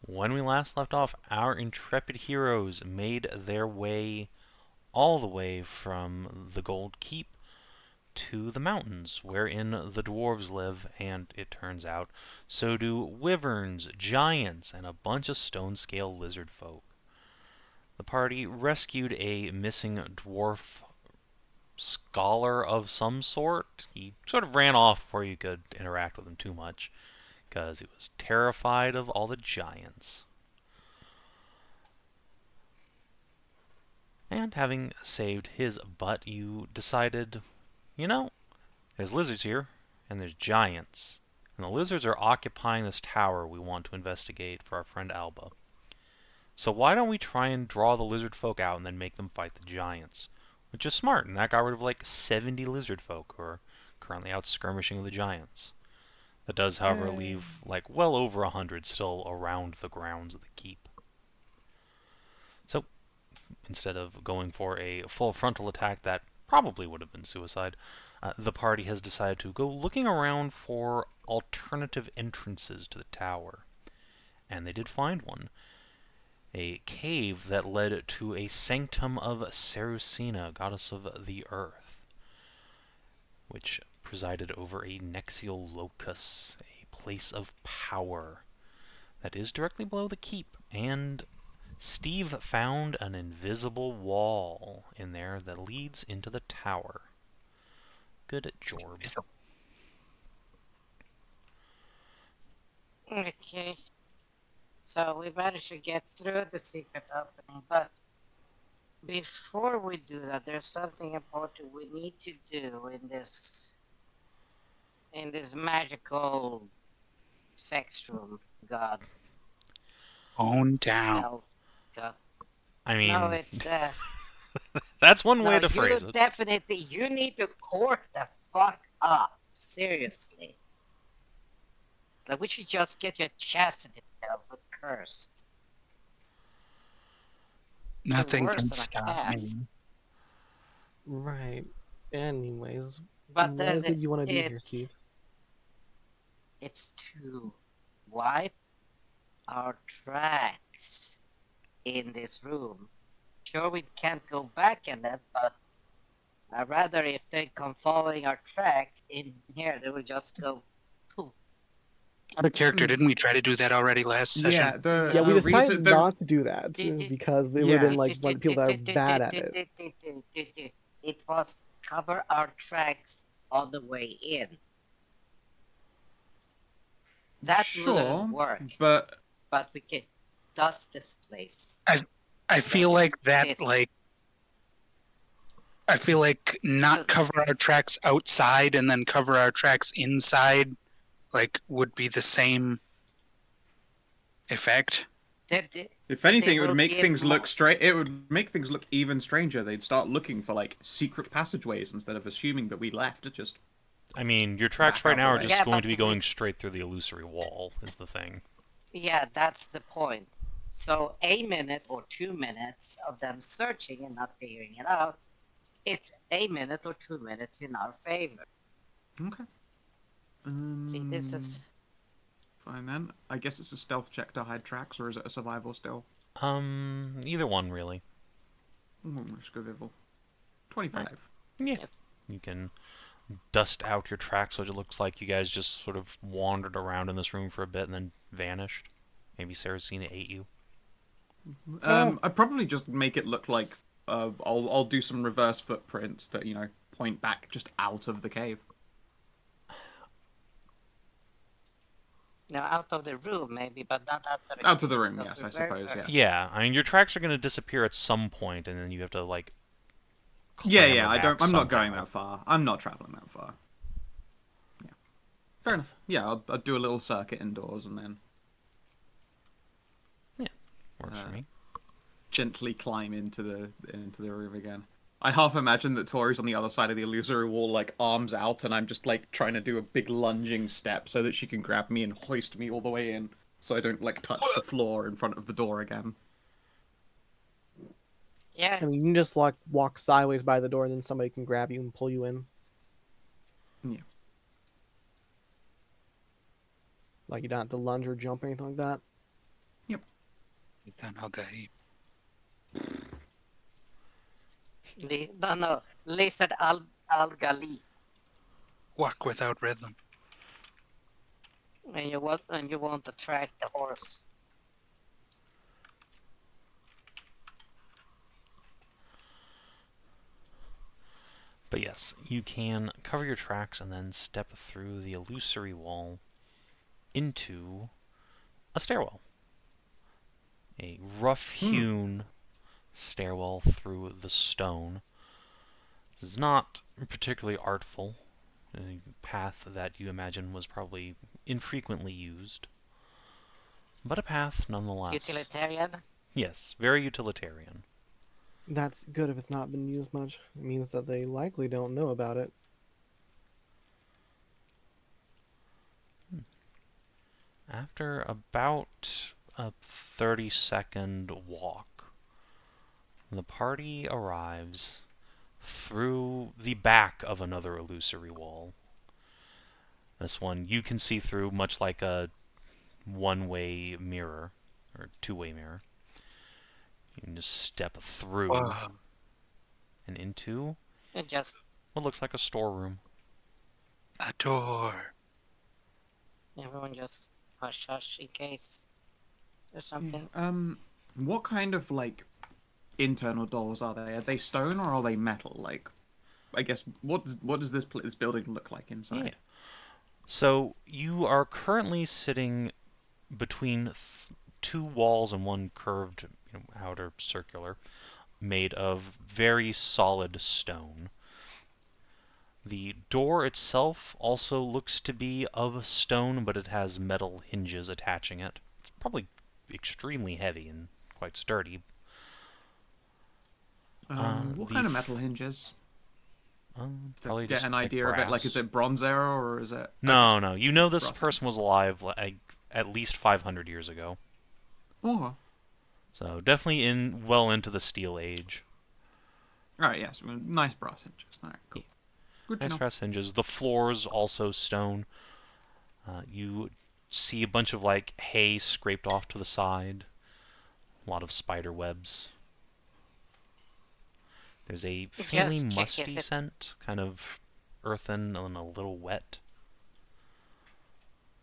When we last left off, our intrepid heroes made their way all the way from the Gold Keep to the mountains wherein the dwarves live, and it turns out so do wyverns, giants, and a bunch of stone-scale lizard folk. The party rescued a missing dwarf scholar of some sort. He sort of ran off before you could interact with him too much, because he was terrified of all the giants. And having saved his butt, you decided, there's lizards here, and there's giants. And the lizards are occupying this tower we want to investigate for our friend Alba. So why don't we try and draw the lizard folk out and then make them fight the giants? Which is smart, and that got rid of like 70 lizard folk who are currently out skirmishing with the giants. That does, however, leave like well over 100 still around the grounds of the keep. So instead of going for a full frontal attack that probably would have been suicide, the party has decided to go looking around for alternative entrances to the tower. And they did find one. A cave that led to a sanctum of Sarusina, goddess of the earth, which presided over a Nexial locus, a place of power that is directly below the keep. And Steve found an invisible wall in there that leads into the tower. Good Jorb. Okay. So we managed to get through the secret opening, but before we do that, there's something important we need to do in this magical sex room. God, Own down. elf, God. I No, mean, it's that's one way no. to phrase You it. definitely you need to court the fuck up. Seriously. Like we should just get your chastity belt with cursed. Nothing Worse can than a stop me. cast. Right. Anyways, But what is it you want to do here, Steve? It's to wipe our tracks in this room. Sure, we can't go back in it, but I'd rather if they come following our tracks in here, they will just go poof. Out of character, didn't we try to do that already last session? Yeah, the Yeah, we the decided reason the not to do that because they would have been like one of the people that are bad at it. It was cover our tracks on the way in. That sure, wouldn't work, but we can dust this place. I feel like that, This. like, I feel like not cover our tracks outside and then cover our tracks inside, like, would be the same effect. if anything, it will would make give things more- look straight. It would make things look even stranger. They'd start looking for like secret passageways instead of assuming that we left. It just I mean, your tracks Back right out now the are way. just Yeah, going but to be we- going straight through the illusory wall, is the thing. Yeah, that's the point. So a minute or 2 minutes of them searching and not figuring it out, it's a minute or 2 minutes in our favor. okay. See, this is Fine then. I guess it's a stealth check to hide tracks, or is it a survival still? Either one, really. Let's go Vival. 25. Yeah. You can dust out your tracks so it looks like you guys just sort of wandered around in this room for a bit and then vanished. Maybe Saracina ate you. I'd probably just make it look like I'll do some reverse footprints that point back just out of the cave. now out of the room maybe, but not Out of the room, because yes, we're I very suppose, far- yes. Yeah, I mean your tracks are going to disappear at some point, and then you have to like. Yeah, clamber I don't. back I'm not going somehow. that far. I'm not traveling that far. Yeah, fair enough. Yeah, I'll do a little circuit indoors and then Works for me. gently climb into the room again. I half imagine that Tori's on the other side of the illusory wall, like arms out, and I'm just like trying to do a big lunging step so that she can grab me and hoist me all the way in, so I don't like touch the floor in front of the door again. Yeah, I mean, you can just like walk sideways by the door, and then somebody can grab you and pull you in. Yeah. Like you don't have to lunge or jump or anything like that. Yep. No, lizard algali. Walk without rhythm. And you want to track the horse. But yes, you can cover your tracks and then step through the illusory wall into a stairwell. A rough-hewn stairwell through the stone. This is not particularly artful. A path that you imagine was probably infrequently used. But a path nonetheless. Utilitarian? Yes, very utilitarian. That's good if it's not been used much. It means that they likely don't know about it. After about a 30-second walk, the party arrives through the back of another illusory wall. This one you can see through, much like a one-way mirror, or two-way mirror. You can just step through and into And just what looks like a storeroom. A door. everyone just hush hush in case there's something. What kind of like internal doors are they? Are they stone or are they metal? Like, I guess what does this building look like inside? Yeah. So you are currently sitting between two walls and one curved, outer circular, made of very solid stone. The door itself also looks to be of stone, but it has metal hinges attaching it. It's probably extremely heavy and quite sturdy. What kind of metal hinges? Probably Get just an like idea of it. Like, brass. is it Bronze Era or is it? No, Okay. no. You know this Brass. person was alive like at least 500 years ago. Oh. So definitely well into the Steel Age. Alright, yes. Nice brass hinges. Alright, cool. Yeah. Good to Nice know. brass hinges. The floor's also stone. You see a bunch of like hay scraped off to the side. A lot of spider webs. There's a fairly Just check musty scent, kind of earthen and a little wet.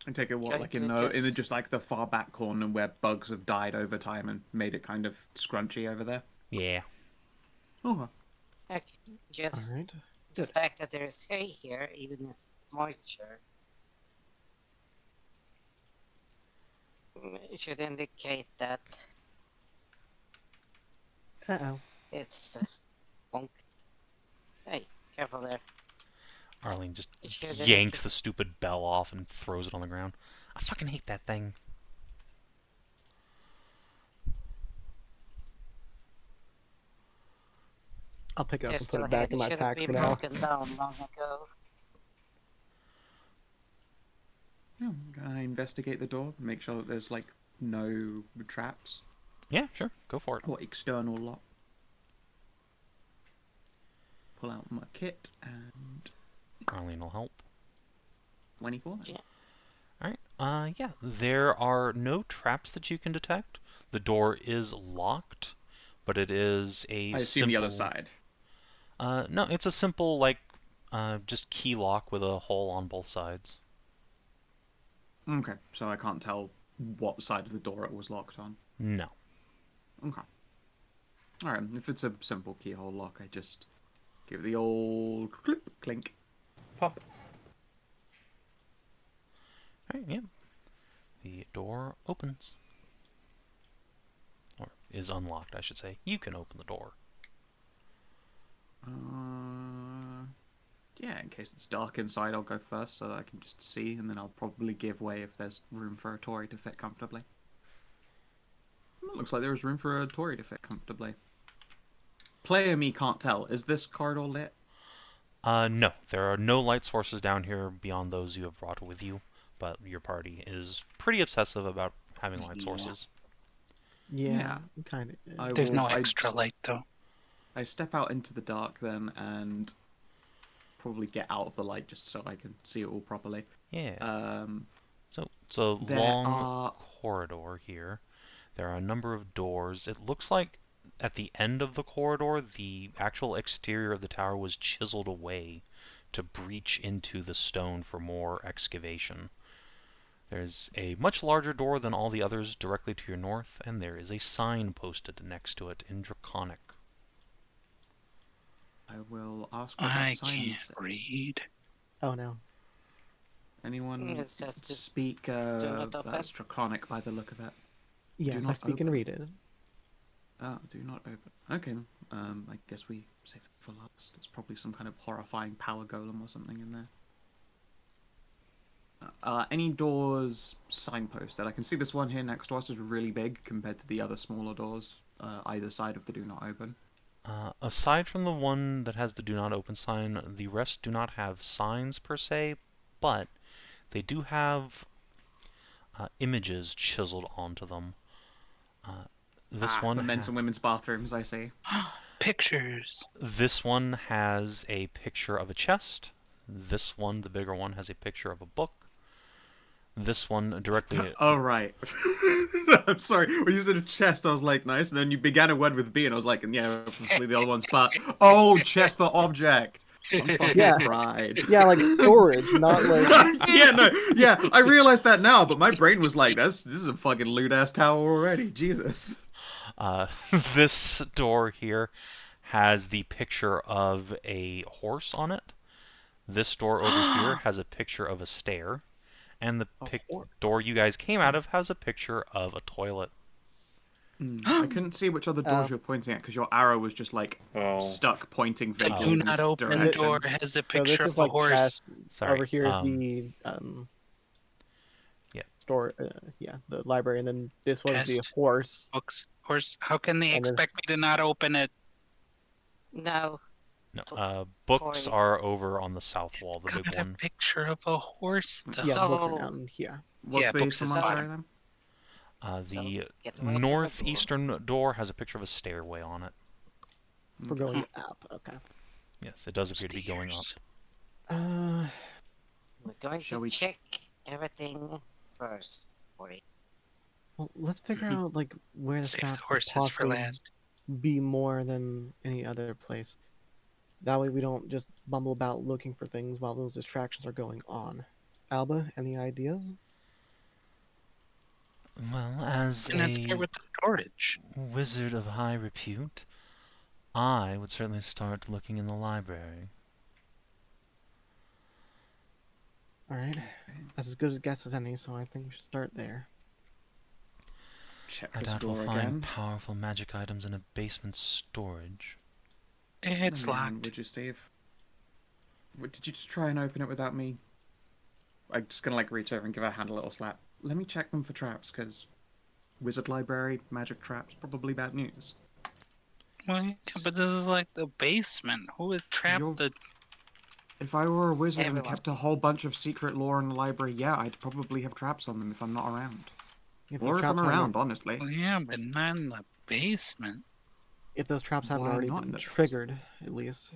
I take it what, Going like to in the just- just like the far back corner where bugs have died over time and made it kind of scrunchy over there. Yeah. Oh. Okay, just Alright. the fact that there's hay here, even if moisture, should indicate that Uh-oh. it's bonk. Hey, careful there. Arlene just It should yanks indicate- the stupid bell off and throws it on the ground. I fucking hate that thing. I'll pick it up and Just put go it back ahead, in it my should have pack been for now. broken down long ago. Yeah, can I investigate the door? Make sure that there's like no traps Yeah, sure. Go for it. or external lock. Pull out my kit and Arlene will help. 24. Yeah. Alright, yeah. There are no traps that you can detect. The door is locked, but it is a I assume the other side. No, it's a simple, like, just key lock with a hole on both sides. Okay, so I can't tell what side of the door it was locked on. No. Okay. Alright, if it's a simple keyhole lock, I just give it the old clip, clink, pop. Alright, yeah. The door opens. Or is unlocked, I should say. You can open the door. Yeah, in case it's dark inside, I'll go first so that I can just see, and then I'll probably give way if there's room for a Tory to fit comfortably. It looks like there's room for a Tory to fit comfortably. Player me can't tell. Is this corridor lit? No. There are no light sources down here beyond those you have brought with you, but your party is pretty obsessive about having light sources. Yeah, kind of. There's no extra light, though. I step out into the dark then and probably get out of the light just so I can see it all properly. Yeah. Uh, So it's a there long are- corridor here. There are a number of doors. It looks like at the end of the corridor, the actual exterior of the tower was chiseled away to breach into the stone for more excavation. There's a much larger door than all the others directly to your north, and there is a sign posted next to it in Draconic. I will ask what I that sign can't says. read. Oh no. Anyone It says to speak not open. that's Draconic by the look of it. Yes, I not speak and open. read it. Oh, do not open. Okay, then. I guess we save it for last. It's probably some kind of horrifying power golem or something in there. Any doors signposted? I can see this one here next to us is really big compared to the other smaller doors either side of the do not open. Aside from the one that has the do not open sign, the rest do not have signs per se, but they do have images chiseled onto them. This one for men's and women's bathrooms, I see. Pictures. This one has a picture of a chest. This one, the bigger one, has a picture of a book. This one directly... Oh, right. I'm sorry. When you said a chest, I was like, nice. And then you began a word with B, and I was like, and yeah, obviously the other one's but. Oh, chest, the object. I'm fucking Yeah. fried. Yeah, like storage, not like. Yeah, no, yeah, I realized that now, but my brain was like, this is a fucking loot-ass tower already. Jesus. This door here has the picture of a horse on it. This door over here has a picture of a stair. And the door you guys came out of has a picture of a toilet. I couldn't see which other doors you were pointing at because your arrow was just like stuck pointing The vaguely do in not this open direction. door has a So picture this is of a like horse. chest. Sorry, Over here is the yeah. store. The library, and then this was the Chest. horse. Books. Horse. How can they And expect me to not open it? No. No, books Sorry. are over on the south wall, the It's big got one. a picture of a horse. Yeah, Yeah, So- books are down here. What's Yeah, the books is eastern one, sorry, bottom. then? The get away from the northeastern door has a picture of a stairway on it. We're going up. Okay. Yes, it does appear to be going up. Uh, We're going Shall to we- check everything first. Ori. well, let's figure out like where the Save staff the could horses for possibly last. be more than any other place. That way we don't just bumble about looking for things while those distractions are going on. Alba, any ideas? Well, as And let's get a with the storage. wizard of high repute, I would certainly start looking in the library. Alright. That's as good a guess as any, so I think we should start there. Check I this doubt we'll door find again. powerful magic items in a basement storage. It's Let me in, locked. Would you, Steve? Did you just try and open it without me? I'm just gonna like reach over and give her hand a little slap. Let me check them for traps, because wizard library, magic traps, probably bad news. Well, yeah, but this is like the basement. Who would trap You're- the? If I were a wizard Everyone. and kept a whole bunch of secret lore in the library, yeah, I'd probably have traps on them if I'm not around. If Or those if traps I'm haven't- around, honestly. Well, yeah, but not in the basement. If those traps haven't Why already not been in the triggered, at least.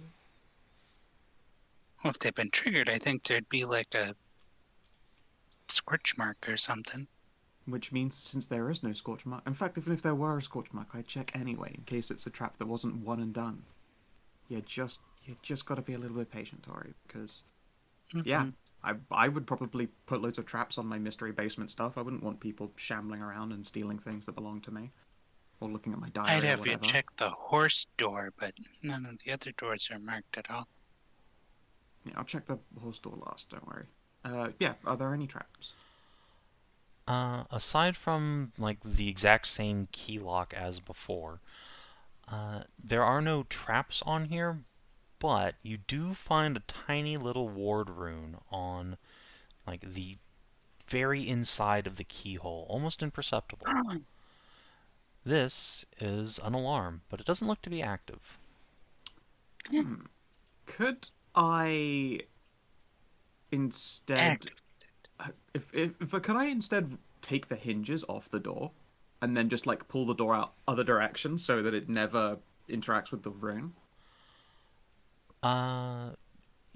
Well, if they've been triggered, I think there'd be like a scorch mark or something. Which means since there is no scorch mark, in fact, even if there were a scorch mark, I'd check anyway in case it's a trap that wasn't one and done. You just got to be a little bit patient, Tori, because yeah, I would probably put loads of traps on my mystery basement stuff. I wouldn't want people shambling around and stealing things that belong to me, or looking at my diary I'd or have you whatever. check the horse door, but none of the other doors are marked at all. Yeah, I'll check the horse door last. Don't worry. Yeah, are there any traps? Aside from like the exact same key lock as before, there are no traps on here, but you do find a tiny little ward rune on like the very inside of the keyhole, almost imperceptible. This is an alarm, but it doesn't look to be active. Could I instead, could I instead take the hinges off the door, and then just like pull the door out other directions so that it never interacts with the rune?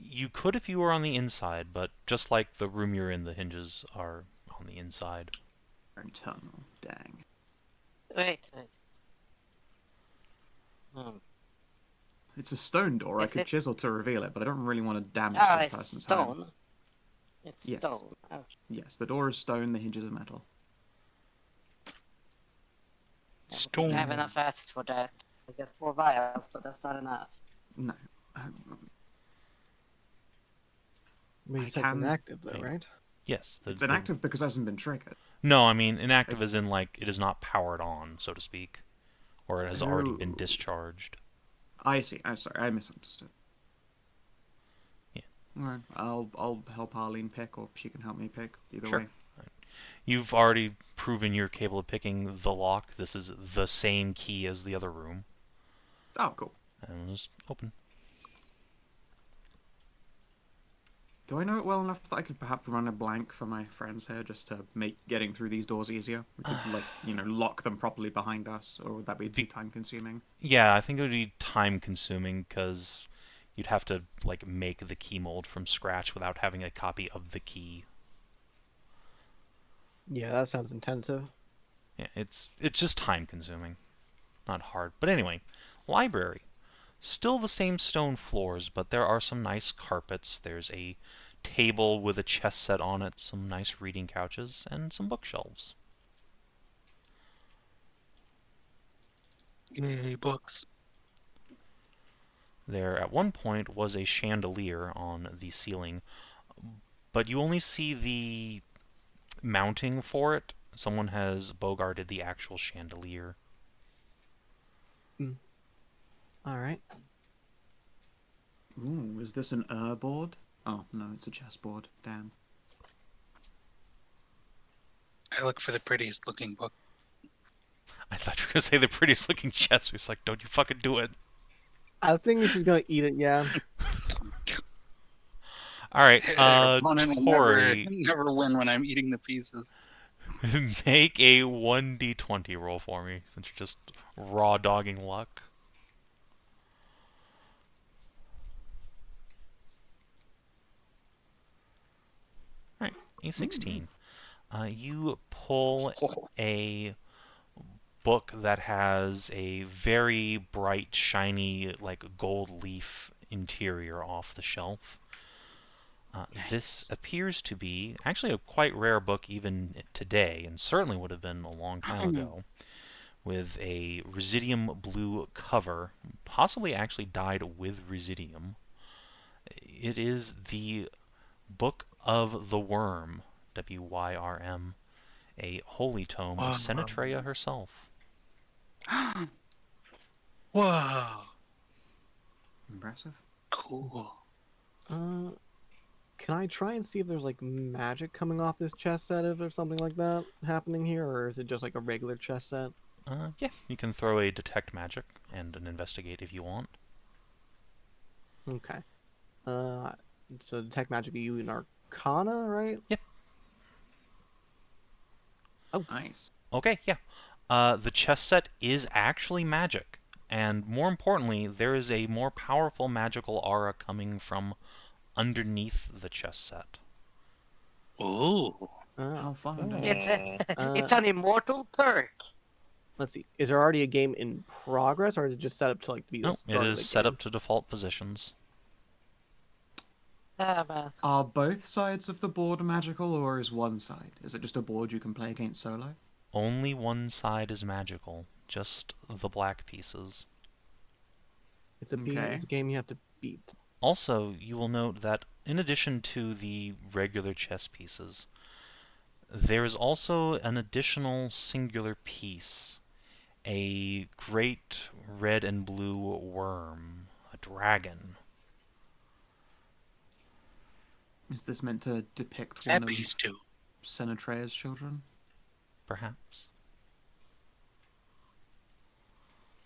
You could if you were on the inside, but just like the room you're in, the hinges are on the inside. Internal, dang. Wait. Hmm. It's a stone door. I Is could it- chisel to reveal it, but I don't really want to damage Oh, this it's person's stone. home. It's Yes. stone. Okay. Yes, the door is stone, the hinges are metal. I don't think I have Stone. enough acid for that. I got 4 vials, but that's not enough. No. But you I said it's can- inactive, though, Wait. right? Yes. It's inactive because it hasn't been triggered. No, I mean inactive as in like it is not powered on, so to speak, or it has already been Oh. discharged. I see. I'm sorry, I misunderstood. Yeah. Alright, I'll help Arlene pick, or she can help me pick. Either Sure. way. You've already proven you're capable of picking the lock. This is the same key as the other room, Oh, cool. and we'll just open. Do I know it well enough that I could perhaps run a blank for my friends here just to make getting through these doors easier? We could, like, lock them properly behind us, or would that be too time consuming? Yeah, I think it would be time consuming because you'd have to like make the key mold from scratch without having a copy of the key. Yeah, that sounds intensive. Yeah, it's just time consuming, not hard. But anyway, library. Still the same stone floors, but there are some nice carpets. There's a table with a chess set on it, some nice reading couches, and some bookshelves. Yay, books. There at one point was a chandelier on the ceiling, but you only see the mounting for it. Someone has bogarted the actual chandelier. All right. Ooh, is this an board? Oh, no, it's a chessboard. Damn. I look for the prettiest looking book. I thought you were going to say the prettiest looking chest. It's like, don't you fucking do it. I think she's gonna eat it. Yeah. Alright, Opponent will Tori, never win when I'm eating the pieces. make a 1d20 roll for me, since you're just raw dogging luck. Alright, a 16. You pull a book that has a very bright, shiny, like gold leaf interior off the shelf. This appears to be actually a quite rare book even today, and certainly would have been a long time ago, with a residium blue cover, possibly actually dyed with residium. It is the Book of the Worm, Wyrm, a holy tome of Senatrea herself. Whoa, Impressive. cool. Can I try and see if there's like magic coming off this chess set or something like that happening here, or is it just like a regular chess set? Yeah, you can throw a detect magic and an investigate if you want. Okay. So detect magic, you in Arcana, right? Yep. Nice. Okay, yeah. The chess set is actually magic, and more importantly, there is a more powerful magical aura coming from underneath the chess set. Ooh. How fun. It's an immortal perk. Let's see. Is there already a game in progress, or is it just set up to like be the No, it start of is the set game? up to default positions. Man. Are both sides of the board magical, or is one side? Is it just a board you can play against solo? Only one side is magical, just the black pieces. It's a Okay. it's a game you have to beat. Also, you will note that in addition to the regular chess pieces, there is also an additional singular piece, a great red and blue worm, a dragon. Is this meant to depict That one of piece too. Senatrea's children? Perhaps.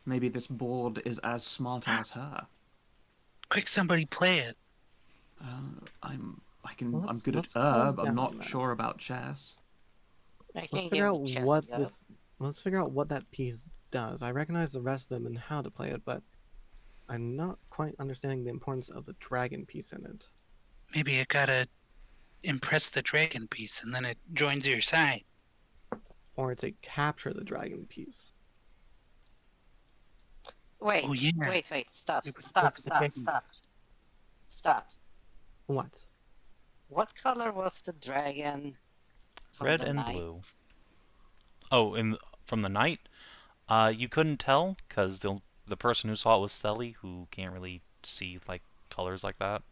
Maybe this board is as smart as her. Quick, somebody play it. I'm Well, good at let's calm herb. I'm down not on that. sure about chess. I Let's can figure give out the chess what a go. this. Let's figure out what that piece does. I recognize the rest of them and how to play it, but I'm not quite understanding the importance of the dragon piece in it. Maybe you gotta impress the dragon piece and then it joins your side. Or it's a capture the dragon piece. Wait, Oh, yeah. wait, stop, We could stop, go to the stop, dragon. stop, stop. What? What color was the dragon from Red the and night? blue. Oh, from the night? You couldn't tell because the person who saw it was Thelly, who can't really see like colors like that.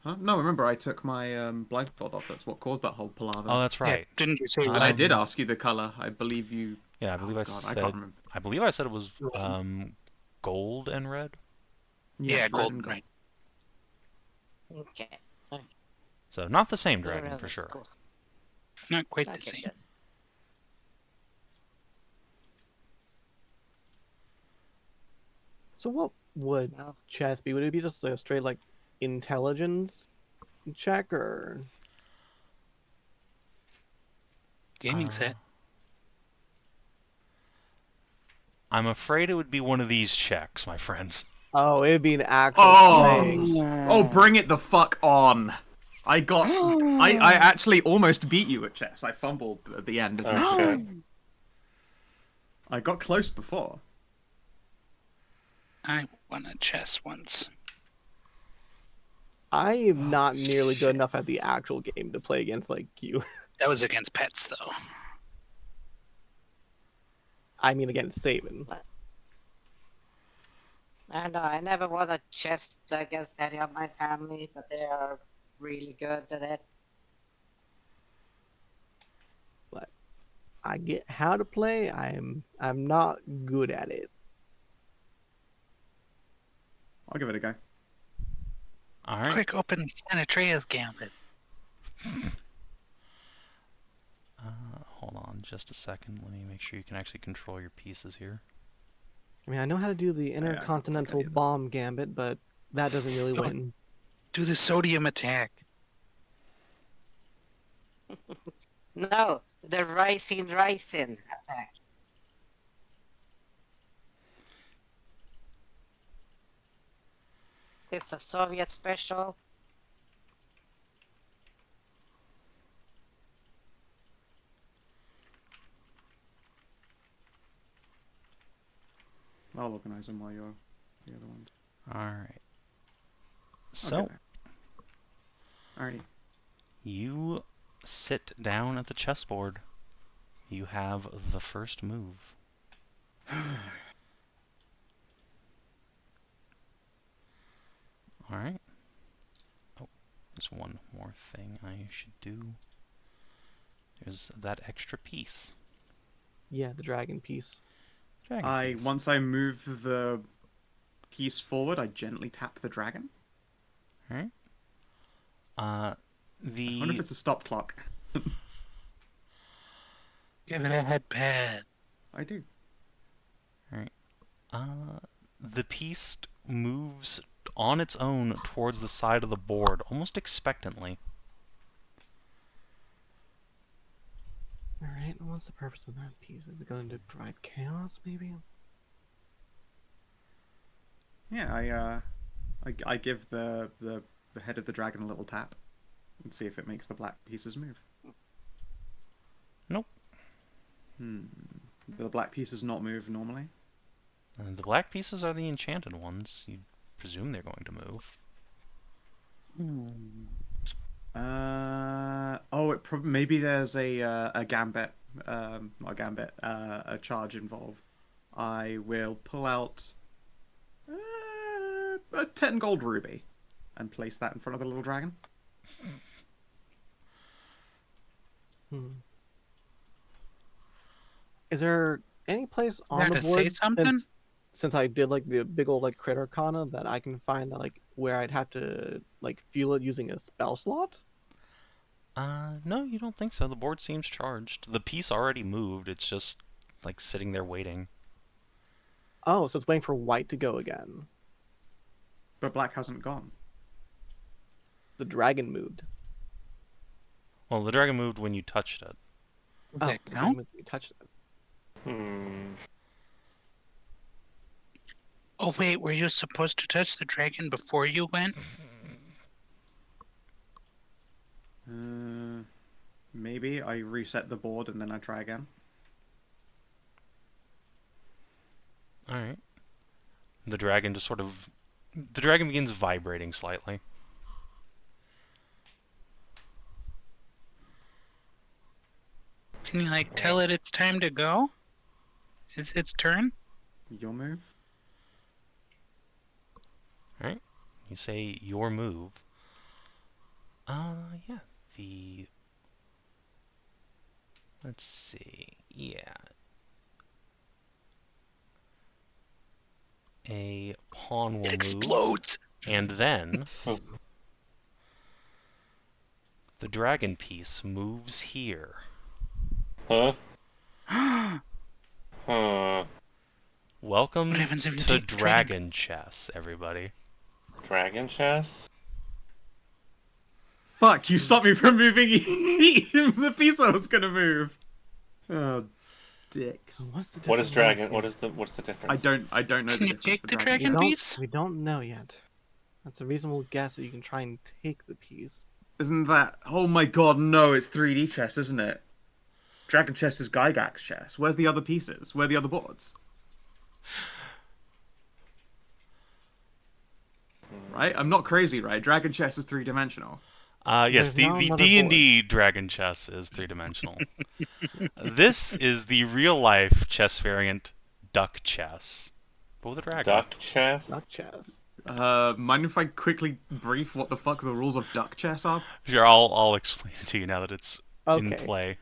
Huh? No, remember I took my blindfold off. That's what caused that whole palaver. Oh, that's Yeah, right. didn't you say it was And I did Um, ask you the color. I believe you. Yeah, I believe Oh I God, I can't said. remember. I believe I said it was red? gold and red. Yes, Yeah, red golden and gold. red. Okay. So not the same Very dragon for well, sure. cool. Not quite the Okay, same. good. So what would Well, chess be? Would it be just a straight like intelligence check or? Gaming Uh, set. I'm afraid it would be one of these checks, my friends. Oh, it'd be an actual Oh! playing. Oh, bring it the fuck on! I actually almost beat you at chess. I fumbled at the end of your Oh, turn. shit. I got close before. I won a chess once. I am not Oh, nearly shit. good enough at the actual game to play against like you. That was against pets, though. I mean against Savin. I don't know, I never won a chess against any of my family, but they are really good at it. I get how to play. I'm not good at it. I'll give it a go. All right. Quick, open Sanitrea's gambit. Hold on just a second. Let me make sure you can actually control your pieces here. I mean, I know how to do the I got no intercontinental idea. bomb gambit, but that doesn't really Oh. win. Do the sodium attack. No, the rising attack. It's a Soviet special. I'll organize them while you're the other ones. All right. So Okay. Alrighty. you sit down at the chessboard. You have the first move. All right. Oh, there's one more thing I should do. There's that extra piece. Yeah, the dragon piece. Dragon piece. Once I move the piece forward, I gently tap the dragon. All right. I wonder if it's a stop clock. Give it a head pad. I do. The piece moves on its own towards the side of the board, almost expectantly. Alright, what's the purpose of that piece? Is it going to provide chaos, maybe? Yeah, I give the head of the dragon a little tap and see if it makes the black pieces move. Nope. The black pieces not move normally. The black pieces are the enchanted ones. You presume they're going to move. Maybe there's a gambit, not a gambit, a charge involved. I will pull out a 10 gold ruby and place that in front of the little dragon. Is there any place on the Gotta say board something? since I did like the big old like critter kana that I can find that like where I'd have to like fuel it using a spell slot? No, you don't think so. The board seems charged. The piece already moved. It's just like sitting there waiting. Oh, so it's waiting for white to go again. But black hasn't gone. The dragon moved. Well, the dragon moved when you touched it. Does Oh, that the dragon count? moved when you touched it. Oh, wait, were you supposed to touch the dragon before you went? Maybe I reset the board and then I try again. All right. The dragon just sort of... The dragon begins vibrating slightly. Can you like tell it it's time to go? It's its turn. Your move. Alright. You say your move. Yeah. The... Let's see. Yeah. A pawn will It move. explodes. And then... Oh. The dragon piece moves here. Huh? What Huh. Welcome happens if you to take the Dragon Chess, everybody. Dragon chest? Fuck! You stopped me from moving the piece I was gonna move. Oh, dicks. What's the What is difference? dragon? What's the difference? I don't know Can the you difference take for the dragon. dragon piece? We don't know yet. That's a reasonable guess that you can try and take the piece. Isn't that? Oh my god, no! It's 3D chess, isn't it? Dragon chess is Gygax chess. Where's the other pieces? Where are the other boards? Right? I'm not crazy, right? Dragon chess is 3-dimensional. Yes, There's now the another D&D Dragon Chess is 3-dimensional. This is the real-life chess variant, Duck Chess. But with a dragon. Duck chest? Not chess. Mind if I quickly brief what the fuck the rules of duck chess are? Sure, I'll explain it to you now that it's in Okay. play.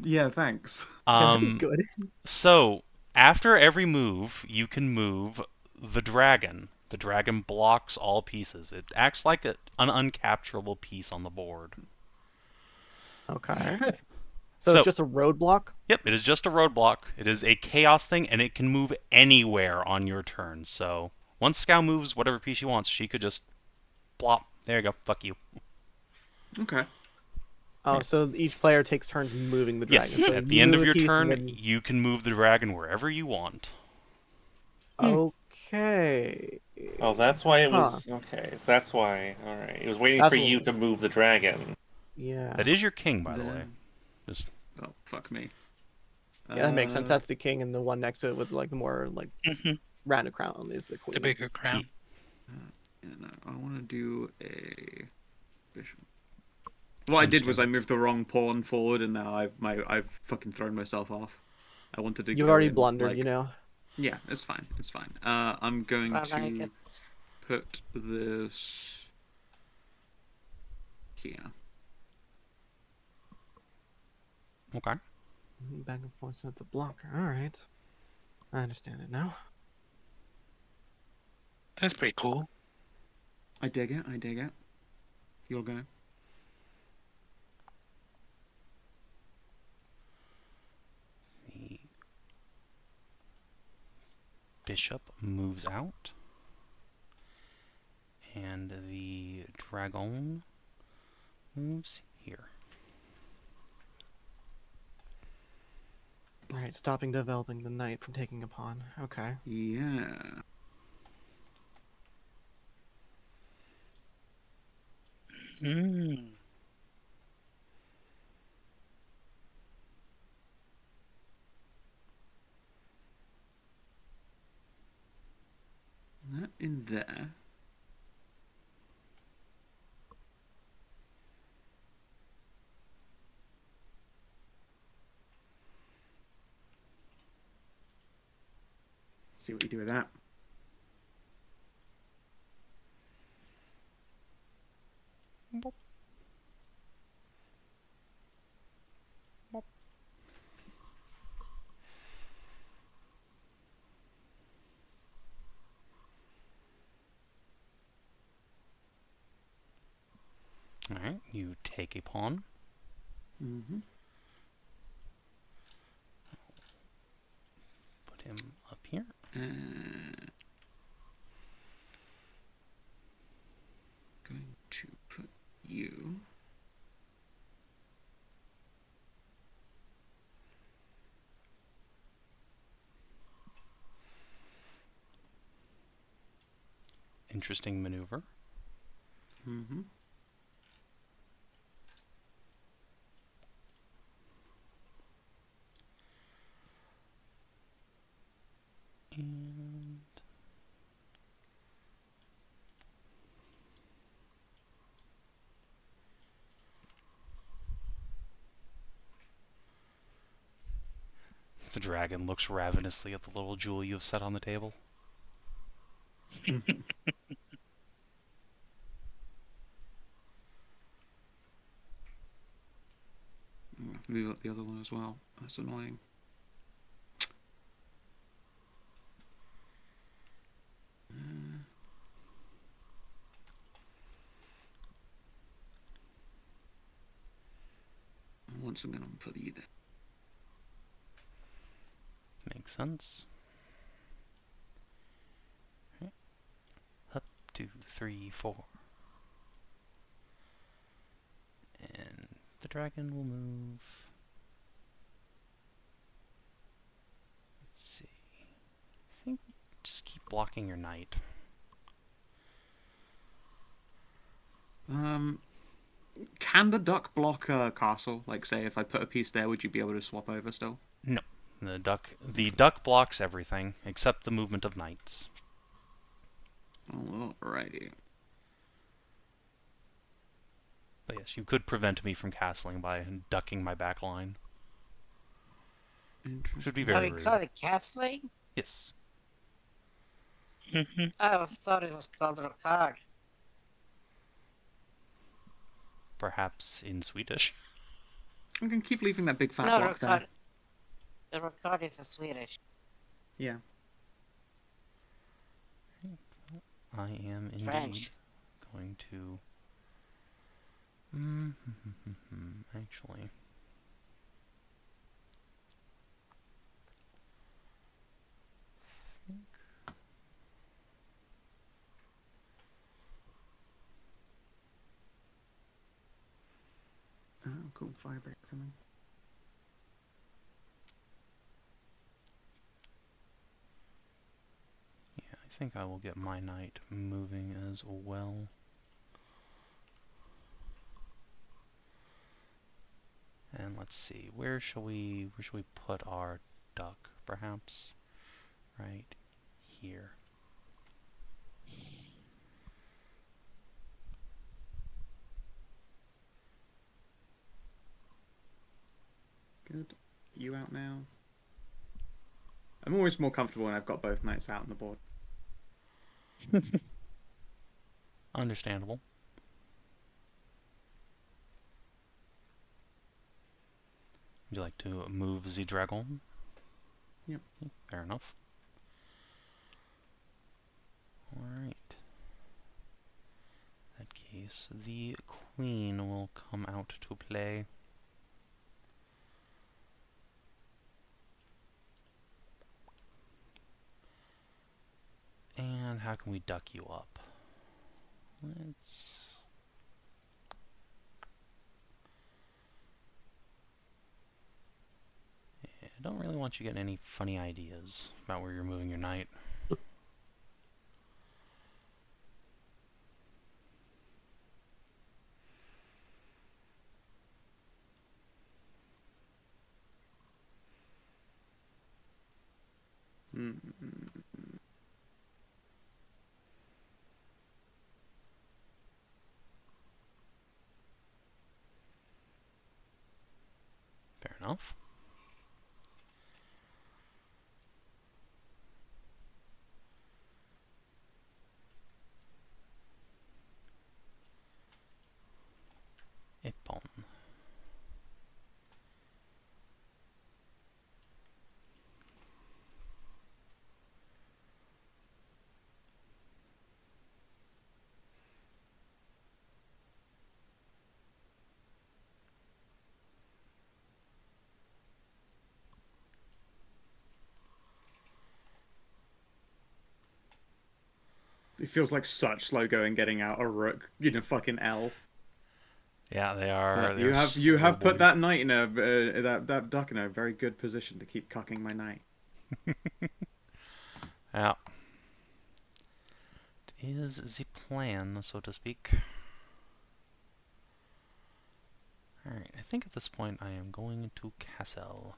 Yeah, thanks. Good. So, after every move, you can move the dragon. The dragon blocks all pieces. It acts like an uncapturable piece on the board. Okay. So So- it's just a roadblock? Yep, it is just a roadblock. It is a chaos thing, and it can move anywhere on your turn. So, once Skow moves whatever piece she wants, she could just plop. There you go. Fuck you. Okay. Oh, so each player takes turns moving the dragon. Yes, So at you the end move of a your piece turn, and then- you can move the dragon wherever you want. Okay. Oh, that's why it was. Okay, so that's why. Alright. It was waiting That's for what- you to move the dragon. Yeah. That is your king, by the way. Then- Just Oh, fuck me. Yeah, that makes sense. That's the king, and the one next to it with like the more like Mhm. rounded crown is the queen. The bigger crown. Yeah, no, I want to do a bishop. What I did was I moved the wrong pawn forward, and now I've fucking thrown myself off. I wanted to. You've go already in, blundered, like- you know. Yeah, it's fine. It's fine. I'm going I like to it. put this here. okay. Back and forth at the blocker. All right. I understand it now. That's pretty cool. I dig it. I dig it. You'll go. The bishop moves out, and the dragon moves here. All right, stopping developing the knight from taking a pawn. Okay. Yeah. Mm. That in there. See what you do with that. Alright, you take a pawn. Mm-hmm. Put him up here. Going to put you. Interesting maneuver. Mm-hmm. And The dragon looks ravenously at the little jewel you have set on the table. Move up the other one as well. That's annoying. Once I'm gonna put you there. Makes sense. Okay. Up, 2, 3, 4. And the dragon will move. Let's see. I think just keep blocking your knight. Can the duck block a castle? Like, say, if I put a piece there, would you be able to swap over still? No. The duck blocks everything except the movement of knights. Alrighty. But yes, you could prevent me from castling by ducking my back line. Should be Oh, very you rude. call it castling? Yes. I thought it was called rocard. Perhaps in Swedish. I'm gonna keep leaving that big fat No, block rocard. there. The rocard is a Swedish. Yeah. I am indeed French. going to... Actually... Oh, cool. Firebreak coming. Yeah, I think I will get my knight moving as well. And let's see, where shall we put our duck? Perhaps right here. Good. You out now? I'm always more comfortable when I've got both knights out on the board. Understandable. Would you like to move the dragon? Yep. Fair enough. Alright. In that case, the queen will come out to play. And how can we duck you up? Let's... Yeah, I don't really want you getting any funny ideas about where you're moving your knight. Fair enough. Ippon. It feels like such slow going getting out a rook, fucking L. Yeah, they are. But you have put that knight in a that duck in a very good position to keep cucking my knight. Yeah. It is the plan, so to speak. Alright, I think at this point I am going to castle.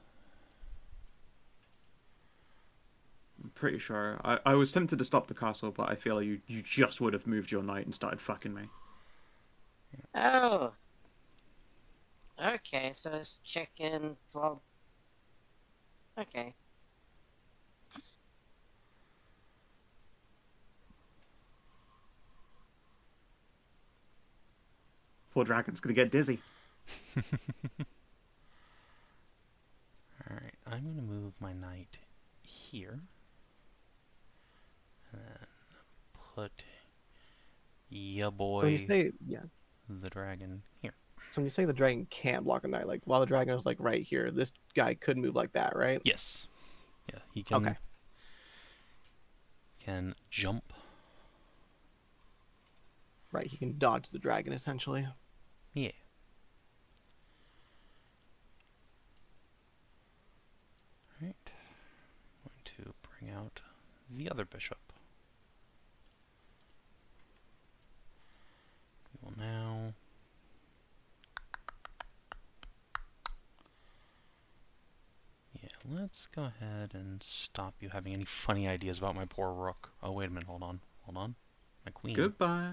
I'm pretty sure. I was tempted to stop the castle, but I feel like you just would have moved your knight and started fucking me. Oh. Okay, so let's check in 12. Okay. Poor dragon's gonna get dizzy. Alright, I'm going to move my knight here. And then put ya boy, So when you say the dragon, here. so when you say the dragon can't block a knight, like while the dragon is like right here, this guy could move like that, right? Yes. Yeah, he can, Okay. can jump. Right, he can dodge the dragon essentially. Yeah. Right. I'm going to bring out the other bishop. We will now let's go ahead and stop you having any funny ideas about my poor rook. Oh, wait a minute. Hold on. Hold on. My queen. Goodbye.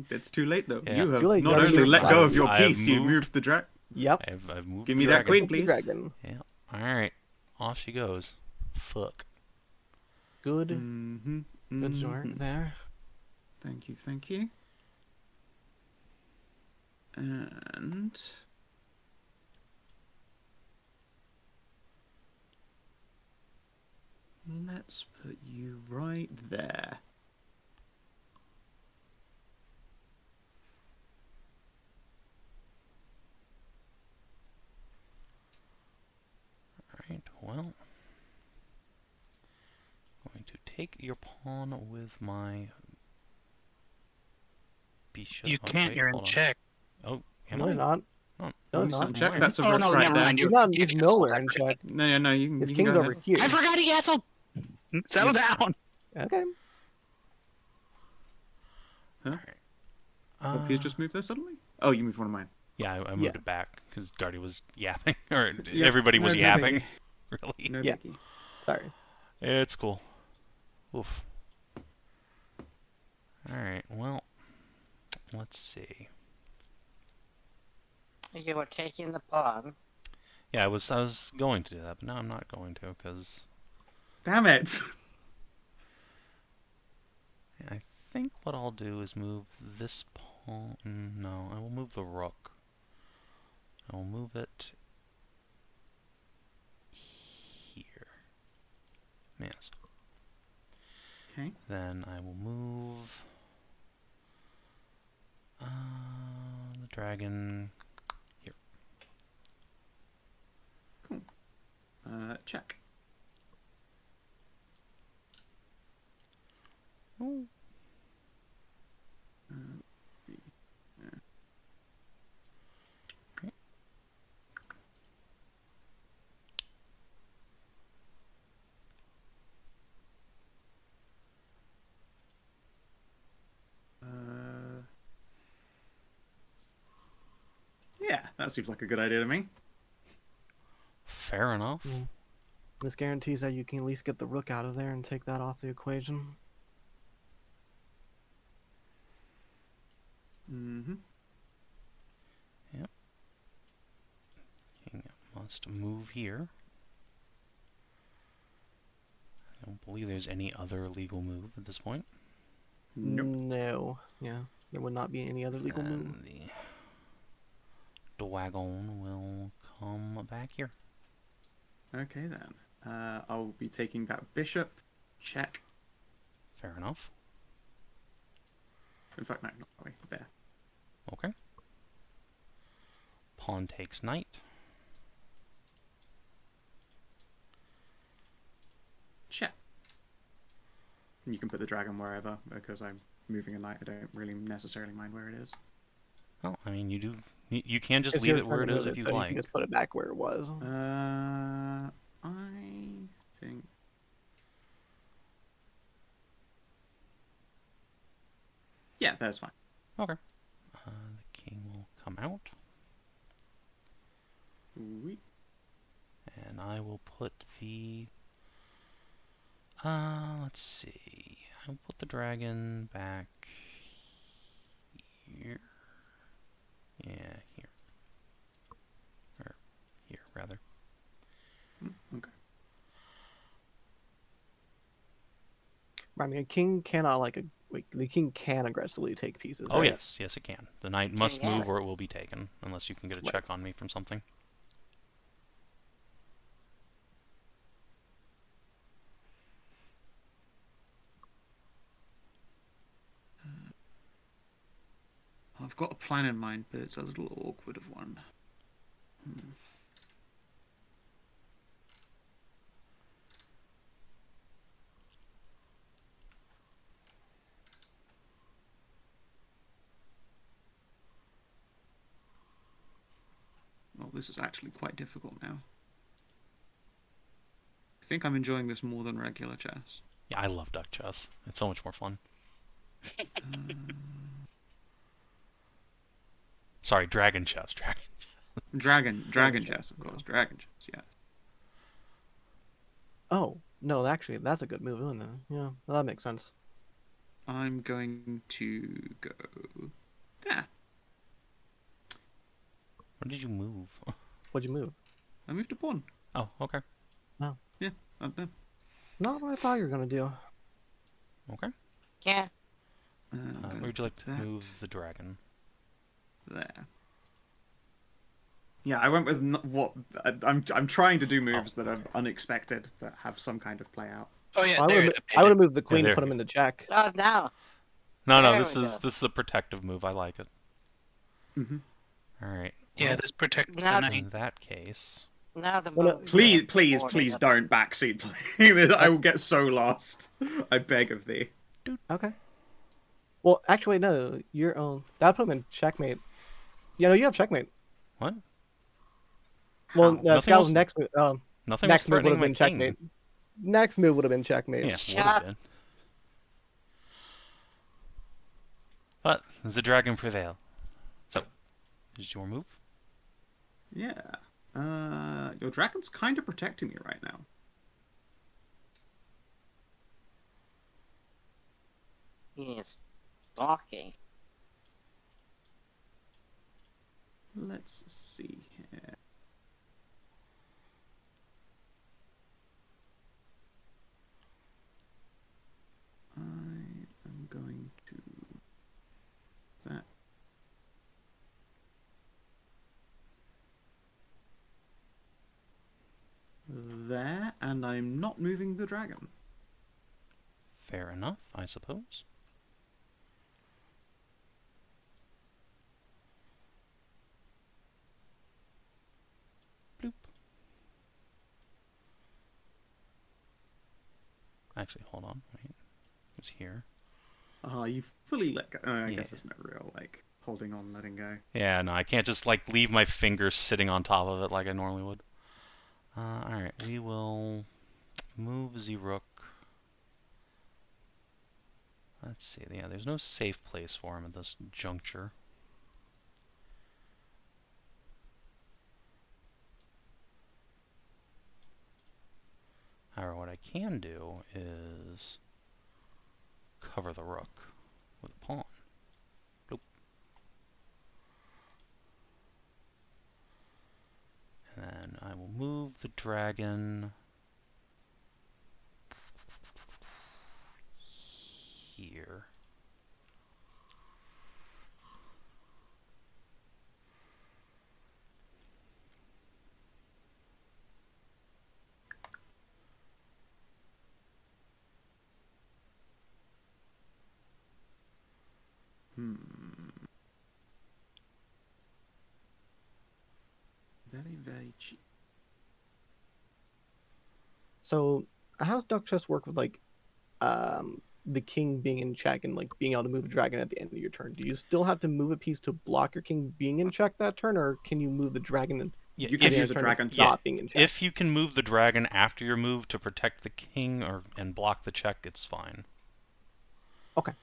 It's too late though. Yeah. You have Too late, not you only already let go of your I've piece, you moved. moved the dragon. Yep. I've moved Give the me that dragon. queen, The please. dragon. Yeah. Alright. Off she goes. Fuck. Good. Mm-hmm. Good start there. Thank you, thank you. And let's put you right there. Alright, well. Going to take your pawn with my bishop. You Oh, can't. wait, You're in hold on. check. Oh, am No, I? he's not. Oh, No, he's He's not. in check. Where? That's a Oh rook no, right never there. mind. He's not. You He's asshole. nowhere in check. No, you can. His you can king's go over ahead. here. I forgot, you asshole. Settle down. Okay. Huh? Alright. Oh, he's just moved there suddenly. Oh, you moved one of mine. Yeah, I moved Yeah. it back because Guardy was yapping, or Yeah, everybody was no yapping. biggie. Really, No Yeah. biggie. Sorry. it's cool. Oof. All right, well, let's see. You were taking the pawn. Yeah, I was going to do that, but now I'm not going to because Damn it! I think what I'll do is move this pawn. No, I will move the rook. I will move it here. Yes. Okay. Then I will move the dragon here. Cool. Check. Oh. Yeah, that seems like a good idea to me. Fair enough. Mm. This guarantees that you can at least get the rook out of there and take that off the equation. Mm-hmm. Yep. King must move here. I don't believe there's any other legal move at this point. Nope. No. Yeah. There would not be any other legal move. And the wagon will come back here. Okay then. I'll be taking that bishop. Check. Fair enough. In fact, no, not that way. There. Okay. Pawn takes knight. Check. And you can put the dragon wherever, because I'm moving a knight. I don't really necessarily mind where it is. Well, I mean, you do. You can just It's leave your it where turn it to is move if you so like. You can just put it back where it was. I think. Yeah, that's fine. Okay. The king will come out, Oui. and I will put the. Let's see. I'll put the dragon back here. Yeah, here. Or here, rather. Okay. I mean, a king cannot like the king can aggressively take pieces. Oh right? yes, yes it can. The knight must Yes. move or it will be taken, unless you can get a Right. check on me from something. I've got a plan in mind, but it's a little awkward of one. Well, this is actually quite difficult now. I think I'm enjoying this more than regular chess. Yeah, I love duck chess. It's so much more fun. Sorry, dragon chess. Dragon chess, of course. Dragon chess, yeah. Oh no, actually, that's a good move, isn't it? Yeah, well, that makes sense. I'm going to go there. Where did you move? What'd you move? I moved a pawn. Oh, okay. Yeah, up there. Not what I thought you were gonna do. Okay. Yeah. And I'm Where gonna would you like put to that move the dragon? there? Yeah, I went with I'm trying to do moves that are unexpected that have some kind of play out. Oh yeah, I there. would have moved the queen there and put you him into check. Oh, no. No, There this we is go. this is a protective move. I like it. Mm-hmm. All right. Yeah, Well, this protects the Not- knight. in that case, Now the Well, no, move Please, that please, ordered please up- don't backseat play. I will get so lost. I beg of thee. Okay. Well, actually, no. Your own. That put him in checkmate. Yeah, no, you have checkmate. what? Well, How? Nothing Scow's was- next Nothing was next move would threatening have my been king. checkmate. Next move would have been checkmate. Yeah, would Shut- have been. But the dragon prevail. So, is your move? Yeah. Your dragon's kind of protecting me right now. He is blocking. Let's see here. I am going to that. There, and I'm not moving the dragon. Fair enough, I suppose. Bloop. Actually, hold on. Wait. It's here. You fully let go. I Yeah. guess there's no real, holding on, letting go. Yeah, no, I can't just, leave my fingers sitting on top of it like I normally would. Alright, we will move the rook. Let's see, yeah, there's no safe place for him at this juncture. However, what I can do is cover the rook with a pawn. Bloop. And then I will move the dragon here. Very, very cheap. So, how does duck chess work with the king being in check and being able to move a dragon at the end of your turn? Do you still have to move a piece to block your king being in check that turn, or can you move the dragon and Yeah, You if, can at the end use of a turn dragon as to- not being in check? if you can move the dragon after your move to protect the king and block the check, it's fine. Okay.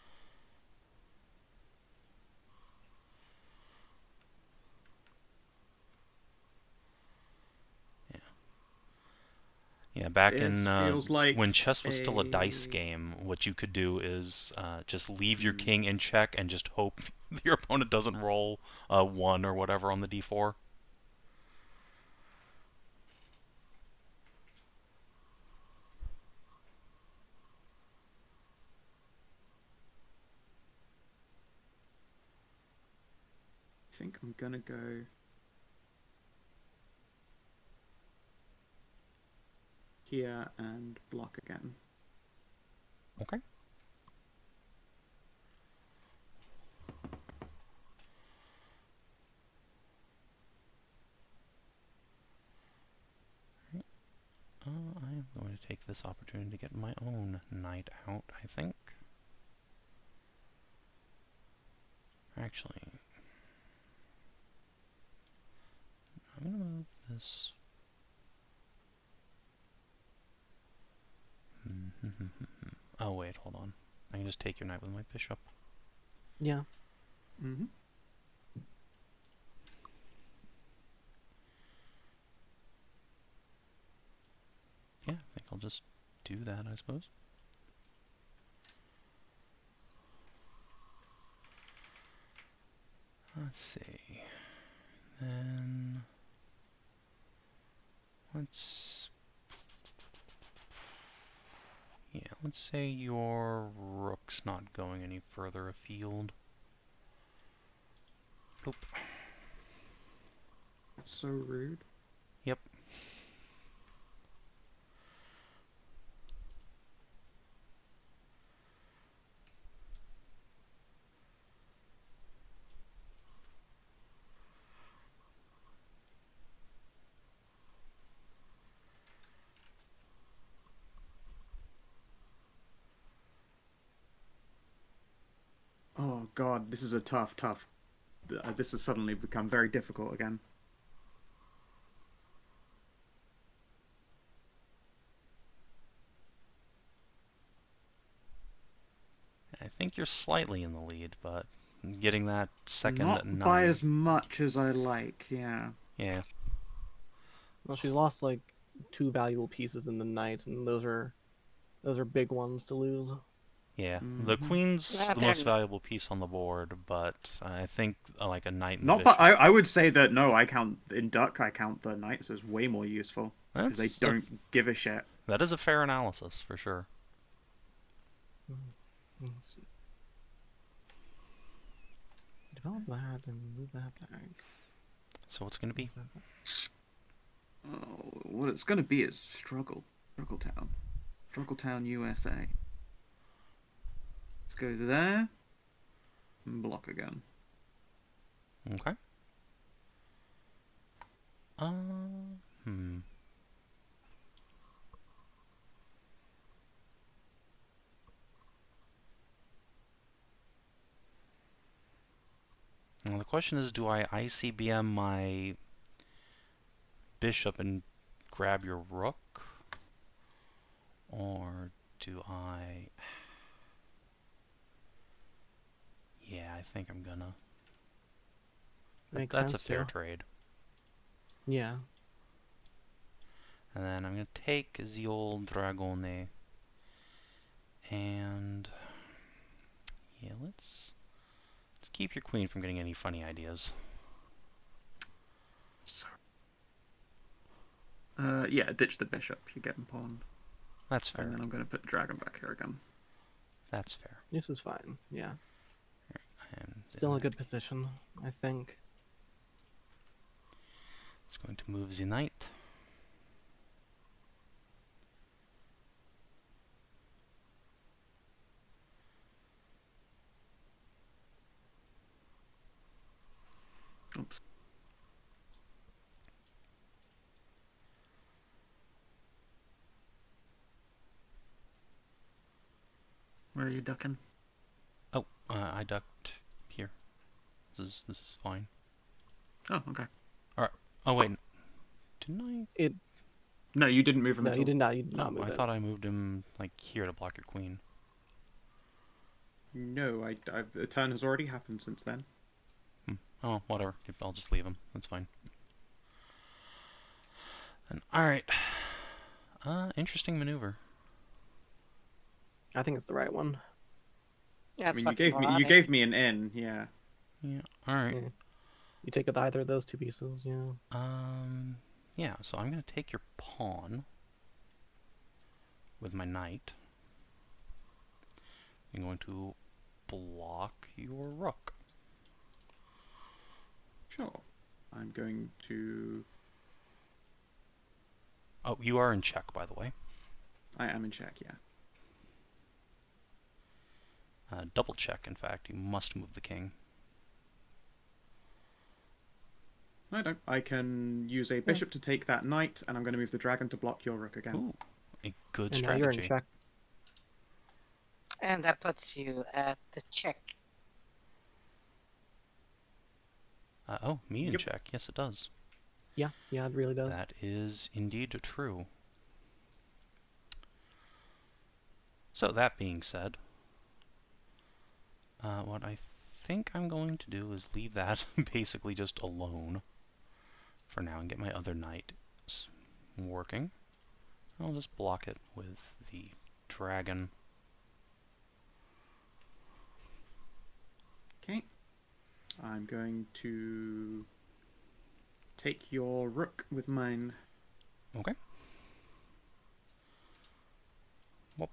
Yeah, back This in feels like when chess was still a dice a- game, what you could do is just leave your king in check and just hope your opponent doesn't roll a 1 or whatever on the d4. think I'm gonna go here and block again. Okay. I am going to take this opportunity to get my own knight out, I think. Actually, I'm going to move this. Oh, wait, hold on. I can just take your knight with my bishop. Yeah. Mm-hmm. Yeah, I think I'll just do that, I suppose. Let's see. Then let's say your rook's not going any further afield. Nope. That's so rude. Yep. Oh god, this is a tough. This has suddenly become very difficult again. I think you're slightly in the lead, but getting that second Not knight. by as much as I like, yeah. Yeah. Well, she's lost like 2 valuable pieces in the knights, and those are big ones to lose. Yeah, the Mhm. queen's Yeah, the they're most valuable piece on the board, but I think like a knight and Not, bishop. but I would say that no, I count in Duck. I count the knights as way more useful because they don't give a shit. That is a fair analysis for sure. Let's see. Develop that and move that back. So what's going to be? Oh, what it's gonna be is Struggle Town, USA. Let's go there and block again. Okay. Hmm. Well, the question is, do I ICBM my bishop and grab your rook? Or do I... Yeah, I think I'm gonna. Makes That's sense, a fair yeah. trade. Yeah. And then I'm gonna take the old Dragone. And... Yeah, let's keep your queen from getting any funny ideas. Yeah, ditch the bishop. You're getting pawned. That's fair. And then I'm going to put the dragon back here again. That's fair. This is fine, yeah. And Still in a good position, I think. It's going to move the knight. Oops. Where are you ducking? Oh, I ducked here. This is fine. Oh, okay. Alright. Oh wait, didn't I? No, you didn't move him No, at you all. did not. You did not Oh, move I it. thought I moved him like here to block your queen. No, the turn has already happened since then. Oh, whatever. I'll just leave him. That's fine. And alright. Interesting maneuver. I think it's the right one. Yeah, I mean, you gave me an in, yeah. Yeah. Alright. Yeah. You take with either of those 2 pieces, yeah. Yeah, so I'm gonna take your pawn with my knight. I'm going to block your rook. Sure. I'm going to... Oh, you are in check, by the way. I am in check, yeah. Double check, in fact. You must move the king. I don't. I can use a bishop to take that knight, and I'm going to move the dragon to block your rook again. Ooh, a good And now strategy. you're in check. And that puts you at the check. Oh, me in Yep. check. Yes, it does. Yeah, it really does. That is indeed true. So, that being said, what I think I'm going to do is leave that basically just alone for now and get my other knight working. I'll just block it with the dragon. Okay. I'm going to take your rook with mine. Okay. Well,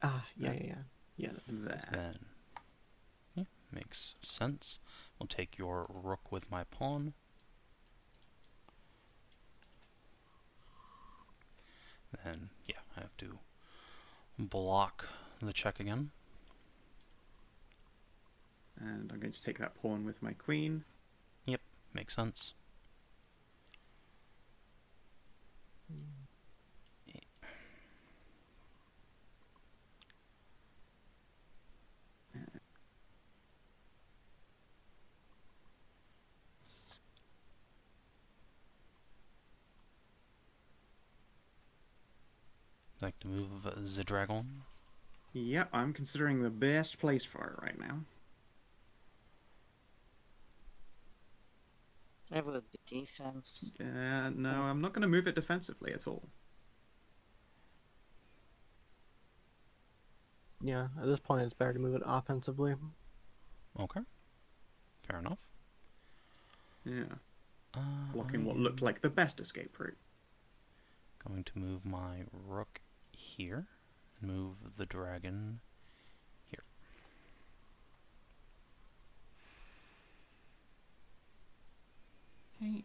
Yeah, that makes There. sense. then, yeah, makes sense. We'll take your rook with my pawn. Then, yeah, I have to block the check again. And I'm going to take that pawn with my queen. Yep, makes sense. Like to move the dragon. Yep, I'm considering the best place for it right now. It would be defense. No, I'm not going to move it defensively at all. Yeah, at this point it's better to move it offensively. Okay, fair enough. Yeah, blocking what looked like the best escape route. Going to move my rook here, and move the dragon here. Okay.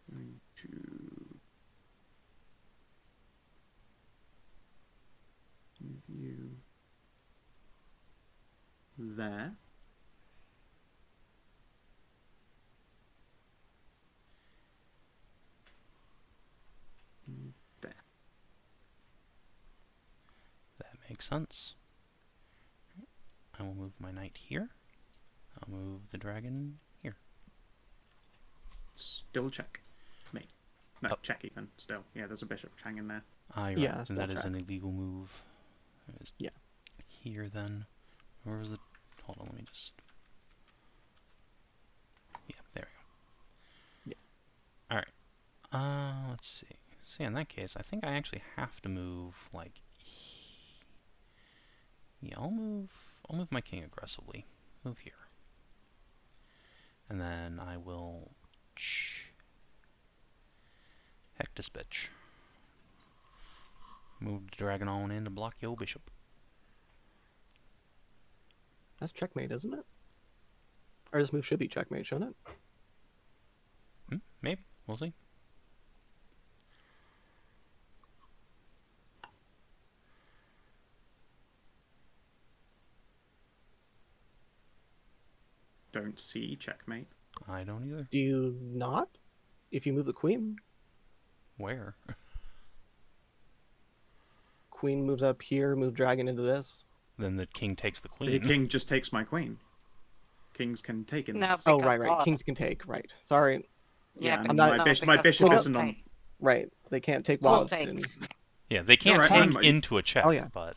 Going to move you there. There. That makes sense. I will move my knight here. I'll move the dragon here. Still check. Mate. No, Oh. check even. Still. Yeah, there's a bishop hanging there. Ah, you're Yeah, right. still That is check. an illegal move. It's Yeah. Here then. Where was it? Hold on, let me just... Yeah, there we go. Yeah. Alright. Let's see. See, in that case, I think I actually have to move, like... Yeah, I'll move my king aggressively. Move here. And then I will... Heck this bitch. Move the dragon on in to block your bishop. That's checkmate, isn't it? Or this move should be checkmate, shouldn't it? Maybe. We'll see. Don't see checkmate. I don't either. Do you not? If you move the queen, Where? queen moves up here, move dragon into this. Then the king takes the The queen. king just takes my queen. Kings can take in No, this. Oh, because right. Kings can take, right. Sorry. Yeah, but and not- my because bishop pawn isn't on. take- Right. They can't take pawn while it's in. takes. Yeah, they can't right, take I'm- into a check, Oh, yeah. but...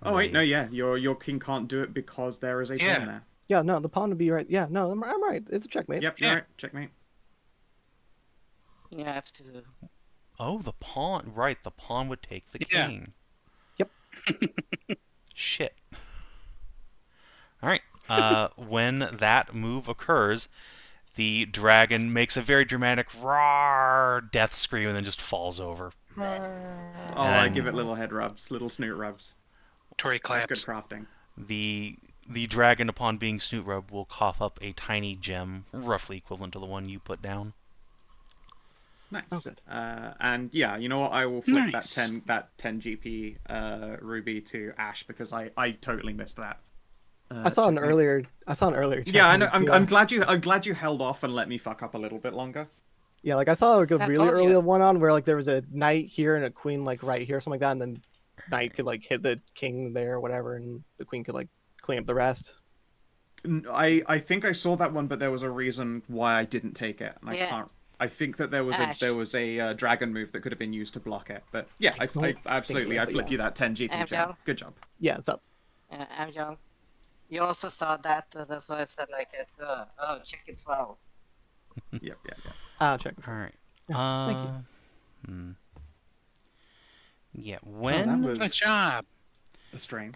Oh wait, no, they- yeah, your king can't do it because there is a Yeah. pawn there. Yeah, no, the pawn would be right. Yeah, no, I'm right. It's a checkmate. Yep, Yeah. you're right. Checkmate. You have to. Oh, the pawn. Right, the pawn would take the Yeah. king. Yep. Shit. Alright. When that move occurs, the dragon makes a very dramatic roar death scream and then just falls over. Oh, I And- give it little head rubs, little snoot rubs. Tori That's good claps. crafting. The dragon, upon being snoot rubbed, will cough up a tiny gem, roughly equivalent to the one you put down. Nice. Oh, good. And yeah, you know what? I will flick Nice. that 10 GP ruby to Ashe because I totally missed that. I saw an checkmate. earlier. Yeah, I know. checkmate, I'm glad you held off and let me fuck up a little bit longer. Yeah, like I saw like a I really told early you. one on where like there was a knight here and a queen like right here, something like that, and then knight could like hit the king there or whatever, and the queen could like clean up the rest. I think I saw that one, but there was a reason why I didn't take it, and I Yeah. can't. I think that there was Ashe. a dragon move that could have been used to block it, but yeah, I I don't absolutely think I so, flick yeah. you that 10 GP gem. Amxal. Good job. Yeah, it's up. Amxal, you also saw that. That's why I said like, chicken 12. Yep. I'll check. All right. Yeah, thank you. Yeah. Oh, that When was Good job. a strain.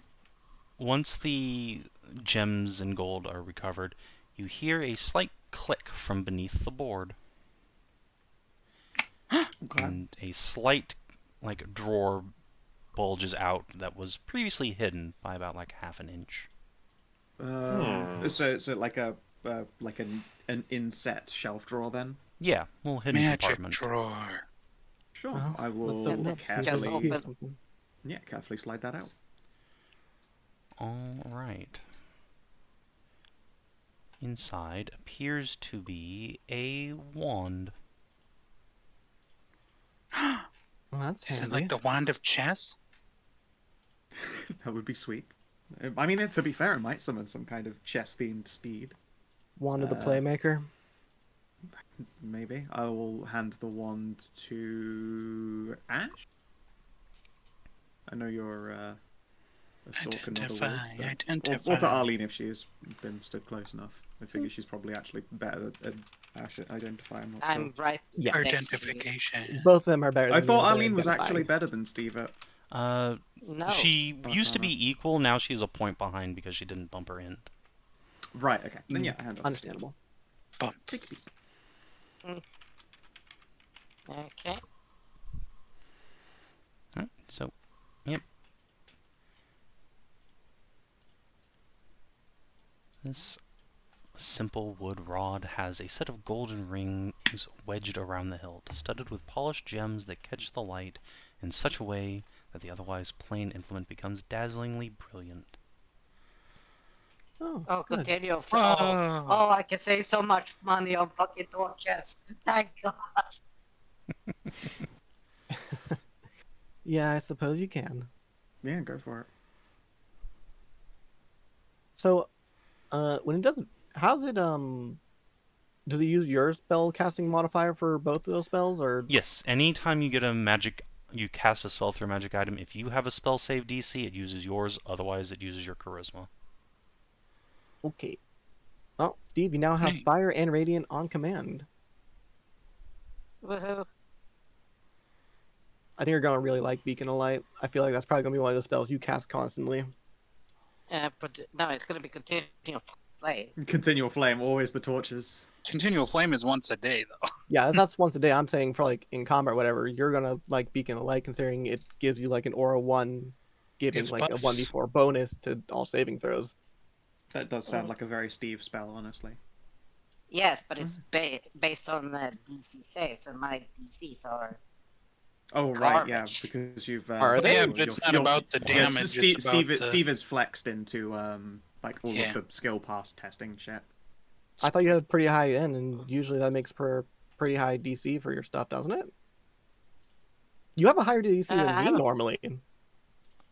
once the gems and gold are recovered, you hear a slight click from beneath the board, Okay. and a slight like drawer bulges out that was previously hidden by about like half an inch. So like an inset shelf drawer then. Yeah, little hidden Magic compartment. drawer. Sure. Well, I will let's open up, see if Just there's carefully, open. something. carefully slide that out. All right. Inside appears to be a wand. Well, that's Is it handy. like the wand of chess? That would be sweet. I mean, to be fair, it might summon some kind of chess-themed steed. Wand of the Playmaker. Maybe. I will hand the wand to Ashe. I know you're a Sork and not a Wiz, Identify. or to Arlene if she's been stood close enough. I figure she's probably actually better at Ashe at identify. I'm not sure. I'm right Yeah. next to you. Identification. Both of them are better. I than thought the other Arlene was identifying. actually better than Steve at... No. She used to no. be equal, now she's a point behind because she didn't bump her in. Right, okay. Then yeah, hand on to Understandable. Bump. Steve. Okay. Alright, so, yep. This simple wood rod has a set of golden rings wedged around the hilt, studded with polished gems that catch the light in such a way that the otherwise plain implement becomes dazzlingly brilliant. Oh, Oh, good. continue. Oh. Oh, I can save so much money on fucking torches. Thank God. Yeah, I suppose you can. Yeah, go for it. So, when it does, how's it does it use your spell casting modifier for both of those spells, or Yes, anytime you get a magic, you cast a spell through a magic item, if you have a spell save DC, it uses yours, otherwise it uses your charisma. okay? Well, Steve, you now have Neat. fire and radiant on command. Woohoo. I think you're gonna really like Beacon of Light. I feel like that's probably gonna be one of the spells you cast constantly. But no, it's gonna be continual flame. Continual flame, always the torches. Continual flame is once a day, though. Yeah, that's once a day. I'm saying for like in combat or whatever, you're gonna like Beacon of Light, considering it gives you like an aura 1, giving Gives like buffs. a 1d4 bonus to all saving throws. That does sound like a very Steve spell, honestly. Yes, but it's based on the DC saves, and my DCs are. Oh right, yeah, Garbage. because you've. Are they? Yeah, you're- but it's you're- not about the Yeah, damage. Steve, it's about the... Steve is flexed into like all Yeah. of the skill pass testing shit. I thought you had a pretty high end, and usually that makes for pretty high DC for your stuff, doesn't it? You have a higher DC I than me have a- normally.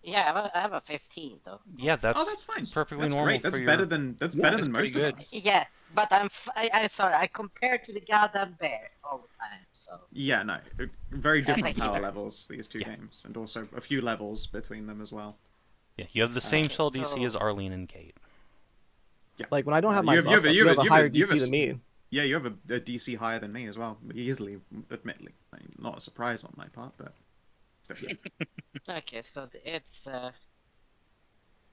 Yeah, I have a 15 though. Yeah, that's, Oh, that's fine. perfectly That's normal great. That's for better your... than that's most pretty of good. us. Yeah, but I sorry, I compare to the goddamn bear all the time. So Yeah, no, very That's different like power either. levels these two Yeah. games, and also a few levels between them as well. Yeah, you have the same Okay, spell DC so- as Arlene and Kate. Like when I don't have my You have- buff you have a- up, you you have have a- a higher you have a DC than me. Yeah, you have a DC higher than me as well, easily, admittedly. Not a surprise on my part, but still. okay, so it's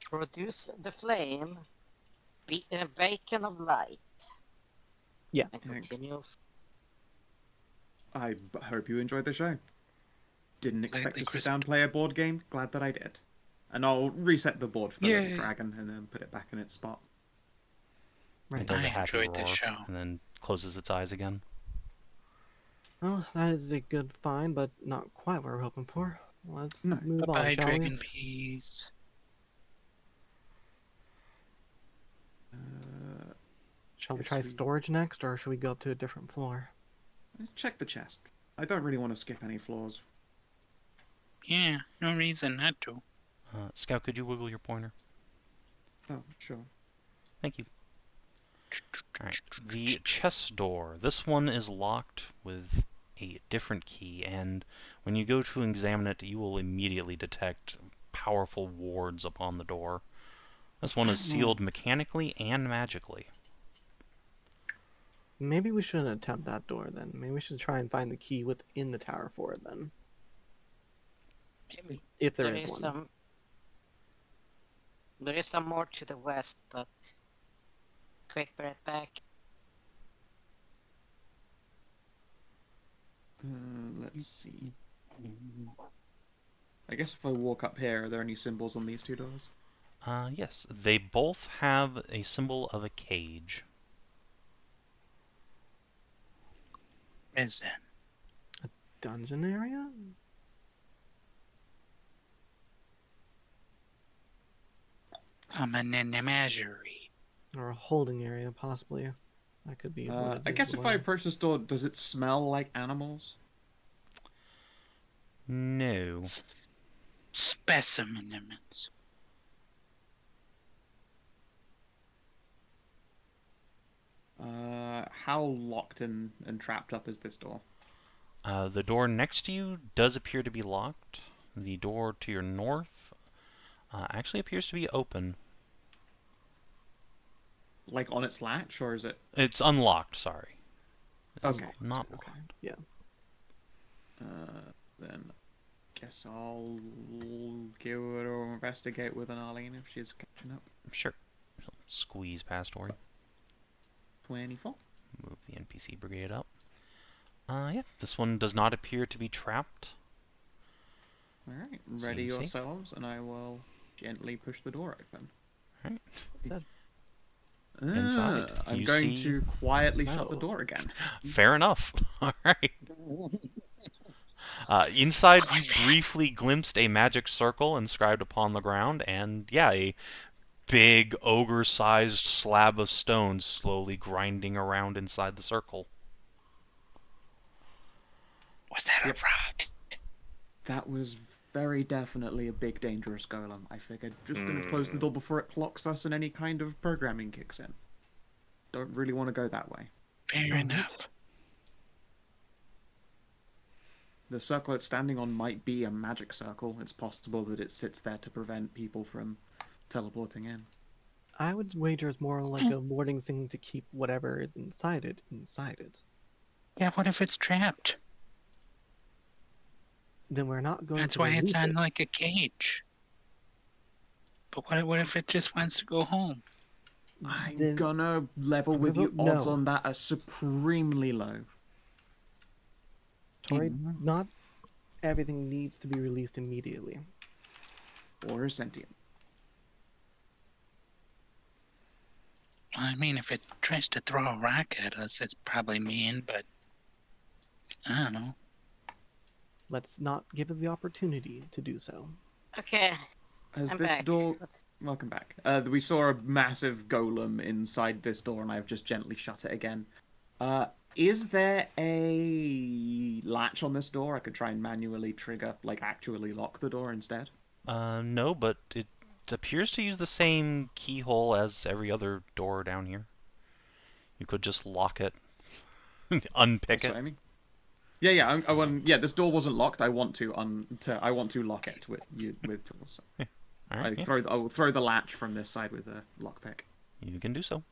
produce the flame, bacon of light. Yeah. And Thanks. continue. Hope you enjoyed the show. Didn't expect Lately, to sit Chris- down and play a board game. Glad that I did. And I'll reset the board for the little Yay. dragon and then put it back in its spot. It Right. does I a happy enjoyed this roar show. and then closes its eyes again. Well, that is a good find, but not quite what we're hoping for. Let's No. move on, Bye-bye, shall dragon peas. Shall we Yes, try we- storage next, or should we go up to a different floor? Check the chest. I don't really want to skip any floors. Yeah, no reason not to. Scout, could you wiggle your pointer? Oh, sure. Thank you. Alright, the chest door. This one is locked with a different key, and when you go to examine it, you will immediately detect powerful wards upon the door. This one is sealed mechanically and magically. Maybe we shouldn't attempt that door then. Maybe we should try and find the key within the tower for it then. Maybe. If There is is one. some more to the west, but quick right back. Let's see. I guess if I walk up here, are there any symbols on these two doors? Yes, they both have a symbol of a cage. Is it? Dungeon area? I'm an menagerie. Or a holding area, possibly. That could be what it I is guess as if well. I approach this door, does it smell like animals? No. Specimens. How locked and trapped up is this door? The door next to you does appear to be locked. The door to your north actually appears to be open. Like on its latch, or is it? It's unlocked, sorry. It's Okay. not Okay. locked. Yeah. Then guess I'll give it or investigate with an Arlene if she's catching up. Sure. Squeeze past Ori. 24. Move the NPC brigade up. Yeah, this one does not appear to be trapped. Alright, ready Seems safe. yourselves, and I will gently push the door open. Alright. Inside, I'm you going see- to quietly shut the Oh. door again. Fair enough. Alright. Inside, you briefly glimpsed a magic circle inscribed upon the ground, and yeah, a big ogre-sized slab of stone slowly grinding around inside the circle. Was that Yep. a rock? That was very definitely a big dangerous golem. I figured just gonna close the door before it clocks us and any kind of programming kicks in. Don't really want to go that way. Fair Alright. enough. The circle it's standing on might be a magic circle. It's possible that it sits there to prevent people from teleporting in. I would wager it's more like a warding thing to keep whatever is inside it inside it. Yeah, what if it's trapped? Then we're not going That's to why it's release on it. like a cage. But what if it just wants to go home? I'm Then- gonna level with you. No. Odds on that are supremely low. Tori, not everything needs to be released immediately. Or is sentient. I mean, if it tries to throw a rock at us, it's probably mean, but I don't know. Let's not give it the opportunity to do so. Okay, Has I'm this back. door... Welcome back. We saw a massive golem inside this door, and I've just gently shut it again. Is there a latch on this door? I could try and manually trigger, like actually lock the door instead. No, but it appears to use the same keyhole as every other door down here. You could just lock it, unpick That's what it. I mean. Yeah. I want. Yeah, this door wasn't locked. I want to I want to lock it with tools. So. All right, yeah, I will throw the latch from this side with a lockpick. you can do so.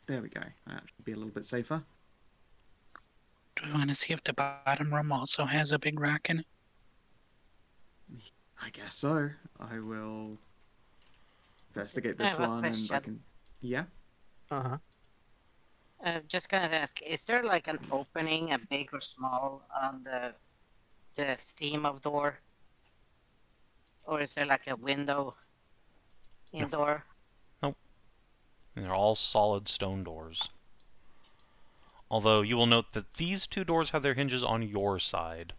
There we go. That should be a little bit safer. Do we want to see if the bottom room also has a big rock in it? I guess so. I will investigate this I have a one, and I question. can. Yeah. Uh huh. just gonna ask, is there like an opening, a big or small, on the seam of door? Or is there like a window indoor? And they're all solid stone doors. Although you will note that these two doors have their hinges on your side.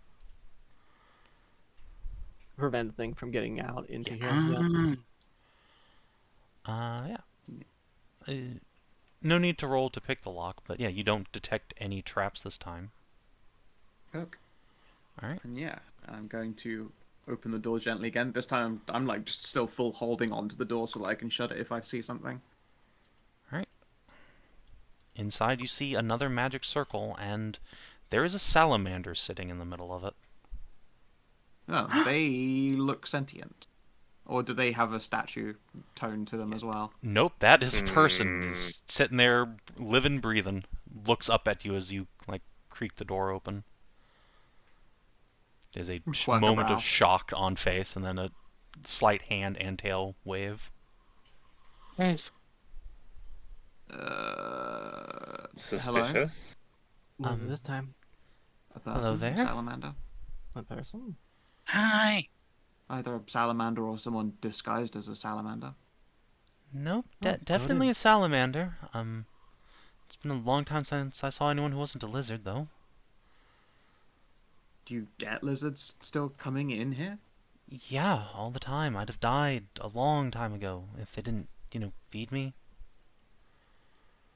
Prevent thing from getting out into here. Yeah. Yeah. No need to roll to pick the lock, but yeah, you don't detect any traps this time. Okay. Alright. And yeah, I'm going to open the door gently again. This time I'm like just still full holding onto the door so that I can shut it if I see something. Alright. Inside you see another magic circle, and there is a salamander sitting in the middle of it. Oh, they look sentient. Or do they have a statue tone to them as well? Nope, that is a person. He's sitting there, living, breathing. Looks up at you as you, like, creak the door open. There's a Quack moment brow. of shock on face, and then a slight hand and tail wave. Wolf. Suspicious. What is it this time? A person, Hello there? A salamander. A person? Hi. Either a salamander or someone disguised as a salamander. Nope, That's definitely noted. a salamander. It's been a long time since I saw anyone who wasn't a lizard, though. Do you get lizards still coming in here? Yeah, all the time. I'd have died a long time ago if they didn't, feed me.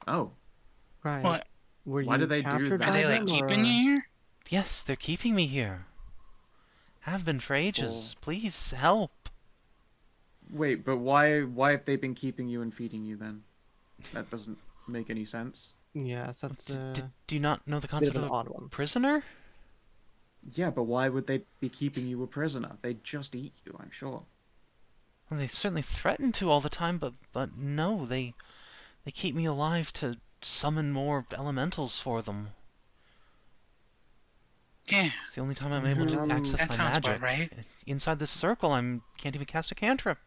Oh, Right. What? Were Why you do they do captured that? Are by they like them, keeping or- you here? Yes, they're keeping me here. Have been for ages. Please help. wait, but why have they been keeping you and feeding you then? That doesn't make any sense. Yes, that's Do you not know the a bit concept of of an a odd one. prisoner? Yeah, but why would they be keeping you a prisoner? They'd just eat you, I'm sure. Well, they certainly threaten to all the time, but no, they keep me alive to summon more elementals for them. Yeah, It's the only time I'm able to Mhm. access that my sounds magic. about right. Inside this circle, can't even cast a cantrip.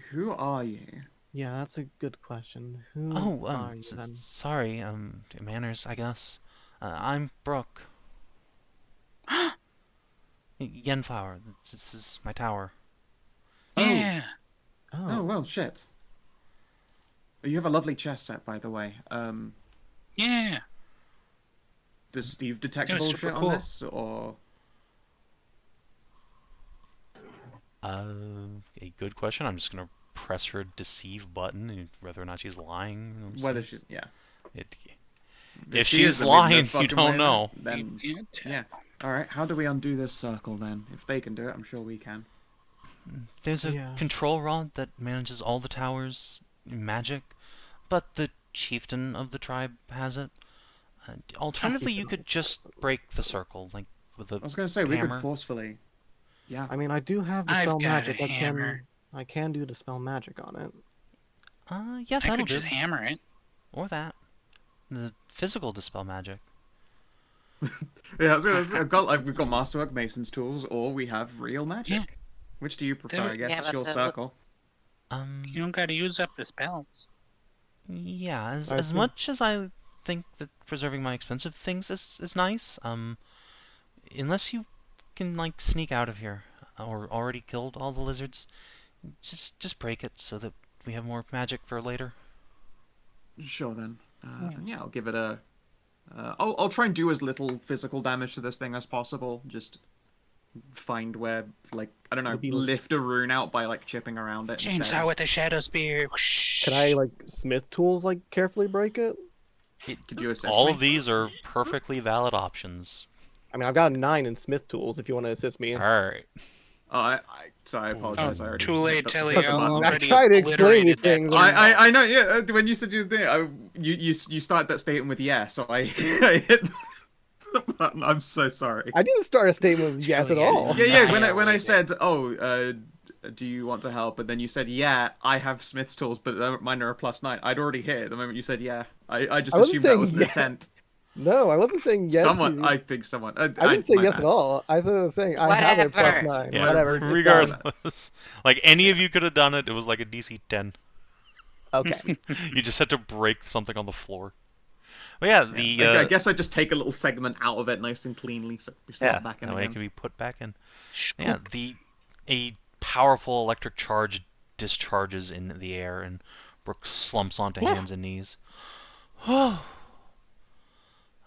Who are you? Yeah, that's a good question. Who Oh, are you then? sorry, manners, I guess. I'm Brooke. Yenflower. This is my tower. Yeah. Oh, well, shit. You have a lovely chess set, by the way. Yeah. Does Steve detect It was bullshit super on cool. this, or...? A good question. I'm just gonna press her deceive button, and whether or not she's lying. Let's Whether see. she's... Yeah. If she she's is, then we can lying, you fucking don't win know. it, Then, You can't tell. yeah. Alright, how do we undo this circle, then? If they can do it, I'm sure we can. There's a Yeah. control rod that manages all the towers' magic, but the chieftain of the tribe has it. Alternatively, you could just break the circle, like with I a was going to say, we hammer. could forcefully... Yeah. I mean, I do have I've dispel got magic. a hammer. I can do dispel magic on it. Yeah, I that'll could do. just hammer it. Or that. The physical dispel magic. Yeah, I was gonna say, we've got Masterwork Mason's tools, or we have real magic. Yeah. Which do you prefer? I guess Yeah, it's but your the- circle. You don't gotta use up the spells. Yeah, as I see. much as I think that preserving my expensive things is nice, unless you can, like, sneak out of here, or already killed all the lizards, just break it so that we have more magic for later. Sure then. And yeah, I'll give it a. I'll try and do as little physical damage to this thing as possible. Just find where, like, I don't know, Maybe, lift a rune out by like chipping around it. Chainsaw instead. with a shadow spear. Can I like smith tools like carefully break it? Could you assist All me? of these are perfectly valid options. I mean, I've got a 9 in smith tools. If you want to assist me. Alright. Sorry, I apologize. I already Too late, hit the Telly. button. I I already tried to explain these obliterated that things. button. I know. Yeah, when you said you did, you start that statement with yes, so I hit the button. I'm so sorry. I didn't start a statement with yes at Julian. all. Yeah. When I Annihilated. said, do you want to help? And then you said, yeah, I have Smith's tools, but mine are a +9. I'd already hit it the moment you said, yeah. I just I wasn't assumed that saying was an yes. assent. No, I wasn't saying yes. Someone, to I think someone. I didn't say my yes bad. at all. I was saying I have a Whatever. +9. Yeah, Whatever. it's fine. regardless. Like, any of you could have done it. It was like a DC 10. Okay. You just had to break something on the floor. But yeah, the... I guess I just take a little segment out of it nice and cleanly, so we slot yeah, it back in that way it again. can be put back in. Scoop. Yeah, a powerful electric charge discharges in the air, and Brooke slumps onto hands and knees. Oh,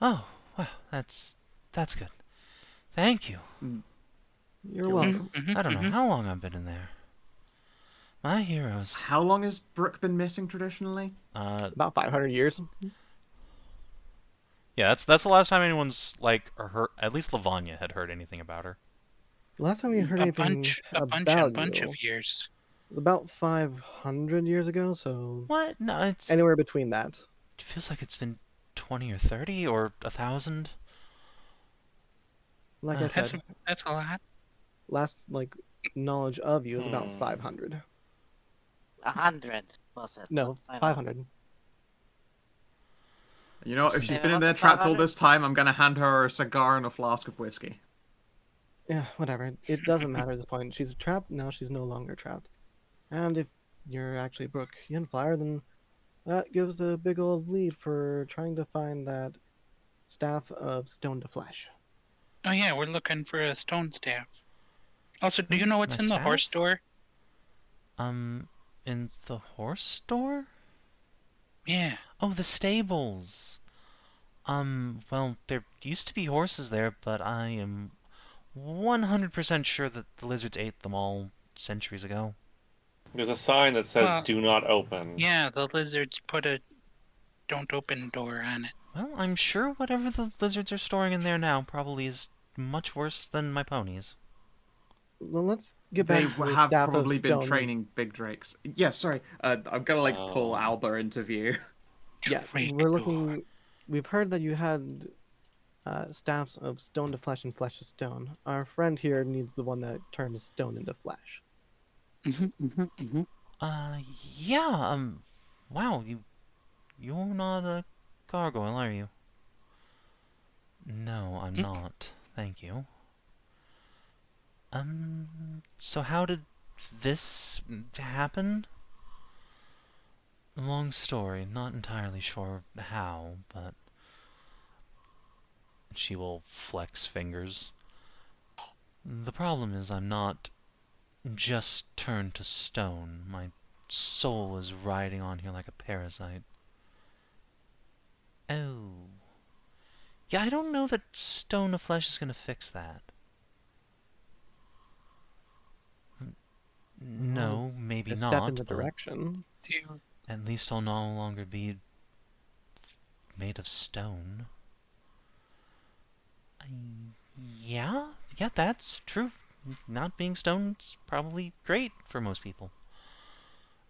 oh, wow, that's good. Thank you. You're You're welcome. I don't know how long I've been in there. My heroes. How long has Brooke been missing traditionally? About 500 years. Yeah, that's the last time anyone's like heard. At least Lavanya had heard anything about her. Last time we heard A anything bunch about of you years. was about 500 years ago, so What? No, it anywhere between that. feels like it's been 20 or 30 or 1,000. Like I said, That's a lot. last knowledge of you is about Hmm. 500. 100 was it? No, not 500. You know what? If Listen, she's David, been in what's there trapped all 500? this time, I'm gonna hand her a cigar and a flask of whiskey. Yeah, whatever. It doesn't matter at this point. She's trapped, now she's no longer trapped. And if you're actually Brooke Yenflower, then that gives a big old lead for trying to find that staff of stone to flesh. Oh yeah, we're looking for a stone staff. Also, do you know what's My in the staff? horse door? In the horse store? Yeah. Oh, the stables. Well, there used to be horses there, but I am 100% sure that the lizards ate them all centuries ago. There's a sign that says Well, "Do not open." Yeah, the lizards put a don't open door on it. Well, I'm sure whatever the lizards are storing in there now probably is much worse than my ponies. Well, let's get They back to the have staff probably of been stone. training big drakes. Yeah, sorry. I'm gonna pull Oh. Alba into view. Yeah, Drake we're door. looking. We've heard that you had staffs of stone to flesh and flesh to stone. Our friend here needs the one that turns stone into flesh. Yeah, wow, you're not a gargoyle, are you? No, I'm not. Thank you. So how did this happen? Long story, not entirely sure how, but she will flex fingers. The problem is I'm not just turned to stone. My soul is riding on here like a parasite. Oh. Yeah, I don't know that stone to flesh is gonna fix that. No, It's maybe a step in not, the but direction. at least I'll no longer be made of stone. Yeah, that's true. Not being stone's probably great for most people.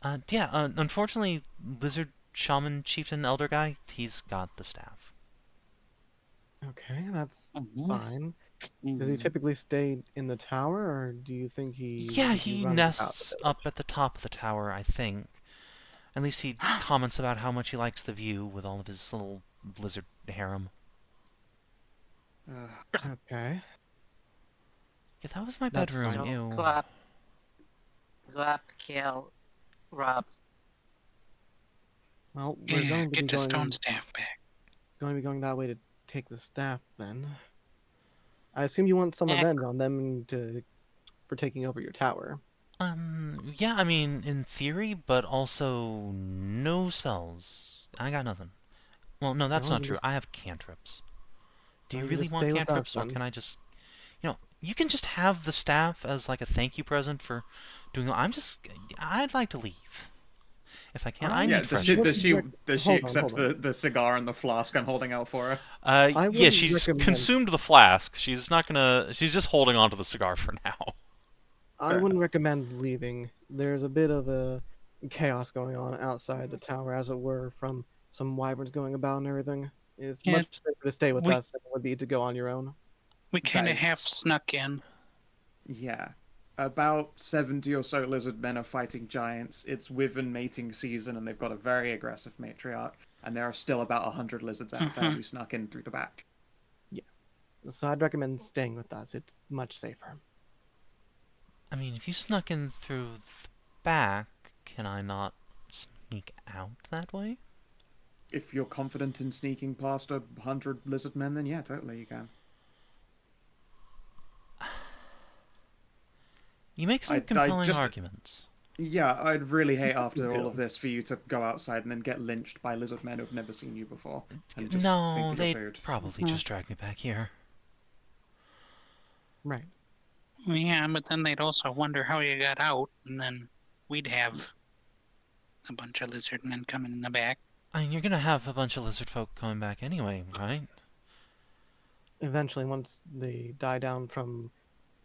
Unfortunately, lizard shaman chieftain elder guy, he's got the staff. Okay, that's Mhm. fine. Does he typically stay in the tower, or do you think Yeah, he he runs about the nests village? up at the top of the tower, I think. At least he comments about how much he likes the view with all of his little lizard harem. Okay, Yeah, that was my that's bedroom. fine. Ew. Go up, kill Rob. Well, we're Yeah, going to get be the stone going staff back. that way to take the staff. Then I assume you want some Eh, revenge on them for taking over your tower. Yeah, I mean, in theory, but also no spells. I got nothing. Well, no, that's No, not then true. I have cantrips. Do you you really just want stay with us cantrips, or then. can I just... you can just have the staff as like a thank you present for doing... I'd like to leave. If I can, I Yeah, need does friends. she Hold on, accept hold on. the cigar and the flask I'm holding out for her? I Yeah, wouldn't she's recommend. consumed the flask. She's not gonna... She's just holding on to the cigar for now. I wouldn't recommend leaving. There's a bit of a chaos going on outside the tower, as it were, from some wyverns going about and everything. It's Yeah, much safer to stay with we- us than it would be to go on your own. We kind of is- half snuck in. Yeah. About 70 or so lizard men are fighting giants. It's Wyvern mating season, and they've got a very aggressive matriarch. And there are still about 100 lizards out there. We snuck in through the back. So I'd recommend staying with us. It's much safer. I mean, if you snuck in through the back, can I not sneak out that way? If you're confident in sneaking past 100 lizard men, then yeah, totally you can. You make some I compelling just arguments. Yeah, I'd really hate after all Yeah. of this for you to go outside and then get lynched by lizard men who've never seen you before and just No, think that they'd you're food. probably just drag me back here. Right. Yeah, but then they'd also wonder how you got out, and then we'd have a bunch of lizard men coming in the back. I mean, you're gonna have a bunch of lizard folk coming back anyway, right? Eventually, once they die down from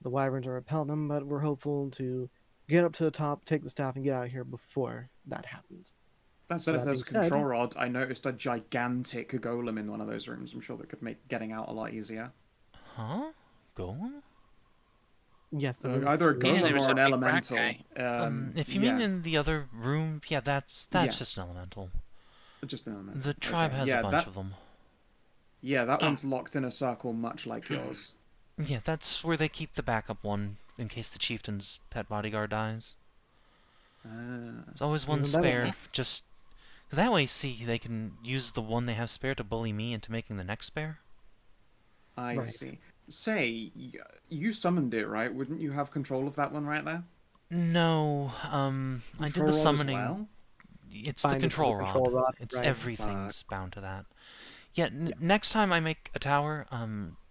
the wyverns or repel them, but we're hopeful to get up to the top, take the staff, and get out of here before that happens. That said, if That there's a being said- control rod, I noticed a gigantic golem in one of those rooms. I'm sure that could make getting out a lot easier. Huh? Go on? Yes, the Either a room's- Yeah, there golem was or a an big rock elemental. guy. If you yeah, mean in the other room, yeah, that's Yeah. just an elemental. just an elemental. The tribe Okay, has yeah, a bunch that, of them. Yeah, that one's locked in a circle much like yours. Yeah, that's where they keep the backup one in case the chieftain's pet bodyguard dies. There's always one Even better. spare. Just that way, see, they can use the one they have spare to bully me into making the next spare. I Right. see. Say, you summoned it, right? Wouldn't you have control of that one right there? No, I did Control the rod as summoning. well? It's Bind the it to the control control rod, It's right. everything's bound to that. Yeah, next time I make a tower,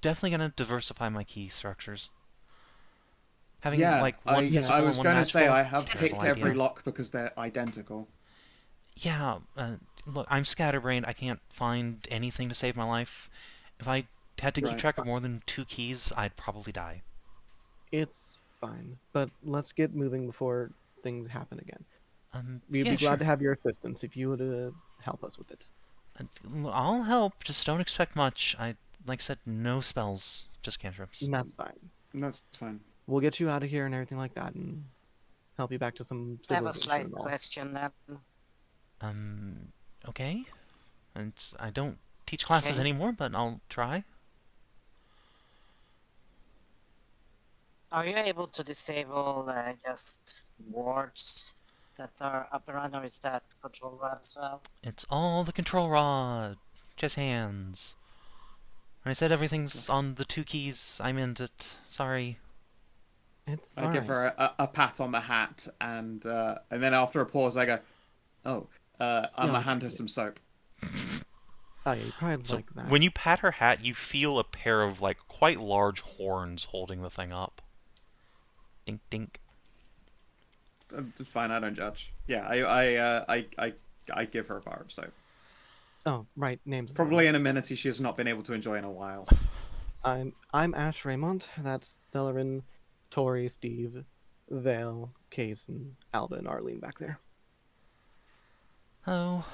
definitely gonna diversify my key structures. Having Yeah, like one I physical was and one going to say magical, I have terrible picked every idea. lock because they're identical. Yeah, look, I'm scatterbrained. I can't find anything to save my life. If I had to keep Right. track of more than 2 keys, I'd probably die. It's fine, but let's get moving before things happen again. We'd yeah, be glad sure. to have your assistance if you would help us with it. I'll help. Just don't expect much. Like I said, no spells, just cantrips. And that's fine. That's fine. We'll get you out of here and everything like that, and help you back to some I have a civilization slight and all. question then. Okay. I don't teach classes Okay. anymore, but I'll try. Are you able to disable just wards that are up and running, or is that control rod as well? It's all the control rod. Just hands. When I said everything's on the 2 keys, I meant it. Sorry. It's I give her a pat on the hat, and then after a pause, I go, "Oh, I'm No, gonna hand her some soap." Oh, yeah, you probably So like that. when you pat her hat, you feel a pair of like quite large horns holding the thing up. Dink dink. It's fine. I don't judge. Yeah, I give her a bar of soap. Oh, right, names. Probably an amenity she has not been able to enjoy in a while. I'm Ashe Raymont. That's Thelerien, Tori, Steve, Vale, Case, and Alba and Arlene back there. Oh,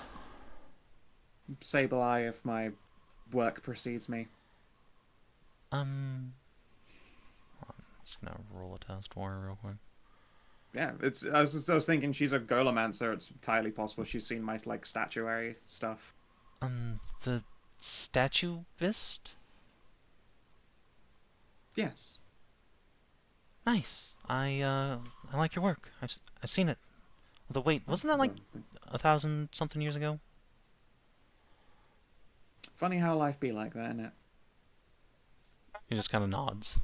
Sableye, if my work precedes me. I'm just gonna roll a test for her real quick. Yeah, it's. I was thinking she's a Golemancer. It's entirely possible she's seen my like statuary stuff. The statuist? Yes. Nice. I like your work. I've seen it. Although wait, wasn't that like 1,000 something years ago? Funny how life be like that, innit? He just kind of nods.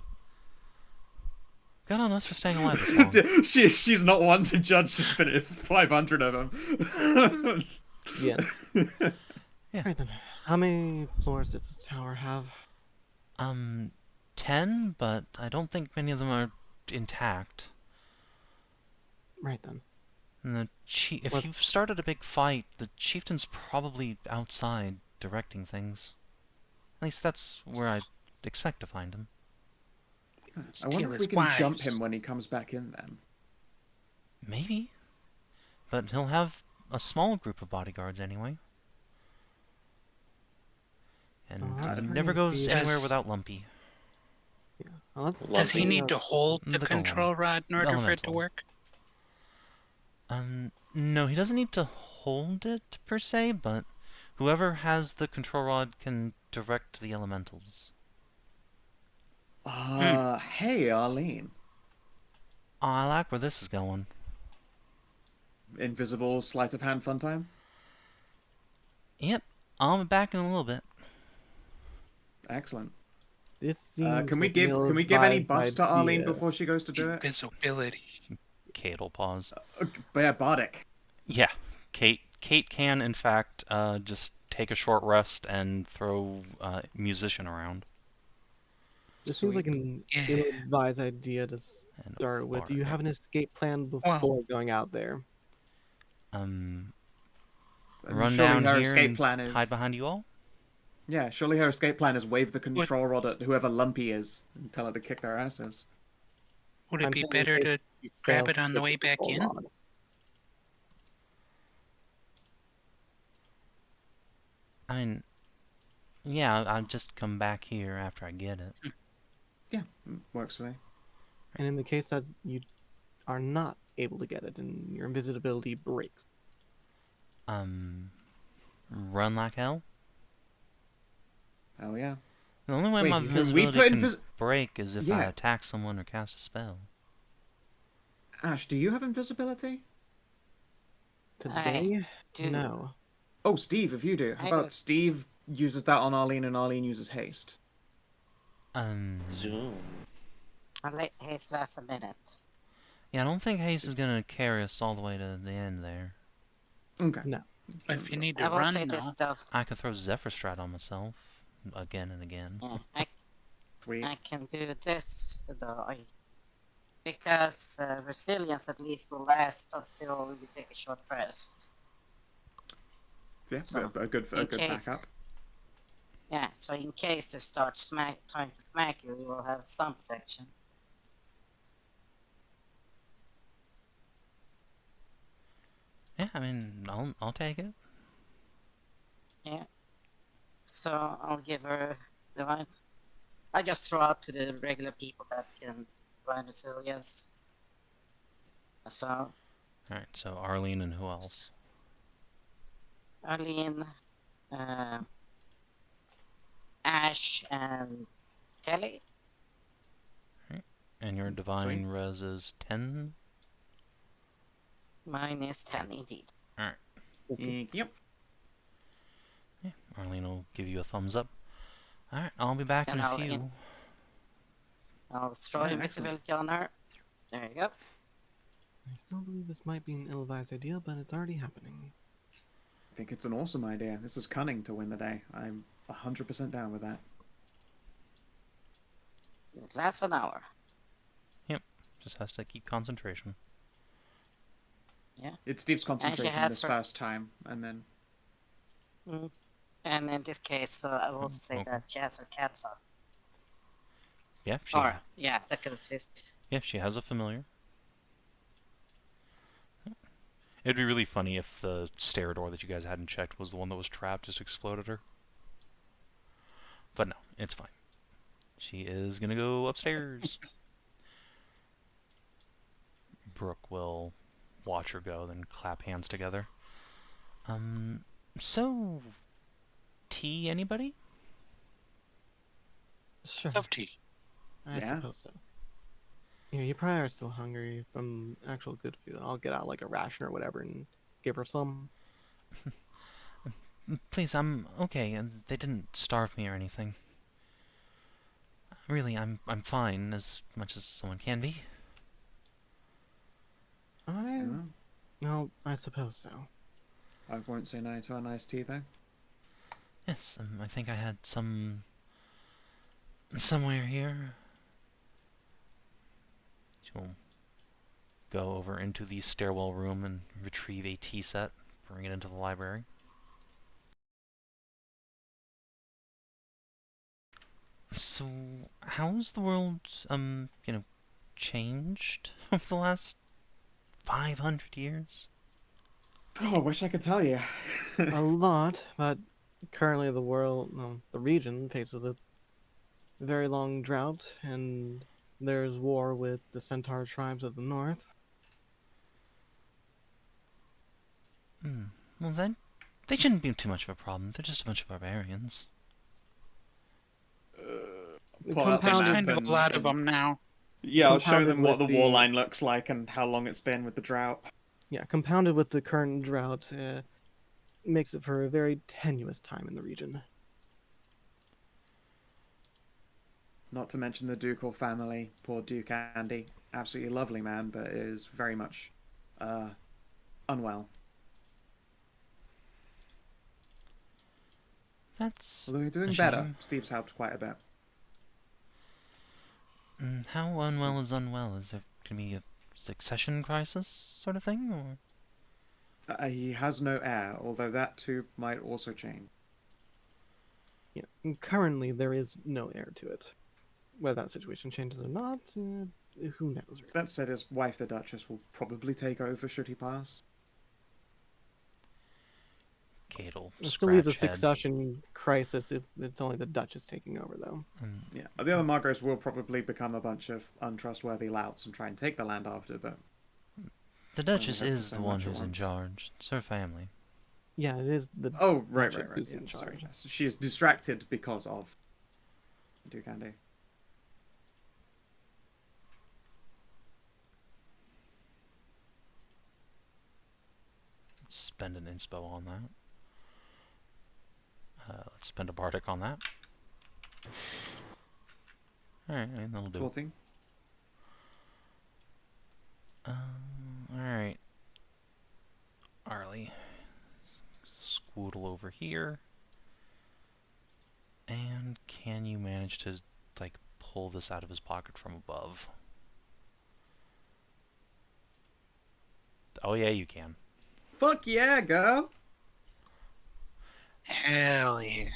Good on us for staying alive this long. She's not one to judge 500 of them. Yeah. Yeah. Right then. How many floors does this tower have? 10, but I don't think many of them are intact. Right then. And if Let's- you've started a big fight, the chieftain's probably outside directing things. At least that's where I'd expect to find him. I wonder Steal if his we can jump wives. him when he comes back in then. Maybe. But he'll have a small group of bodyguards anyway. And Oh, that's he pretty never goes easy. anywhere Does- without Lumpy. Yeah. Well, let's Does he Lumpy. need to hold the The golem. control rod in order for it to Elemental. work? No, he doesn't need to hold it per se, but whoever has the control rod can direct the elementals. Hey, Arlene. Oh, I like where this is going. Invisible sleight of hand fun time? Yep, I'll be back in a little bit. Excellent. This seems Can we like an give any ill-advised buffs to Arlene idea. before she goes to do it? Invisibility. Kate will pause. Yeah, Bardic. Yeah, Kate can in fact just take a short rest and throw musician around. This seems like Sweet. an Yeah. ill-advised idea to And start with. Do you bardic. have an escape plan before going out there? Run Surely down her here escape and plan hide is. behind you all. Yeah, surely her escape plan is wave the control rod at whoever Lumpy is and tell her to kick their asses. Would it I'm be saying in better case to you grab fail it on the to way hit back control in? rod. I mean, yeah, I'll just come back here after I get it. Yeah, works for me. And in the case that you are not able to get it and your invisibility breaks, Run like hell. Oh yeah. The only way Wait, my can we visibility put can break is if I Yeah. attack someone or cast a spell. Ashe, do you have invisibility? today, do. no. Oh, Steve, if you do. How I about don't- Steve uses that on Arlene and Arlene uses haste? Zoom. I'll let haste last a minute. Yeah, I don't think haste is gonna carry us all the way to the end there. Okay. No. If you need I to will run, say this though. though. I could throw Zephyr Stride on myself again and again. Yeah, Sweet. I can do this though. Because resilience at least will last until we take a short rest. Yeah, So, a good in case- backup. Yeah, so in case they start trying to smack you, you will have some protection. Yeah, I mean, I'll take it. Yeah. So I'll give her divine. I just throw out to the regular people that can divine resilience as well. All right, so Arlene and who else? Arlene, Ashe, and Kelly. And your divine res is 10. Mine is 10 indeed. Yep. Yeah, Arlene will give you a thumbs up. All right, I'll be back in And a I'll few. I'll throw Yeah, invisibility on her. There you go. I still believe this might be an ill-advised idea, but it's already happening. I think it's an awesome idea. This is cunning to win the day. I'm 100% down with that. It lasts an hour. Just has to keep concentration. It's Steve's concentration has this her- first time, and then And in this case, I will say okay. that she has her cats on. Yeah, Or, yeah, that could assist. yeah, she has a familiar. It'd be really funny if the stair door that you guys hadn't checked was the one that was trapped, just exploded her. But no, it's fine. She is gonna go upstairs. Brooke will watch her go, then clap hands together. So, tea, anybody? Sure. Tough tea. I Yeah. suppose so. You probably are still hungry from actual good food. I'll get out like a ration or whatever and give her some. Please, I'm okay, and they didn't starve me or anything. Really, I'm fine, as much as someone can be. Well, I suppose so. I won't say no to a nice tea, though. Yes, I think I had some... somewhere here. She'll go over into the stairwell room and retrieve a tea set, bring it into the library. So, how's the world, changed over the last 500 years? Oh, I wish I could tell you. A lot, but currently the world, no, the region faces a very long drought, and there's war with the Centaur tribes of the north. Well then, they shouldn't be too much of a problem. They're just a bunch of barbarians. Pull out the There's map kind of a and- lot of and- them now. Yeah, I'll show Compounded them what the with war the- line looks like and how long it's been with the drought. Yeah, compounded with the current drought, makes it for a very tenuous time in the region. Not to mention the ducal family. Poor Duke Andy. Absolutely lovely man, but is very much unwell. That's Although we're doing a better. shame. Steve's helped quite a bit. How unwell is unwell? Is there going to be a succession crisis sort of thing? Or? He has no heir, although that too might also change. Yeah, and currently there is no heir to it. Whether that situation changes or not, who knows? Really. That said, his wife, the Duchess, will probably take over should he pass. Cate'll It still leaves a scratch head. succession crisis if it's only the Duchess taking over, though. Yeah, the other Margos will probably become a bunch of untrustworthy louts and try and take the land after, but... The Duchess have to is say the much one at who's in once. charge. It's her family. Yeah, it is the Oh, right. Duchess who's Yeah, in sorry. charge. Yes. She is distracted because of Duke Andy. Spend an inspo on that. Let's spend a bardic on that. Alright, that'll do. 14. Alright. Arlie. Scoodle over here. And can you manage to, like, pull this out of his pocket from above? Oh yeah, you can. Fuck yeah, girl! Hell yeah.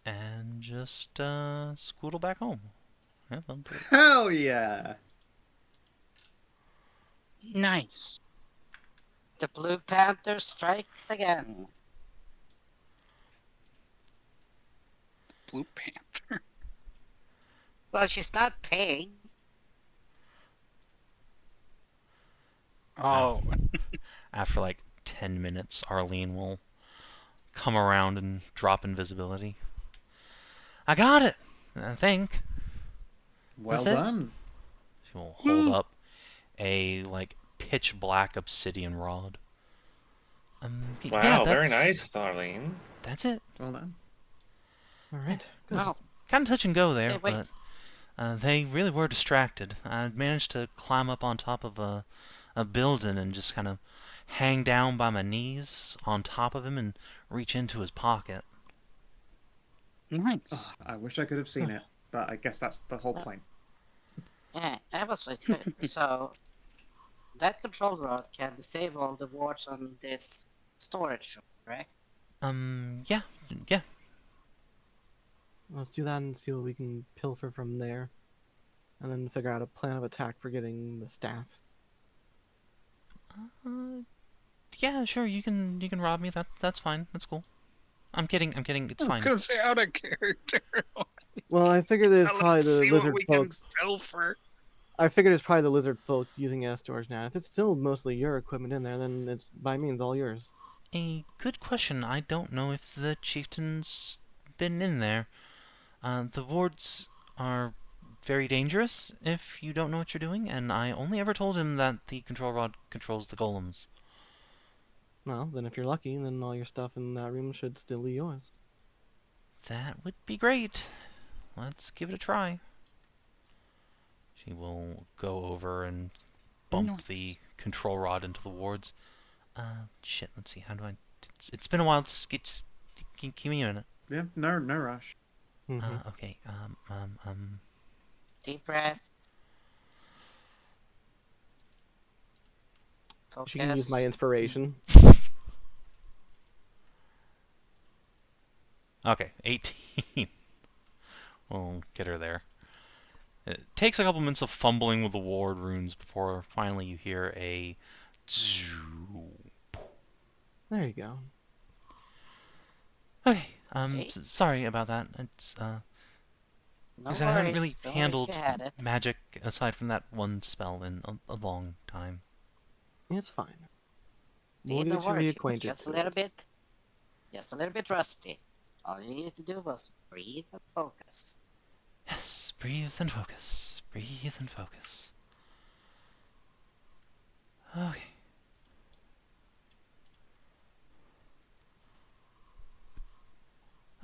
And just, scoodle back home. Yeah, that'll do it. Hell yeah! Nice. The Blue Panther strikes again. Blue Panther. Well, she's not paying. Oh, After like 10 minutes, Arlene will come around and drop invisibility. I got it! I think. Well That's it? done. She will hold up a, like, pitch black obsidian rod. Wow, yeah, very nice, Darlene. That's it. Well done. Alright. Oh, Kind of touch and go there, hey, wait. but they really were distracted. I managed to climb up on top of a building and just kind of hang down by my knees on top of him and reach into his pocket. nice. I wish I could have seen it, but I guess that's the whole point. Yeah, that was really good. So, that control rod can disable the wards on this storage room, right? Yeah. Let's do that and see what we can pilfer from there. And then figure out a plan of attack for getting the staff. Yeah, sure, you can rob me. That's fine. That's cool. I'm kidding. It's I was fine. gonna say out of character. Well, I figure there's Let's probably the see what lizard we can folks. pilfer. I figured it's probably the lizard folks using it as storage now. If it's still mostly your equipment in there, then it's by means all yours. A good question. I don't know if the chieftain's been in there. The wards are very dangerous if you don't know what you're doing, and I only ever told him that the control rod controls the golems. Well, then if you're lucky, then all your stuff in that room should still be yours. That would be great. Let's give it a try. She will go over and bump Nice. the control rod into the wards. Shit, let's see, how do I... It's been a while, just give me a minute. Yeah, no rush. Okay, Deep breath. She can use my Focus. inspiration. Okay, 18. We'll get her there. It takes a couple minutes of fumbling with the ward runes before finally you hear a... There you go. Okay, See? sorry about that. It's, No because I haven't worries, really don't handled worry, you had it. magic aside from that one spell in a long time. It's fine. See, We'll don't get you worry, reacquainted. just a to little it. bit. Just a little bit rusty. All you needed to do was breathe and focus. Yes, breathe and focus. Breathe and focus. Okay.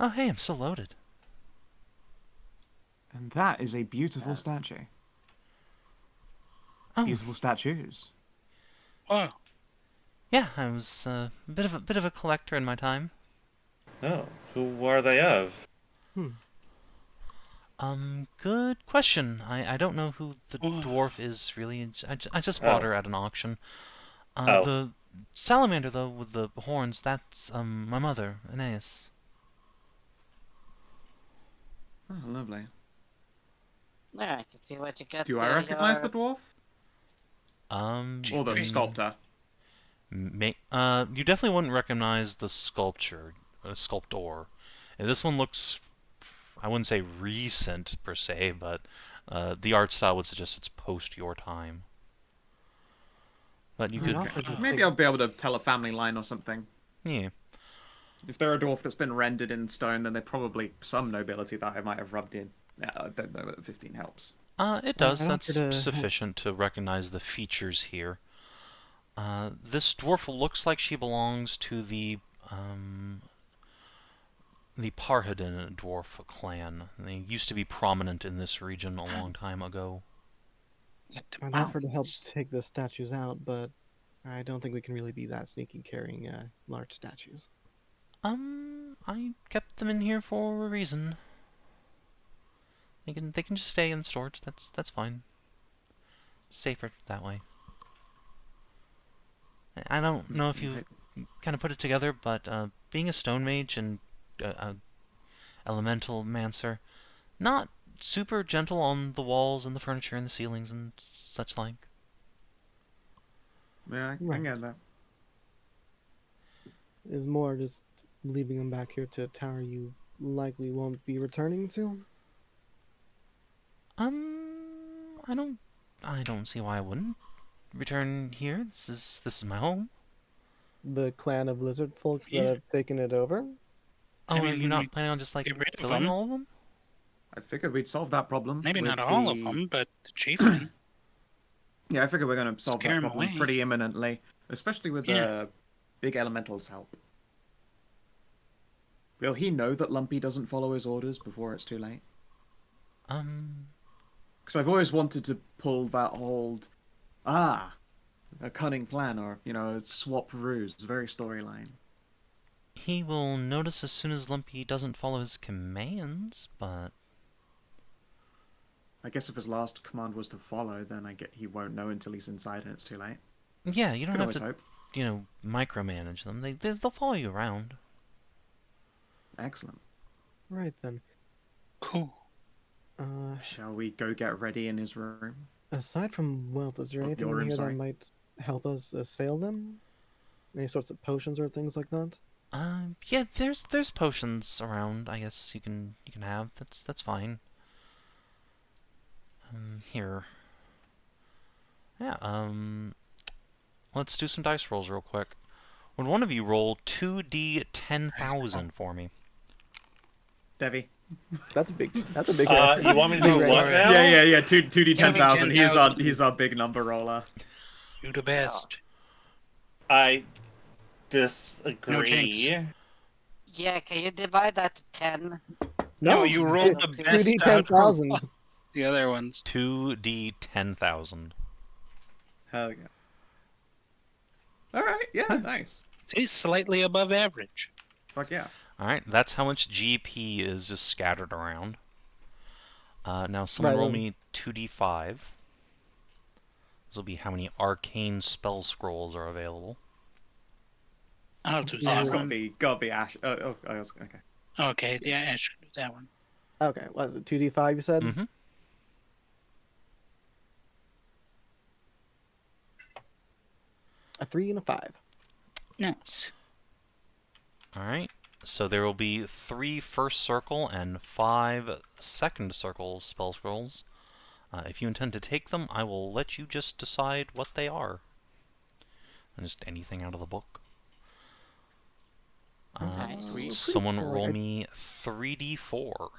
Oh, hey, I'm still loaded. And that is a beautiful statue. Oh, Beautiful statues. Wow. yeah, I was a bit of a collector in my time. Oh, who are they of? Good question. I don't know who the Oh. dwarf is really. I just bought Oh. her at an auction. Oh. The salamander though with the horns, that's my mother, Anais. Oh, lovely. Yeah, I can see what you got. Do I recognize the dwarf? Or the Green. sculptor? You definitely wouldn't recognize the sculptor. And this one looks, I wouldn't say recent per se, but the art style would suggest it's post your time. But you could, Maybe I'll be able to tell a family line or something. yeah. If they're a dwarf that's been rendered in stone, then they're probably some nobility that I might have rubbed in. Yeah, I don't know whether 15 helps. It does. I'd That's offer to- sufficient to recognize the features here. This dwarf looks like she belongs to the Parhadin dwarf clan. They used to be prominent in this region a long time ago. I'd offer to help take the statues out, but I don't think we can really be that sneaky carrying large statues. I kept them in here for a reason. They can just stay in storage. That's fine. Safer that way. I don't know if you kind of put it together, but being a stone mage and a elemental mancer, not super gentle on the walls and the furniture and the ceilings and such like. Yeah, I Right. get that. Is more just leaving them back here to a tower you likely won't be returning to? I don't see why I wouldn't return here. This is my home. The clan of lizard folks Yeah. that have taken it over? Oh, I are mean, you not planning on just like get rid of killing them. all of them? I figured we'd solve that problem. Maybe with not all of the- them, but the chieftain. Yeah, I figure we're going to solve Scare that 'em problem away. pretty imminently, especially with Yeah. the big elemental's help. Will he know that Lumpy doesn't follow his orders before it's too late? Because I've always wanted to pull that old, a cunning plan, or, a swap ruse, very storyline. He will notice as soon as Lumpy doesn't follow his commands, but I guess if his last command was to follow, then he won't know until he's inside and it's too late. yeah, you don't Could have always to, hope. micromanage them. They'll follow you around. Excellent. Right then. Cool. Shall we go get ready in his room? Aside from wealth, is there Oh, anything your in room, here sorry. that might help us assail them? Any sorts of potions or things like that? Yeah, there's potions around. I guess you can have. That's fine. Here. Yeah. Let's do some dice rolls real quick. Would one of you roll 2d 10,000 for me? Devi? That's a big. That's a big. You want me to do big what range. now? Yeah. 2d Give me 10,000. 10,000. He's our big number roller. You the best. I No disagree. jinx. Yeah, can you divide that to 10? No, you rolled the Two best 2d out of 10,000. the other ones. 2d 10,000. Hell yeah. Alright, yeah, nice. See, slightly above average. Fuck yeah. Alright, that's how much GP is just scattered around. Now someone Right, roll well- me 2d5. This will be how many arcane spell scrolls are available. I'll do Oh, that it's one. gotta be Ashe. Okay. Okay, yeah, Ashe can do that one. Okay, what is it? 2d5 you said? Mm-hmm. A 3 and a 5. Nice. Alright, so there will be 3 first circle and 5 second circle spell scrolls. If you intend to take them, I will let you just decide what they are. And just anything out of the book. Nice. Someone Pretty roll sure. me 3d4.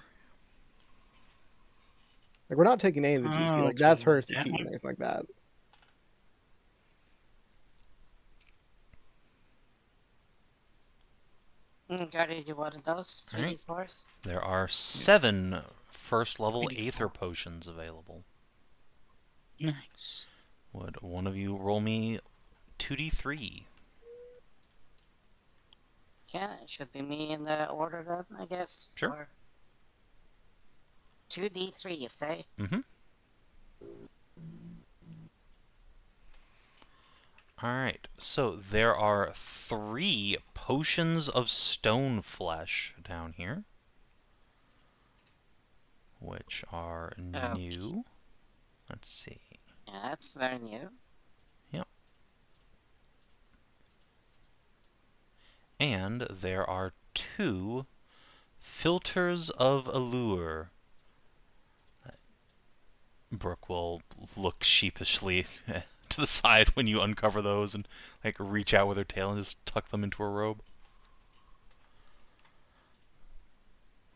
Like we're not taking any of the GP. Oh, Like that's okay, hers to that keep one. and anything like that. Got any one of those? Alright. 3d4s? There are 7 first level 24. Aether potions available. Nice. Would one of you roll me 2d3? Yeah, it should be me in the order then, I guess. Sure. Or 2d3, you say? Mm-hmm. Alright, so there are 3 potions of stone flesh down here, which are Okay. new. Let's see. Yeah, that's very new. Yep. And there are 2 filters of allure. Brooke will look sheepishly to the side when you uncover those and like reach out with her tail and just tuck them into her robe.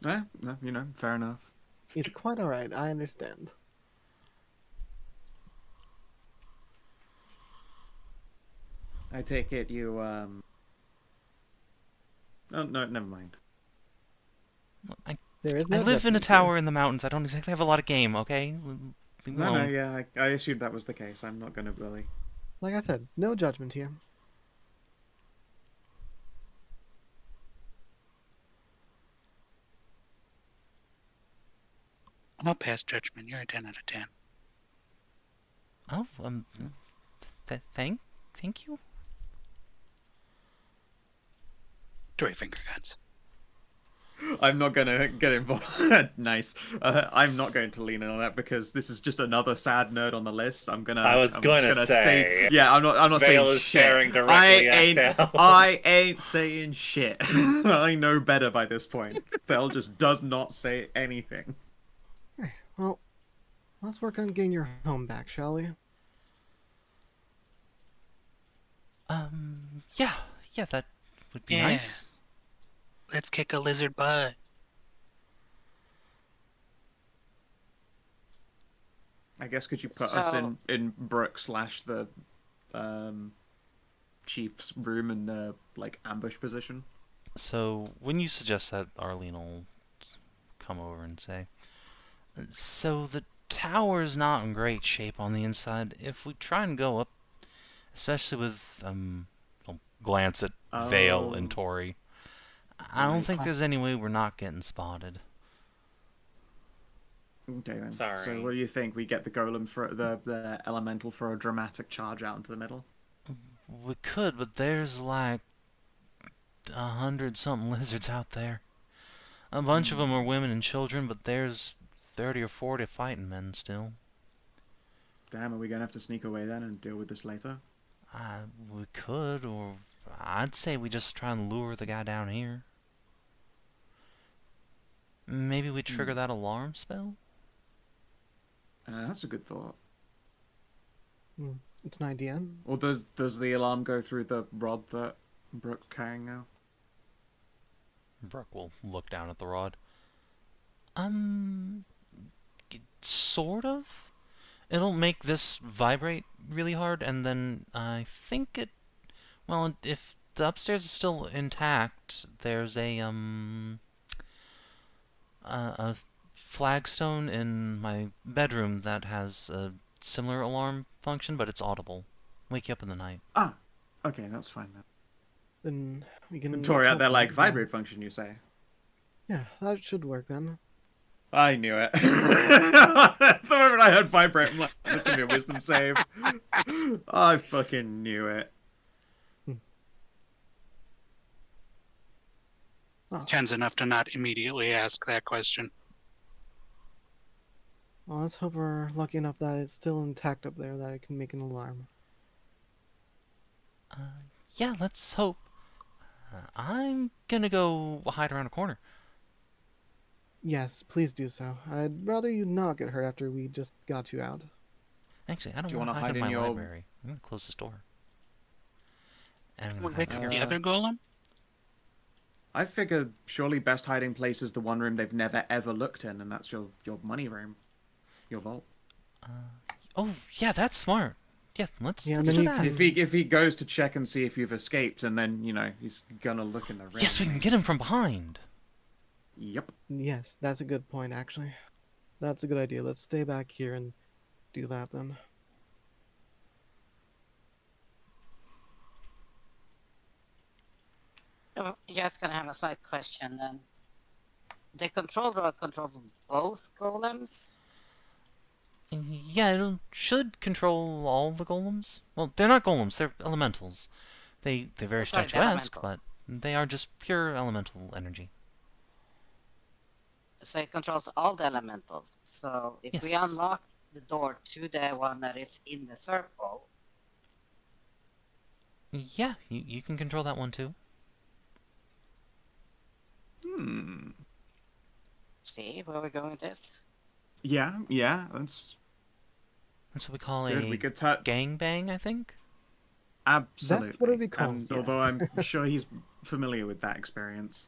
Yeah, no, you know, fair enough. He's quite alright, I understand. I take it you, Oh, no, never mind. There is I no live in a judgment here. tower in the mountains. I don't exactly have a lot of game, okay? Leave me No, alone. yeah, I assumed that was the case. I'm not gonna bully. Like I said, no judgment here. I'll pass judgment. You're a 10 out of 10. Oh, thank you. 3 finger guns. I'm not gonna get involved. Nice. I'm not going to lean in on that because this is just another sad nerd on the list. I'm just gonna stay. say, Yeah, I'm not Vale saying is shit. staring directly at Val. I ain't saying shit. I know better by this point. Bell just does not say anything. Alright, well, let's work on getting your home back, shall we? Yeah, that would be Yeah. nice. Let's kick a lizard butt. I guess could you put us So- in Brook / the chief's room in the like ambush position? So, when you suggest that, Arlene will come over and say, so the tower's not in great shape on the inside. If we try and go up, especially with, I'll glance at Vale and Oh. Tori, I don't Right. think there's any way we're not getting spotted. Okay then. Sorry. So what do you think? We get the golem for the elemental for a dramatic charge out into the middle? We could, but there's like 100-something lizards out there. A bunch of them are women and children, but there's 30 or 40 fighting men still. Damn, are we gonna have to sneak away then and deal with this later? We could, or I'd say we just try and lure the guy down here. Maybe we trigger that alarm spell? That's a good thought. It's an idea. Or does the alarm go through the rod that Brooke's carrying now? Brooke will look down at the rod. Sort of. It'll make this vibrate really hard, and then I think it... Well, if the upstairs is still intact, there's a flagstone in my bedroom that has a similar alarm function, but it's audible. Wake you up in the night. Ah, okay, that's fine then. Then we can... Tori, out there like teleport. vibrate function, you say? Yeah, that should work then. I knew it. The moment I heard vibrate, I'm like, this gonna be a wisdom save. I fucking knew it. Oh, 10's enough to not immediately ask that question. well, let's hope we're lucky enough that it's still intact up there, that it can make an alarm. Yeah, let's hope. I'm gonna go hide around a corner. Yes, please do so. I'd rather you not get hurt after we just got you out. Actually, I don't Do you want to wanna hide in hide my in your- library. I'm gonna close this door. And I'm We'll gonna hide pick back up here. the other golem. I figured surely best hiding place is the one room they've never ever looked in, and that's your money room. Your vault. Oh, yeah, that's smart. Yeah, let's Yeah, do and then you that. can- If he goes to check and see if you've escaped, and then, you know, he's gonna look in the room. Yes, we can get him from behind. Yep. Yes, that's a good point, actually. That's a good idea. Let's stay back here and do that then. Oh, just gonna have a slight question then. The control rod controls both golems? Yeah, it should control all the golems. Well, they're not golems, they're elementals. They're very Sorry, the statuesque, elementals. but they are just pure elemental energy. So it controls all the elementals. So if we Yes. unlock the door to the one that is in the circle, Yeah, you can control that one too. Hmm. see where we're going with this? Yeah, that's That's what we call good. a We could touch. gangbang, I think. Absolutely. That's what it'd be called, yes. Although I'm sure he's familiar with that experience.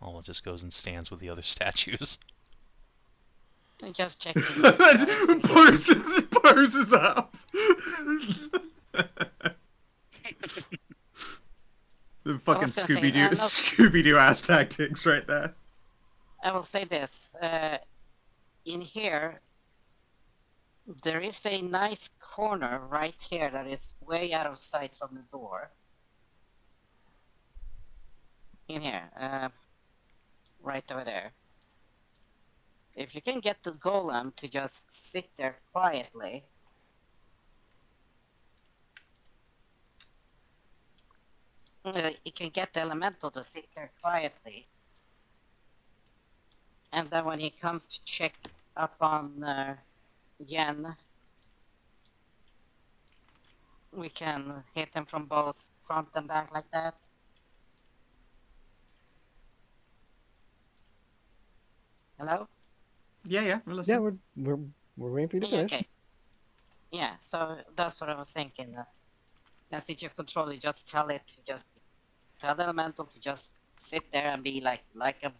All it just goes and stands with the other statues. Just checking. Poses up. The fucking was gonna say, Scooby-Doo no- Scooby-Doo ass tactics right there. I will say this. In here, there is a nice corner right here that is way out of sight from the door. In here. Right over there. If you can get the golem to just sit there quietly. You can get the elemental to sit there quietly. And then when he comes to check up on Yen, we can hit him from both front and back like that. Hello? Yeah, we're Yeah, listening. we're waiting for you to Yeah, finish. okay. Yeah, so that's what I was thinking. And since you control it, just tell it to just tell the elemental to just sit there and be like a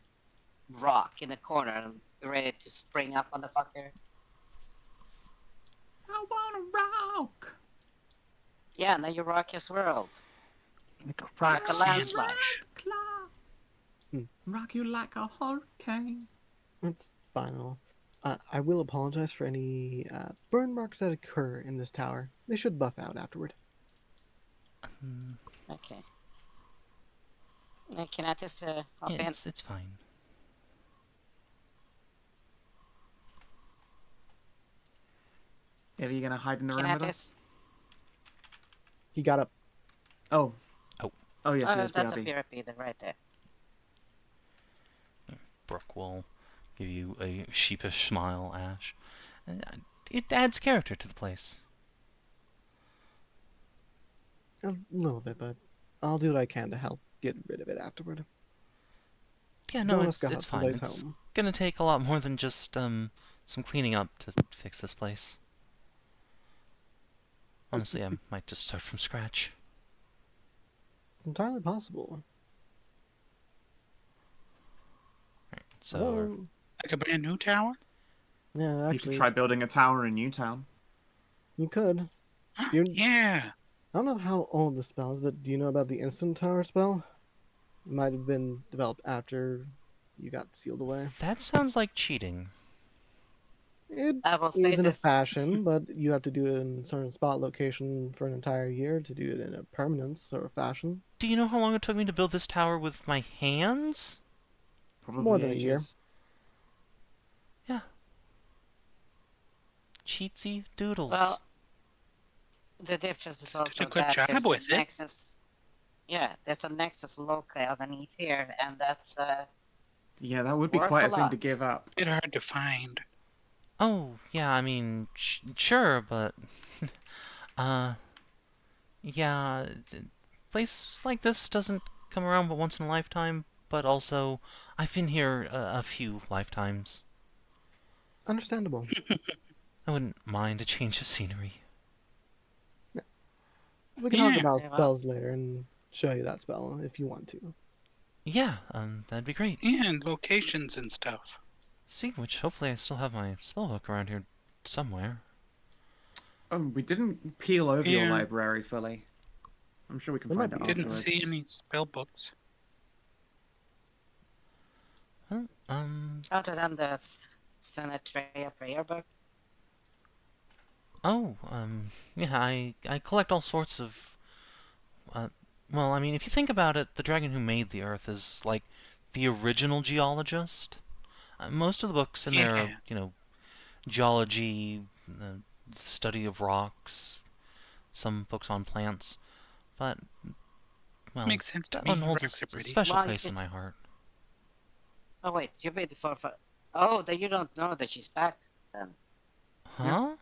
rock in a corner and be ready to spring up on the fucker. I wanna rock. Yeah, and then you rock his world. Like a rock Like a landslide. sandwich. Rock you like a hurricane. That's final. I will apologize for any burn marks that occur in this tower. They should buff out afterward. Okay. Kinathis, hop Yeah, in. it's fine. Are you gonna hide in the room with Kinathis. us? He got up. Oh. Oh. Oh yes, yes, That's a BRB. PRP then right there. Brooke will give you a sheepish smile, Ashe. It adds character to the place. A little bit, but I'll do what I can to help get rid of it afterward. Yeah, Don't no, wanna it's scout fine. somebody's It's home. gonna take a lot more than just some cleaning up to fix this place. Honestly, I might just start from scratch. It's entirely possible. So, Although, Like a brand new tower? yeah, You could actually, try building a tower in Newtown. you could. You're- Yeah. I don't know how old the spell is, but do you know about the instant tower spell? It might have been developed after you got sealed away. that sounds like cheating. It I will say is in a this. fashion, but you have to do it in a certain spot location for an entire year to do it in a permanent sort of fashion. Do you know how long it took me to build this tower with my hands? Probably More than a year. ages. Yeah. Cheatsy doodles. Well, the difference is also a good that job there's with a it. nexus. Yeah, there's a nexus locally underneath here, and that's Yeah, that would be Worth quite a a thing to lot. give up. Bit hard to find. Oh, yeah, I mean, sure, but... yeah, place like this doesn't come around but once in a lifetime, but also, I've been here a few lifetimes. Understandable. I wouldn't mind a change of scenery. We can talk Yeah. about Yeah, well- spells later and show you that spell if you want to. Yeah, that'd be great. Yeah, and locations and stuff. Speaking of which, hopefully I still have my spellbook around here somewhere. We didn't peel over your Yeah. library fully. I'm sure we can There find might it be. Didn't afterwards. see any spell books. Well, Other than the Senatria prayer book? oh, yeah, I collect all sorts of, well, I mean, if you think about it, the dragon who made the Earth is, like, the original geologist. Most of the books in there are, Yeah. geology, study of rocks, some books on plants, but, well, Makes sense to that one me. holds Rocks are a pretty. special Why place did- in my heart. Oh wait, you made the for. Oh, then you don't know that she's back. Then Huh?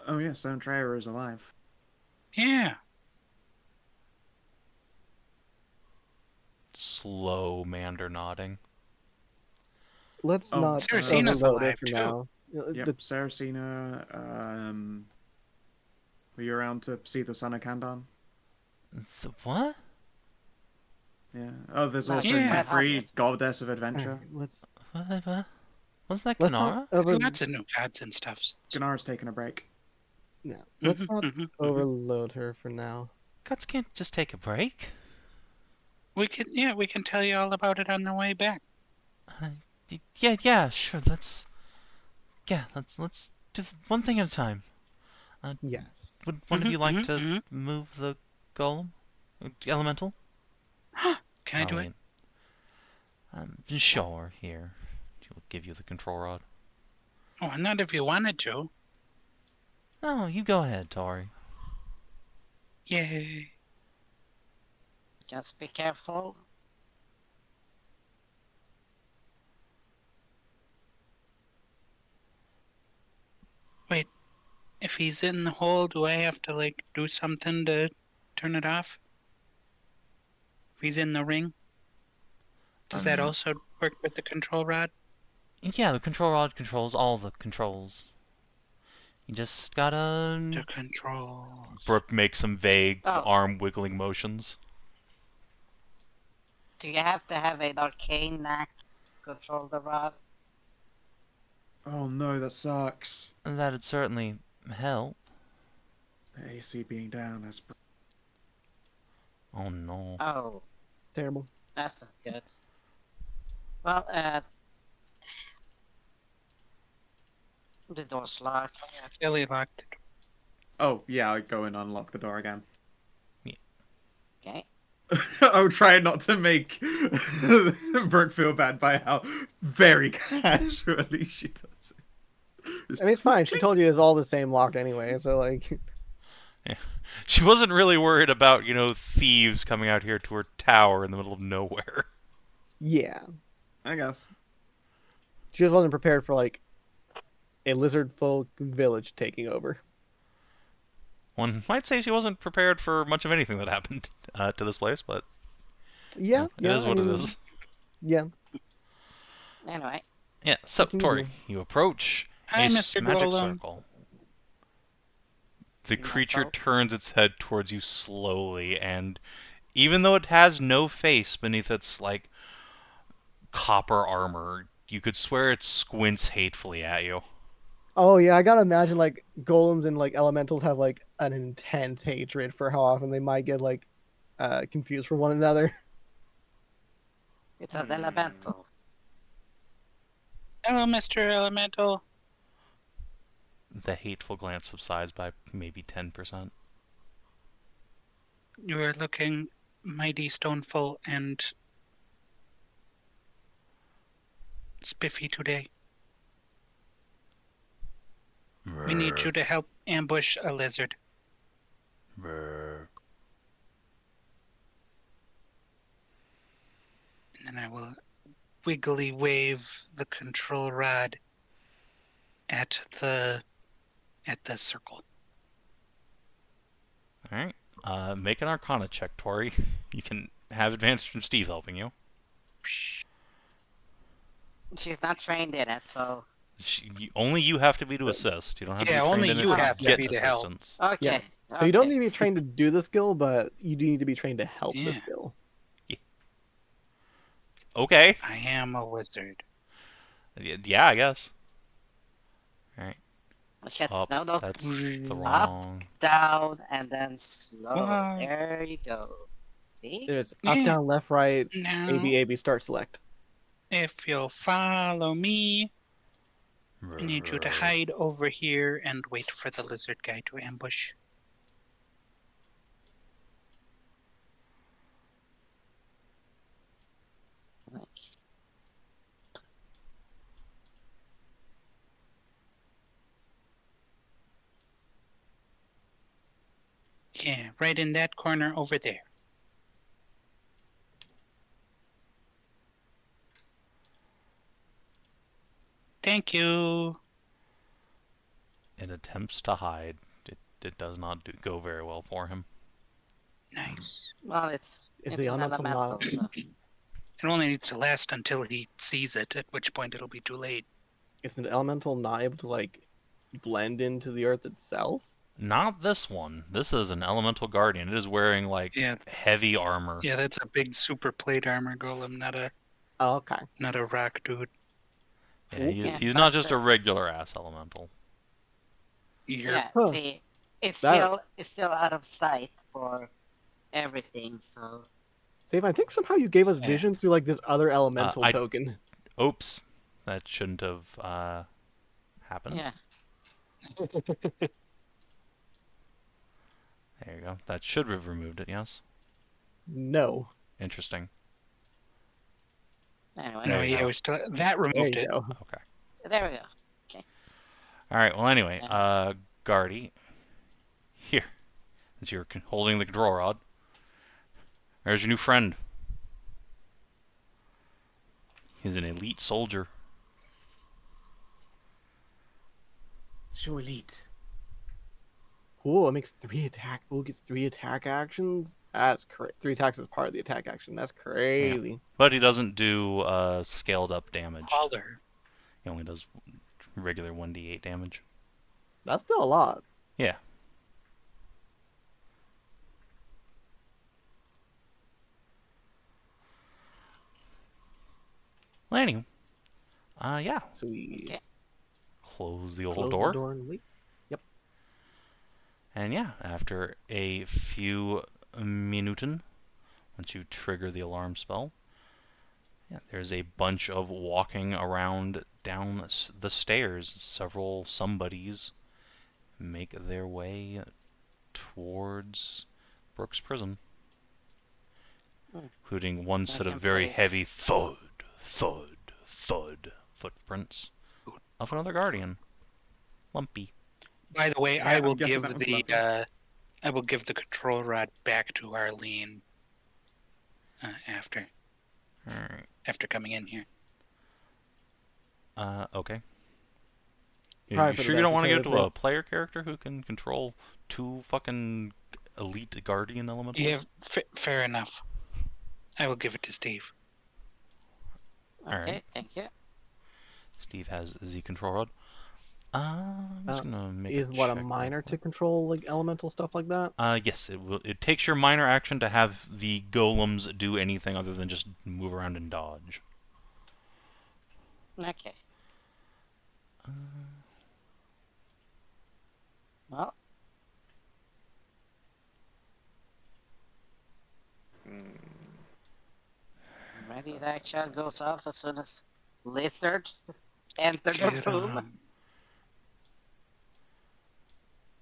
Oh yeah, Sanctuary is alive. Yeah. Slow Mander nodding. Let's Oh, not Saracina's overload her alive, for too. now. Yep, Saracina. Were you around to see the son of Kandan? What? Yeah. Oh, there's No, also Yeah. Nefri, goddess of adventure. Alright, let's What? Wasn't that let's not Kanara? Lots of new gods and stuff. Ganara's taking a break. no, let's Mhm, not mhm, mhm. overload her for now. Gods can't just take a break. We can tell you all about it on the way back. Yeah, sure. Let's do one thing at a time. Yes. Would one of you like to Mhm. move the golem? Elemental? Can I do it? Sure, here. She'll give you the control rod. Oh, not if you wanted to. No, you go ahead, Tori. Yay. just be careful. If he's in the hole, do I have to, like, do something to turn it off? If he's in the ring? Does that also work with the control rod? Yeah, the control rod controls all the controls. You just The gotta... controls. Brooke makes some vague Oh. arm wiggling motions. Do you have to have an arcane knack to control the rod? Oh no, that sucks. That'd certainly help. The AC being down has. Oh no. Oh, Terrible. that's not good. Well, the door's locked. Yeah, Philly locked it. Oh yeah, I go and unlock the door again. Okay. I would try not to make Brooke feel bad by how very casually she does it. I mean, it's fine. She told you it's all the same lock anyway, so like. She wasn't really worried about, thieves coming out here to her tower in the middle of nowhere. Yeah. I guess. She just wasn't prepared for like a lizard folk village taking over. One might say she wasn't prepared for much of anything that happened to this place, but Yeah, it is what it is. Yeah. Anyway, Yeah, so, What can you Tori, do? you approach Hi, a Mr. magic Golem. circle. The You might creature go. turns its head towards you slowly, and even though it has no face beneath its, copper armor, you could swear it squints hatefully at you. Oh yeah, I gotta imagine like golems and like elementals have like an intense hatred for how often they might get like confused for one another. it's an elemental. Hello, Mr. Elemental. The hateful glance subsides by maybe 10%. You are looking mighty stoneful and spiffy today. We need you to help ambush a lizard. And then I will wiggly wave the control rod at the circle. Alright. Make an Arcana check, Tori. You can have advantage from Steve helping you. She's not trained in it, so Only you have to be to assist. You don't have to Yeah, be trained only in you it to have to get be to help. assistance. okay. Yeah. So you don't need okay. to be trained to do the skill, but you do need to be trained to help the Yeah. skill. Okay. I am a wizard. Yeah, I guess. Alright. Shit, Up. no, That's the Up, wrong... down, and then slow. Wow. There you go. See? There's Yeah. up, down, left, right, No. A, B, start, select. If you'll follow me, I need you to hide over here and wait for the lizard guy to ambush. Yeah, right in that corner over there. Thank you. It attempts to hide. It does not go very well for him. Nice. Well, it's Is it's the an elemental not? elemental, so It only needs to last until he sees it, at which point it'll be too late. Is an elemental not able to like blend into the earth itself? Not this one. This is an elemental guardian. It is wearing like Yeah. heavy armor. Yeah, that's a big super plate armor golem, Oh, okay. not a rock dude. Yeah, Yeah, he's not but, just a regular ass elemental. yeah. Huh. See, it's That- still out of sight for everything. So Save, I think somehow you gave us Yeah. vision through like this other elemental I- token. Oops, that shouldn't have happened. yeah, There you go. That should have removed it. Yes. No. Interesting. anyway, No, There you yeah, go. it was still, that There removed you it. go. Okay. there we go. All right. Well, anyway, Yeah. Guardy, here, as you're holding the control rod, there's your new friend. He's an elite soldier. So elite. Cool. It makes 3 attack. Oh, gets 3 attack actions. That's crazy. 3 attacks is part of the attack action. That's crazy. But he doesn't do scaled up damage. Taller. He only does regular 1d8 damage. That's still a lot. Yeah. Well, anyway. Yeah. So we Okay. Close the old close door. the door and leave. And yeah, after a few minuten, once you trigger the alarm spell, yeah, there's a bunch of walking around down the stairs. Several somebodies make their way towards Brooks Prison, including one set of very Place. heavy thud, thud, thud footprints of another guardian, Lumpy. By the way, Yeah, I I'm will guessing give that one's the lucky. I will give the control rod back to Arlene after Alright. coming in here. Okay. Probably You for the sure you best, don't want to because give it to I a player character who can control 2 fucking elite guardian elementals? Yeah, fair enough. I will give it to Steve. Okay, Alright. thank you. Steve has the control rod. I'm just gonna make Is a what a check real minor to quick. control like elemental stuff like that? Yes, it will. It takes your minor action to have the golems do anything other than just move around and dodge. Okay. Well, ready action goes off as soon as lizard enter the room.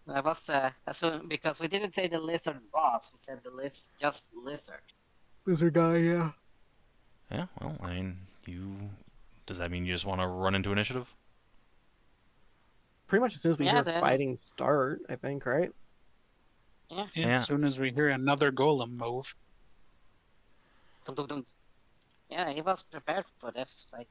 That was as soon because we didn't say the lizard boss. We said the just lizard. Lizard guy, yeah. Yeah. Well, I mean, does that mean you just want to run into initiative? Pretty much as soon as we Yeah, hear then- fighting start, I think, right? Yeah. Yeah. As soon as we hear another golem move. Dum, dum, dum. Yeah, he was prepared for this. Like,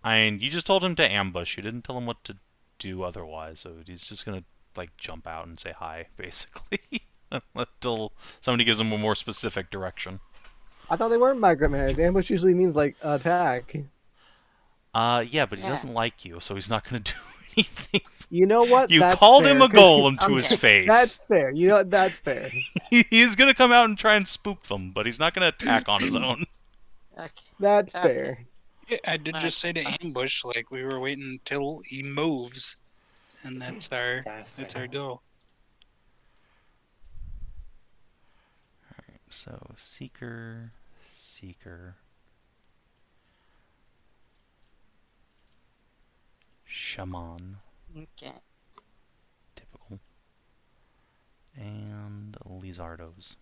I mean, you just told him to ambush. You didn't tell him what to do otherwise. So he's just gonna like jump out and say hi, basically, until somebody gives him a more specific direction. I thought they weren't micromanaged. Ambush usually means like attack. Yeah, but he Yeah. doesn't like you, so he's not gonna do anything. You know what? You That's called fair, him a 'cause golem to his Okay. face. That's fair. You know what? That's fair. He's gonna come out and try and spook them, but he's not gonna attack on his own. okay. That's Okay. fair. Yeah, I did just say to ambush, like we were waiting until he moves, and that's our go. So Seeker. shaman. Okay. Typical. And lizardos.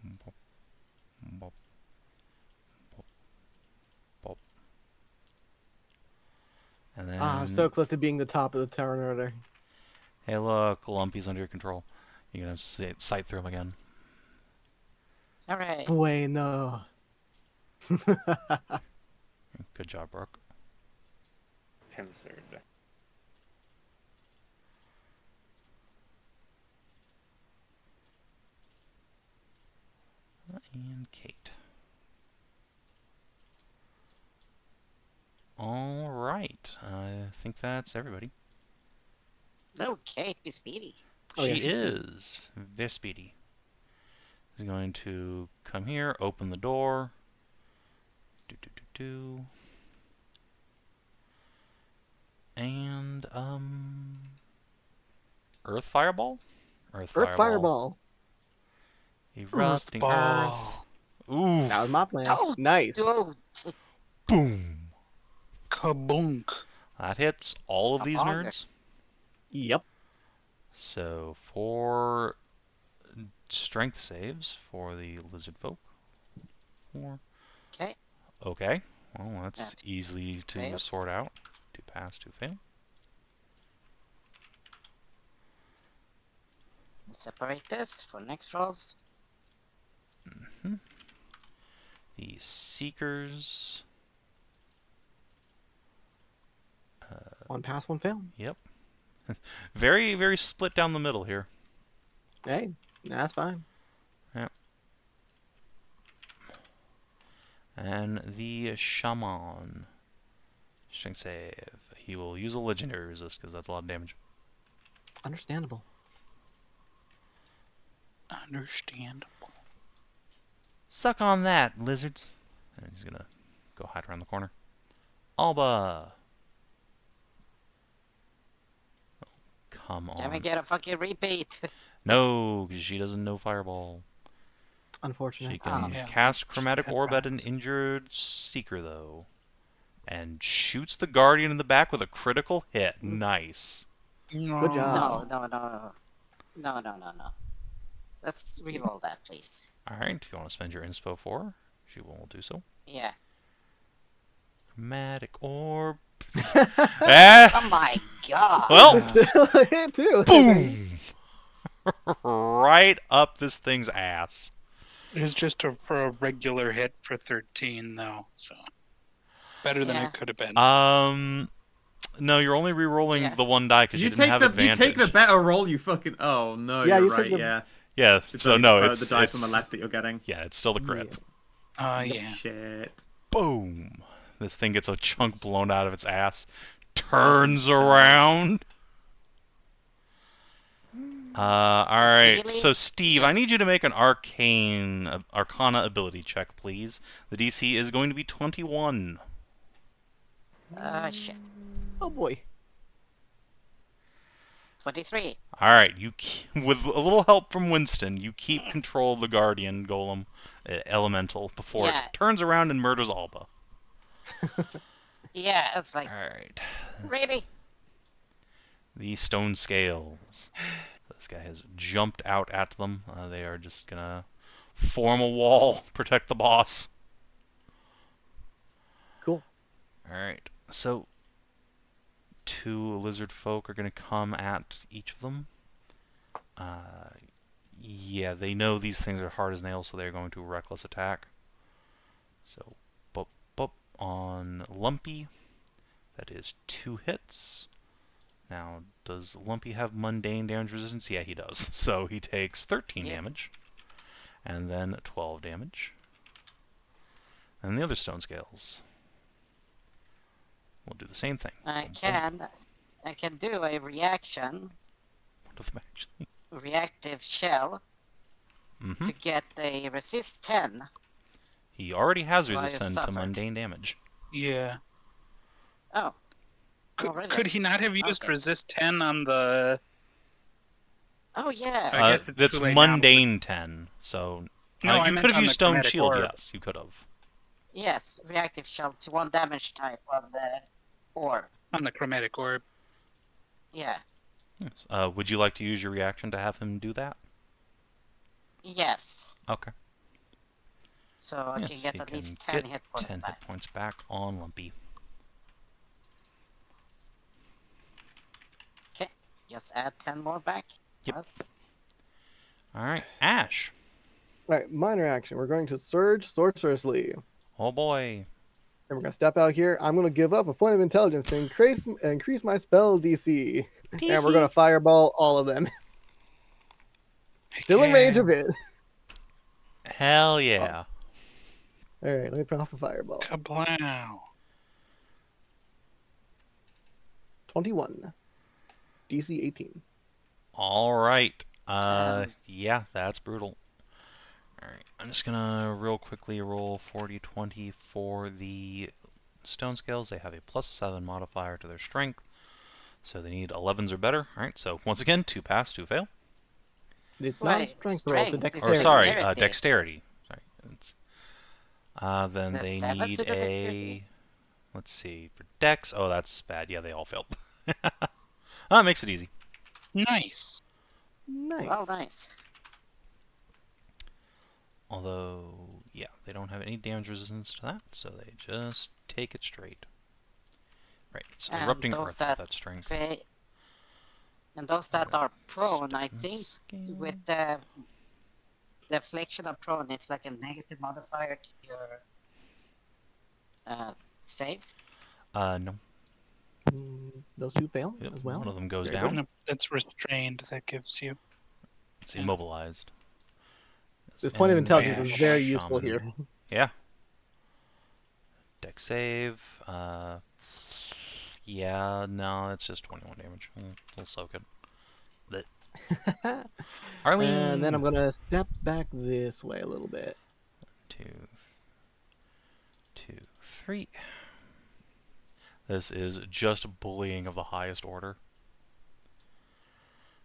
Bop, bop, bop, bop. And then, I'm so close to being the top of the turn order. hey look, Lumpy's under your control. You're gonna sight through him again. Alright. Bueno. Good job, Brooke. Pincered. And Kate. All right. I think that's everybody. No, Kate be speedy. Oh, yeah, She she's speedy. is very speedy. He's going to come here, open the door. Do do do do. And Earth Fireball? Earth Fireball. Erupting Earthball. Earth. Ooh. That was my plan. Oh, Nice. Dude, Boom. Kaboonk. That hits all of A these bonker. nerds. Yep. So for strength saves for the lizard folk. 4. okay. Okay. Well, that's That easy to fails. sort out. 2 pass, 2 fail. Separate this for next rolls. The Seekers. 1 pass, 1 fail. Yep. Very, very split down the middle here. Hey, that's fine. And the Shaman. Strength save. He will use a legendary resist because that's a lot of damage. Understandable. Understandable. Suck on that, lizards. And he's gonna go hide around the corner. Alba. Oh, come Can we on. get a fucking repeat? No, because she doesn't know Fireball. Unfortunate. She can Yeah. cast Chromatic Orb at an injured Seeker, though. And shoots the Guardian in the back with a critical hit. Nice. Good job. No. Let's re-roll that, please. Alright, if you want to spend your inspo for her, she will do so. Yeah. Chromatic Orb. Eh! Oh my god. Well, Still a hit too. boom! Right up this thing's ass. It's just for a regular hit for 13, though, so better than Yeah. it could have been. No, you're only re-rolling Yeah. the one die because you didn't have You advantage. take the better roll, you fucking... Oh, no, Yeah, you're you took right, the- yeah. Yeah, It's so only no, the, it's the dice it's, on the left that you're getting. Yeah, it's still the crit. Yeah. Shit. Boom! This thing gets a chunk blown out of its ass. Turns around. Alright, Really? so Steve, I need you to make an Arcana ability check, please. The DC is going to be 21. Shit. Oh boy. 23. Alright, with a little help from Winston, you keep control of the Guardian Golem Elemental before Yeah. it turns around and murders Alba. Yeah, it's like, Alright. really? The Stone Scales. This guy has jumped out at them. They are just gonna form a wall, protect the boss. Cool. Alright, so 2 lizard folk are gonna come at each of them. Yeah, they know these things are hard as nails, so they're going to reckless attack. So, boop, boop on Lumpy. That is 2 hits. Now, does Lumpy have mundane damage resistance? Yeah, he does. So he takes 13 Yeah. damage. And then 12 damage. And the other stone scales will do the same thing. I can do a reaction, What does it actually? reactive shell, Mm-hmm. to get a resist 10. He already has Well, I resistance to suffered. mundane damage. Yeah. Oh. Already. Could he not have used Okay. resist 10 on the... Oh, yeah. I guess it's That's too late now, mundane 10. So No, I you meant could have on used the Stone chromatic Shield, orb. yes. You could have. Yes, reactive shell to 1 damage type on the orb. On the chromatic orb. Yeah. Yes. Would you like to use your reaction to have him do that? Yes. Okay. So I can Yes, get you at can least 10 get hit points 10 back. hit points back on Lumpy. Okay, just add 10 more back. Yep. Plus. Alright, Ashe. Alright, minor action. We're going to Surge Sorcerously. Oh boy. And we're going to step out here. I'm going to give up a point of intelligence to increase my spell DC. And we're going to fireball all of them. Still in range of it. Hell yeah. Alright, let me put off a fireball. Kablow. 21. DC 18. Alright. Um, Yeah, that's brutal. Alright, I'm just gonna real quickly roll 40-20 for the stone scales. They have a +7 modifier to their strength, so they need 11s or better. Alright, so once again, 2 pass, 2 fail. It's not a Wait, strength roll, it's a strength is Or dexterity. sorry, Dexterity. dexterity. Sorry. It's, then The they 7 need to the dexterity? let's see, for dex. Oh, that's bad. Yeah, they all failed. That makes it easy. Nice. Nice. Well, nice. Although, yeah, they don't have any damage resistance to that, so they just take it straight. Right, it's And erupting those earth that with that strength. And those that are prone, I Stone think scale. with the affliction of prone, it's like a negative modifier to your saves. No. Those 2 fail Yep, as well. one of them goes Very down. No, that's restrained that gives you. It's Yeah. immobilized. This point of And intelligence yeah, is okay. very useful shaman. here. Yeah. Dex save. Yeah, no, it's just 21 damage. We'll soak it. But Arlene. And then I'm going to step back this way a little bit. 2, 2, 3. This is just bullying of the highest order.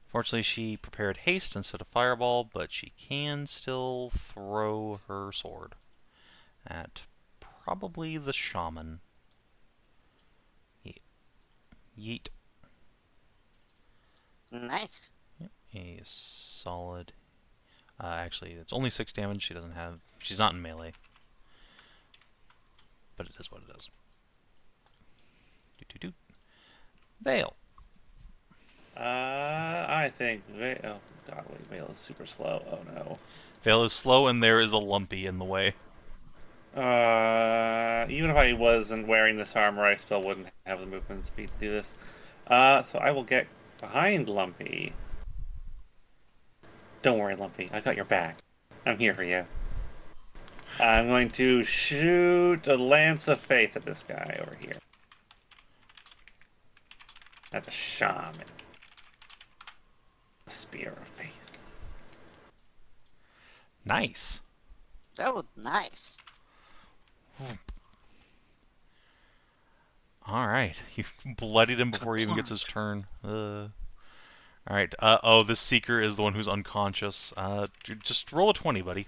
Fortunately, she prepared haste instead of fireball, but she can still throw her sword at probably the shaman. Yeet. Nice. Yep, a solid. Actually, it's only 6 damage. She doesn't have. She's not in melee, but it is what it is. Do. Veil. I think. Oh god, wait, Veil is super slow. Oh no. Veil is slow, and there is a Lumpy in the way. Even if I wasn't wearing this armor, I still wouldn't have the movement speed to do this. So I will get behind Lumpy. Don't worry, Lumpy. I got your back. I'm here for you. I'm going to shoot a Lance of Faith at this guy over here. At the shaman. Spear of Faith. Nice. That was nice. Alright. You bloodied him before he even gets his turn. Alright. Oh, this Seeker is the one who's unconscious. Just roll a 20, buddy.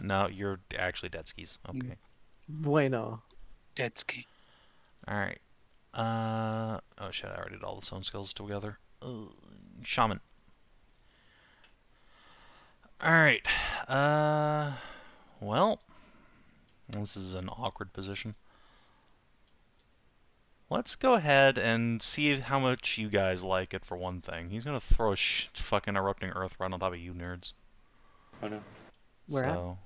No, you're actually dead skis. Okay. Bueno. Dead ski. Alright. Oh shit, I already did all the stone skills together. Shaman. Alright. Well. This is an awkward position. Let's go ahead and see how much you guys like it for one thing. He's gonna throw a fucking erupting earth right on top of you nerds. Oh no. Where at? So,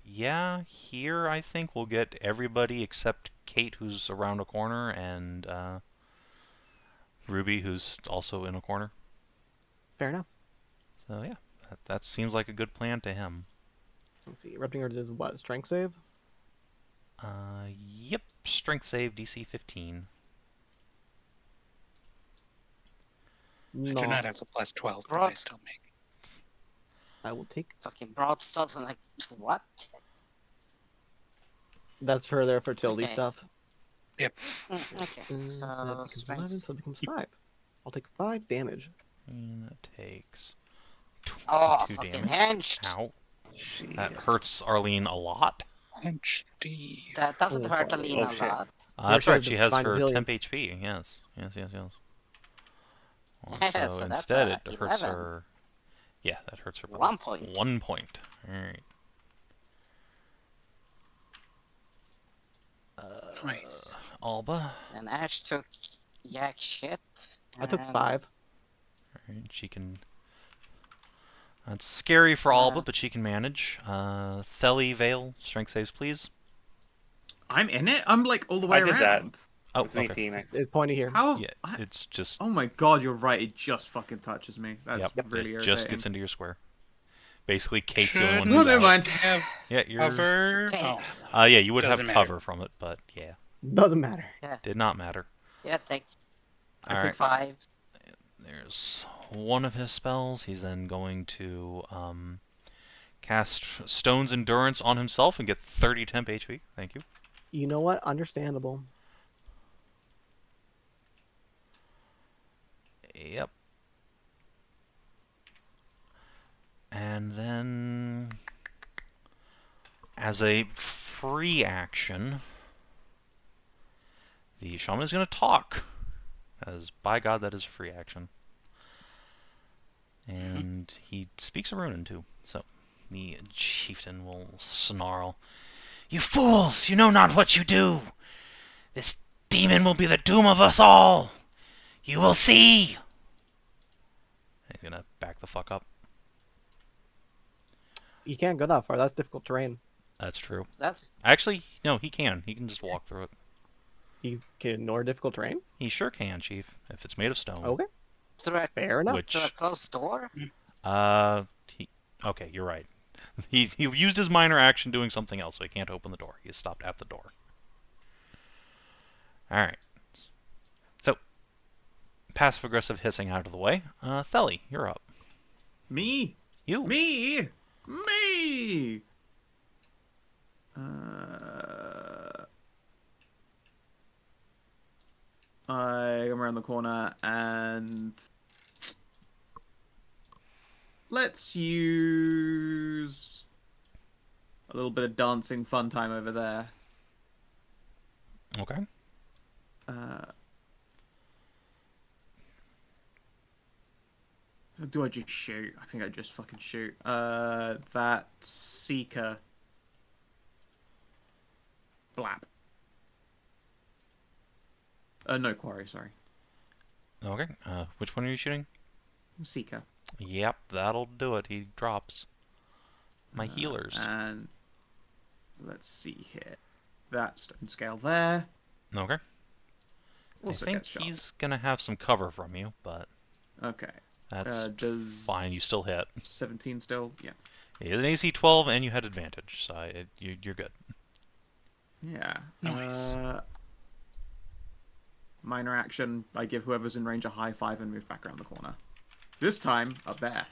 yeah, here I think we'll get everybody except Kate, who's around a corner, and Ruby, who's also in a corner. Fair enough. So yeah, that seems like a good plan to him. Let's see. Erupting Earth is what? Strength save? Yep, strength save DC 15. I do not have the +12, but I still make. I will take. Fucking broadsword. I'm like, what? That's her there fertility Okay. stuff. Okay. So that So becomes 11, strength. so it becomes 5. I'll take 5 damage. And that takes Oh, 22 fucking damage. hinged. Ow. Shit. That hurts Arlene a lot. HD. That doesn't hurt boy. Alina Oh, a shit. lot. That's Here right. says She has divine her temp resilience. HP. Yes. Well, Yeah, so so that's instead, it hurts 11. her. Yeah, that hurts her by 1 point. 1 point. All right. Nice. Alba. And Ashe took yak shit. I took and- 5. All right, she can. That's scary for Alba, Yeah. but she can manage. Theli, Vale, strength saves, please. I'm in it. I'm like all the way I did that. around. Oh, It's an okay. 18. It's pointy here. How? Yeah, it's just. Oh my god, you're right. It just fucking touches me. That's Yep, really it irritating. just gets into your square. Basically, Kate's the Should only one No, who's never out. mind. have Yeah, you're. cover. Damn. Oh, Yeah, you would have Doesn't cover matter. from it, but yeah, Doesn't matter. did not matter. Yeah, take All I right. took 5. 5. There's one of his spells. He's then going to cast Stone's Endurance on himself and get 30 temp HP. Thank you. You know what? Understandable. Yep. And then, as a free action, the shaman is going to talk. As by God, that is a free action. And he speaks a Runen too. So the chieftain will snarl, "You fools! You know not what you do! This demon will be the doom of us all! You will see!" And he's gonna back the fuck up. You can't go that far. That's difficult terrain. That's true. That's Actually, no, he can. He can just walk through it. You can ignore difficult terrain? He sure can, Chief, if it's made of stone. Okay, through a, fair enough. Which, through a closed door. okay, you're right. He used his minor action doing something else, so he can't open the door. He is stopped at the door. All right. So, passive-aggressive hissing out of the way. Theli, you're up. Me? You. Me? I come around the corner and let's use a little bit of dancing fun time over there. Okay. Do I just shoot? I think I just fucking shoot. That Seeker. Blap. No, Quarry, sorry. Okay. Which one are you shooting? Seeker. Yep, that'll do it. He drops. My healers. And let's see here. That stone scale there. Okay. Also I think gets shot. he's gonna have some cover from you, but Okay. that's Does fine. You still hit. 17 still? Yeah. It is an AC 12, and you had advantage, so you're good. Yeah. Nice. Minor action. I give whoever's in range a high five and move back around the corner. This time, up there.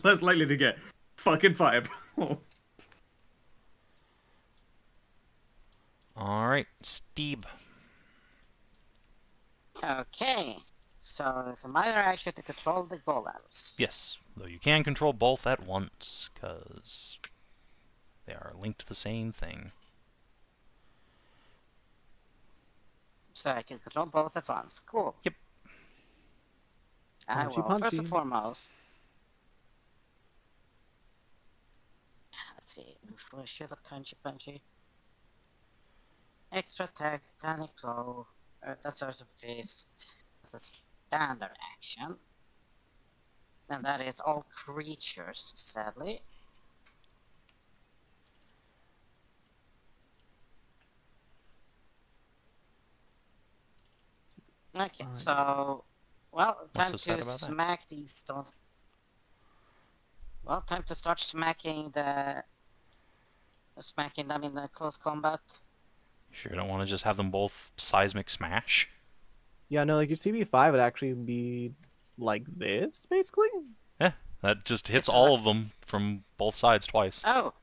Less likely to get fucking fireball. All right, Steve. Okay. So it's a minor action to control the golems. Yes, though you can control both at once, because they are linked to the same thing. So I can control both at once. Cool. Yep. I Punchy, will. First punchy. and foremost. Let's see. Before I shoot a punchy. Extra attack, titanic claw, Earth Sorcerer Fist as a standard action. And that is all creatures, sadly. Okay, Alright. so well, What's time so sad to about that? smack these stones. Well, time to start smacking them in the close combat. Sure, you don't want to just have them both seismic smash? Yeah, no, like your CB5 would actually be like this, basically. Yeah, that just hits It's all a- of them from both sides twice. Oh,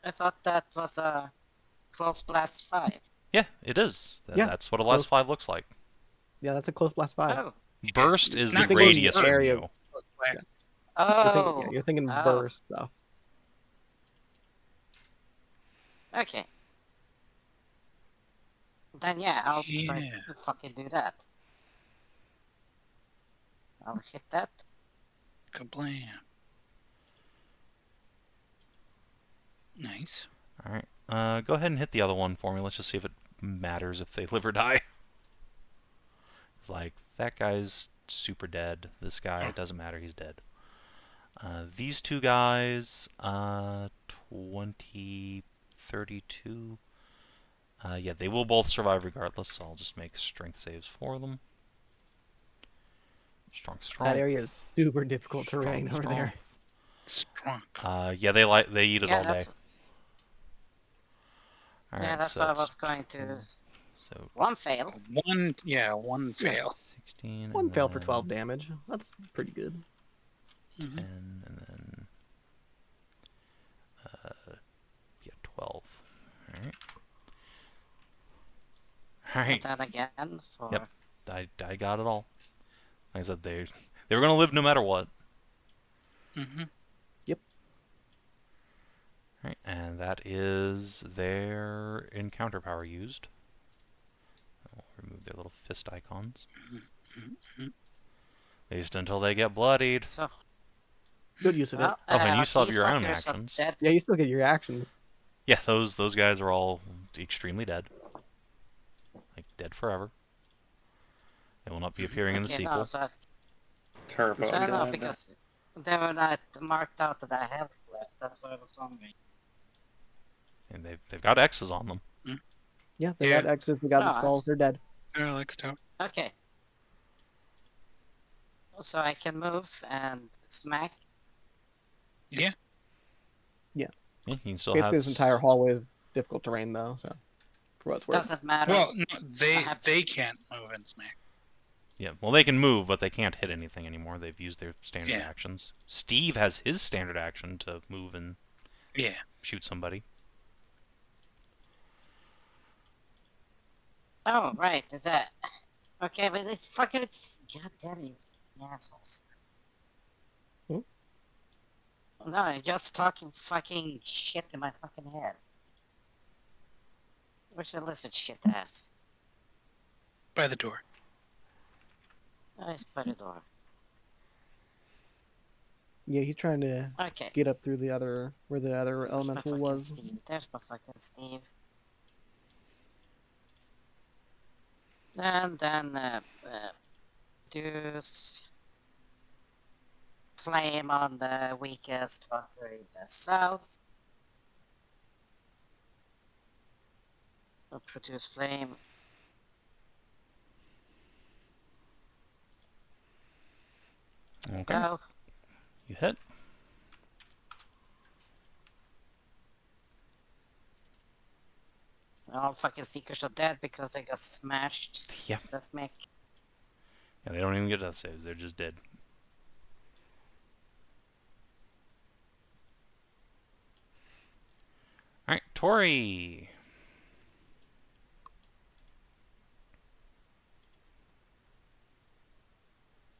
I thought that was a close blast 5. Yeah, it is. Yeah, That's what a last close. 5 looks like. Yeah, that's a close blast 5. Oh, Burst is the Not thinking radius from area- you. oh, You're thinking Oh. burst stuff. Okay. Then yeah, I'll try Yeah. to fucking do that. I'll hit that. Kablam. Nice. Alright. Go ahead and hit the other one for me. Let's just see if it matters if they live or die. It's like, that guy's super dead. This guy, it doesn't matter, he's dead. These two guys, 20, 32. Yeah, they will both survive regardless, so I'll just make strength saves for them. Strong. That area is super difficult terrain over there. Strong. Yeah, they eat it Yeah, all day. that's All yeah, right, that's so what I was it's going to. so One fail. One Yeah. fail. 16. One and fail for then 12 damage. That's pretty good. 10, Mhm. and then yeah, 12. All right. All And right. then again for. Yep. I got it all. Like I said, they were gonna live no matter what. Mm-hmm. Right, and that is their encounter power used. I'll remove their little fist icons. At least until they get bloodied. So. Good use of it. Well, Oh, and you still have these your own fuckers are actions. dead. Yeah, you still get your actions. Yeah, those guys are all extremely dead. Like, dead forever. They will not be appearing in the Okay, sequel. no, so Turbo. I don't know gun. because they were not marked out that I have left. That's what I was wondering. And they've got X's on them. Yeah, they Yeah. got X's, they got the No, skulls, they're dead. They're like stout. Okay. So I can move and smack. Yeah. Yeah, you can still Basically, have this entire hallway is difficult terrain, though, so for what it's worth. Doesn't matter. Well, no, have- they can't move and smack. Yeah, well, they can move, but they can't hit anything anymore. They've used their standard Yeah. actions. Steve has his standard action to move and Yeah. shoot somebody. Oh, right. Is that okay? But it's fucking. It's goddamn you assholes. Hmm? No, you're just talking fucking shit in my fucking head. Where's the lizard shit ass? By the door. Oh, it's by the door. Yeah, he's trying to Okay. get up through the other, where the other There's my elemental fucking was. Steve. There's my fucking Steve. And then Deuce flame on the weakest fucker in the south. Will produce flame. Okay. Go. You hit. All fucking seekers are dead because they got smashed. Yeah. Seismic. Yeah, they don't even get death saves. They're just dead. Alright, Tori.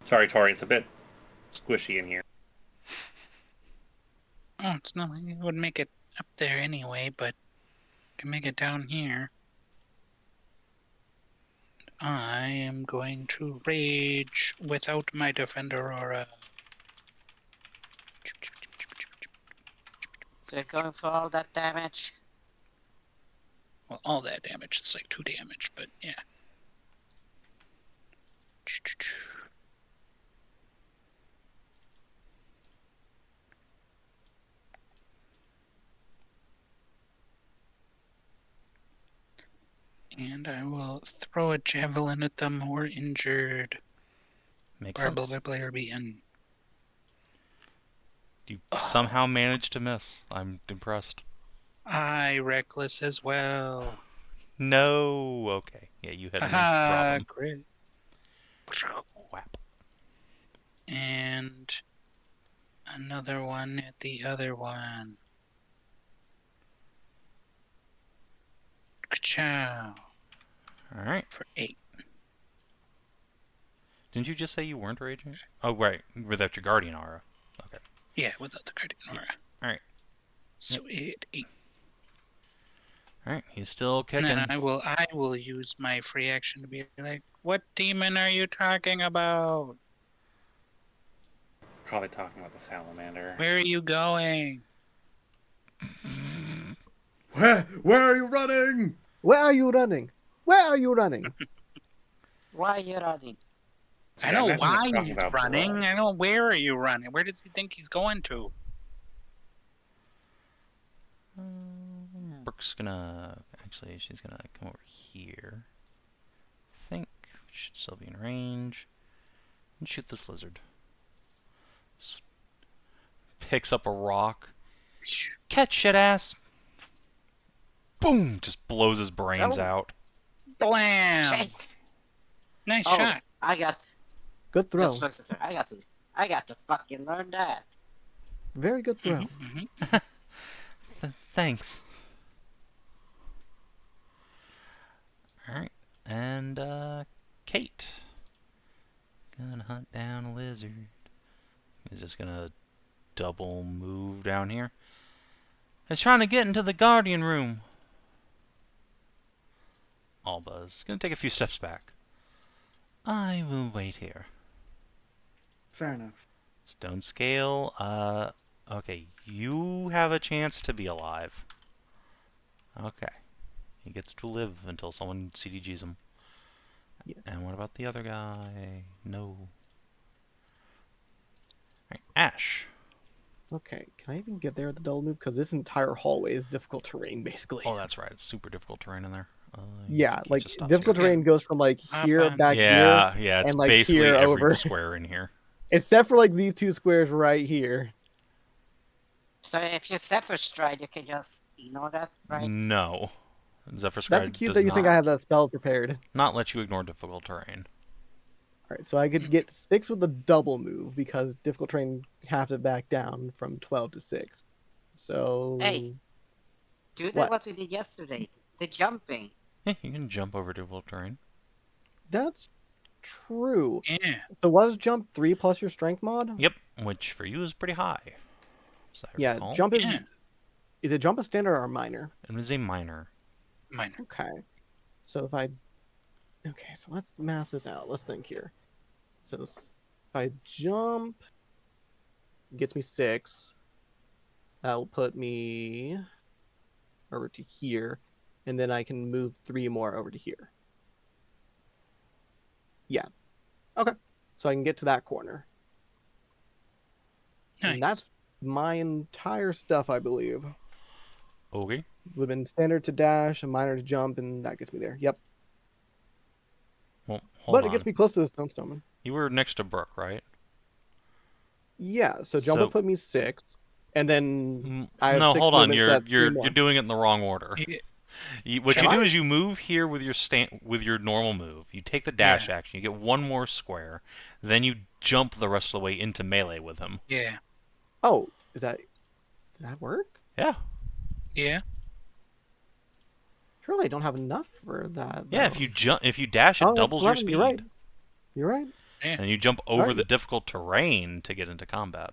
Sorry, Tori, it's a bit squishy in here. Oh, it's not like it would make it up there anyway, but can make it down here. I am going to rage without my defender aura. So you're going for all that damage. Well, all that damage. It's like 2 damage, but yeah. And I will throw a javelin at them who are injured. Makes Or sense. player beaten. You somehow managed to miss. I'm impressed. I reckless as well. No. Okay. Yeah, you had me drop Haha, him. crit. Whap. And another one at the other one. Ka-chow. Alright. For 8. Didn't you just say you weren't raging? Oh, right. Without your guardian aura. Okay. Yeah, without the guardian aura. Alright. So 8. Alright, he's still And kicking. then I will use my free action to be like, what demon are you talking about? Probably talking about the Salamander. Where are you going? Where are you running? Where are you running? Where are you running? Why are you running? I Yeah, know imagine why they're talking he's about running. blood. I know where are you running. Where does he think he's going to? Brooke's gonna... Actually, she's gonna come over here. I think should still be in range. And shoot this lizard. Picks up a rock. Catch, shit ass! Boom! Just blows his brains Oh. out. Blam! Chase. Nice Oh, shot. I got. Good throw. This looks at her. I got to fucking learn that. Very good throw. Thanks. Alright. And, Kate. Gonna hunt down a lizard. He's just gonna double move down here. He's trying to get into the guardian room. Alba's gonna take a few steps back. I will wait here. Fair enough. Stone scale, okay, you have a chance to be alive. Okay. He gets to live until someone CDGs him. Yeah. And what about the other guy? No. Alright, Ashe. Okay, can I even get there at the double move? Because this entire hallway is difficult terrain, basically. Oh, that's right. It's super difficult terrain in there. Yeah, he like just stops difficult here. terrain goes from like here on. back here, Yeah, it's and, like, basically here every over. square in here. except for like these two squares right here. So if you Zephyr Stride, you can just ignore that, right? No. Zephyr That's Scribe cute does that you think I not, have that spell prepared. not let you ignore difficult terrain. Alright, so I could get 6 with the double move because difficult terrain have to back down from 12 to 6. So Hey. Do What? that what we did yesterday. The jumping. Yeah, you can jump over difficult terrain. that's true. Yeah. So was jump 3 plus your strength mod? Yep, which for you is pretty high. As I Yeah, recall. jump is Yeah. is it jump a standard or a minor? It was a minor. Minor. Okay. So okay, so let's math this out. Let's think here. So if I jump, it gets me 6. That will put me over to here, and then I can move 3 more over to here. Yeah. Okay. So I can get to that corner. Nice. And that's my entire stuff, I believe. Okay. Would have been standard to dash, a minor to jump, and that gets me there. Yep. Well, hold But on. it gets me close to the Stoneman. You were next to Brooke, right? Yeah, so jump would put me 6, and then I have No, 6 hold on. movements, that's 3 You're more. doing it in the wrong order. What Am you do I? is you move here with your normal move. You take the dash action. You get 1 more square. Then you jump the rest of the way into melee with him. Yeah. Oh, does that work? Yeah. Yeah. Surely I don't have enough for that. Yeah. though. If you dash, it Oh, that's doubles your 11, speed. You're right. You're right. And you jump over Alright. the difficult terrain to get into combat.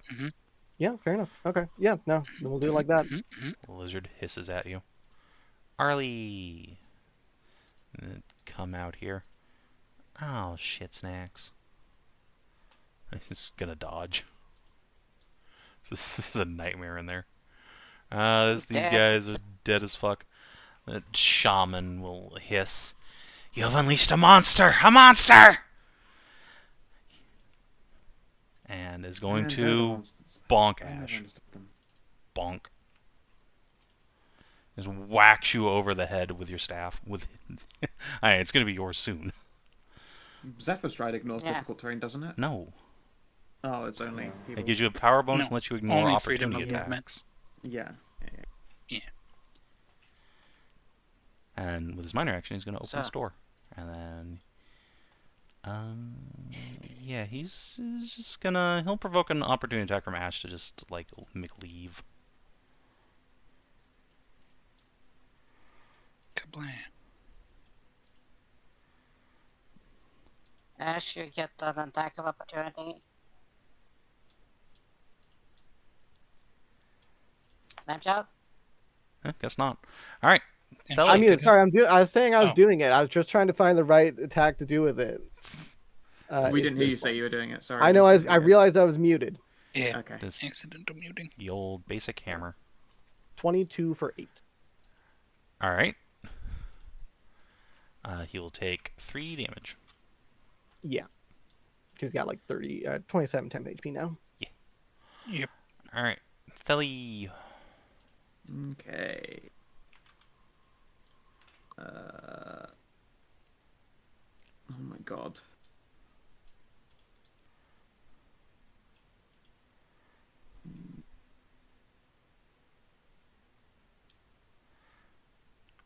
Yeah, fair enough. Okay. Yeah, no, then we'll do it like that. The lizard hisses at you. Arlie! Come out here. Oh, shit snacks. He's gonna dodge. This is a nightmare in there. These Dead. guys are dead as fuck. The shaman will hiss. You've unleashed a monster! A monster! And is going Man, they're the to monsters. bonk I never Ashe. understood them. Bonk. Just whacks you over the head with your staff. Alright, it's gonna be yours soon. Zephyr Stride ignores Yeah. difficult terrain, doesn't it? No. Oh, it's only people. It gives you a power bonus No, and lets you ignore only freedom opportunity of movement. attacks. Yeah. And with his minor action, he's going to open So- this door. And then... yeah, he's just gonna... He'll provoke an opportunity attack from Ashe to just, like, make leave. Kablam. Ashe, you get an attack of opportunity. Snapshot? Guess not. Alright, And Tell I it. muted. Sorry, I was saying I was Oh. doing it. I was just trying to find the right attack to do with it. We It's didn't hear you this say one. you were doing it. Sorry. I know. must have I muted. realized I was muted. Yeah, Okay. Just accidental muting. the old basic hammer. 22 for 8. All right. He will take 3 damage. Yeah, he's got like 27 temp HP now. Yep. All right. Theli. Okay. Oh my god.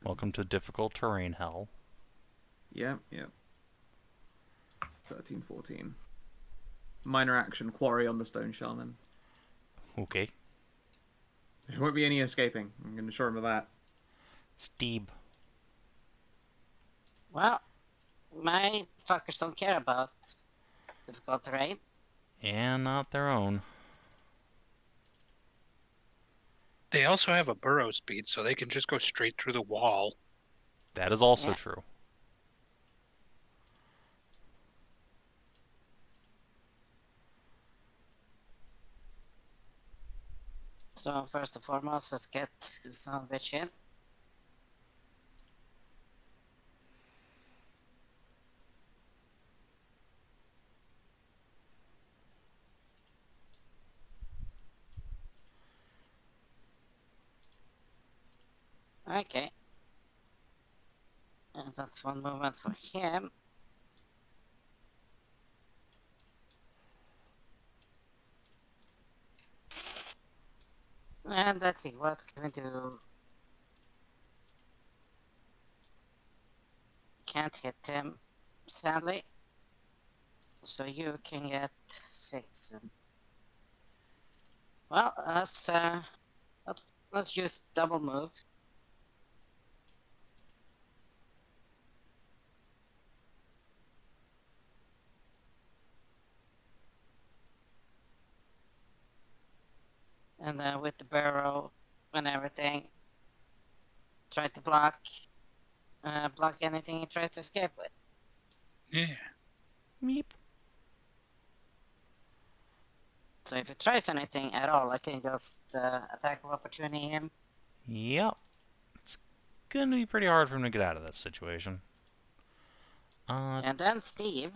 Welcome to difficult terrain hell. Yep. 13, 14. Minor action, quarry on the stone shaman. Okay. There won't be any escaping. I'm going to assure him of that. Steeb. Well, my fuckers don't care about difficult terrain. And not their own. They also have a burrow speed, so they can just go straight through the wall. That is also Yeah. true. So first and foremost, let's get this son of a bitch in. Okay. And that's one movement for him. And let's see, what can we do? Can't hit him, sadly. So you can get 6. And... Well, let's use double move. And then with the barrow and everything, try to block anything he tries to escape with. Yeah. Meep. So if he tries anything at all, I can just attack of opportunity him. Yep. It's gonna be pretty hard for him to get out of this situation. And then Steve.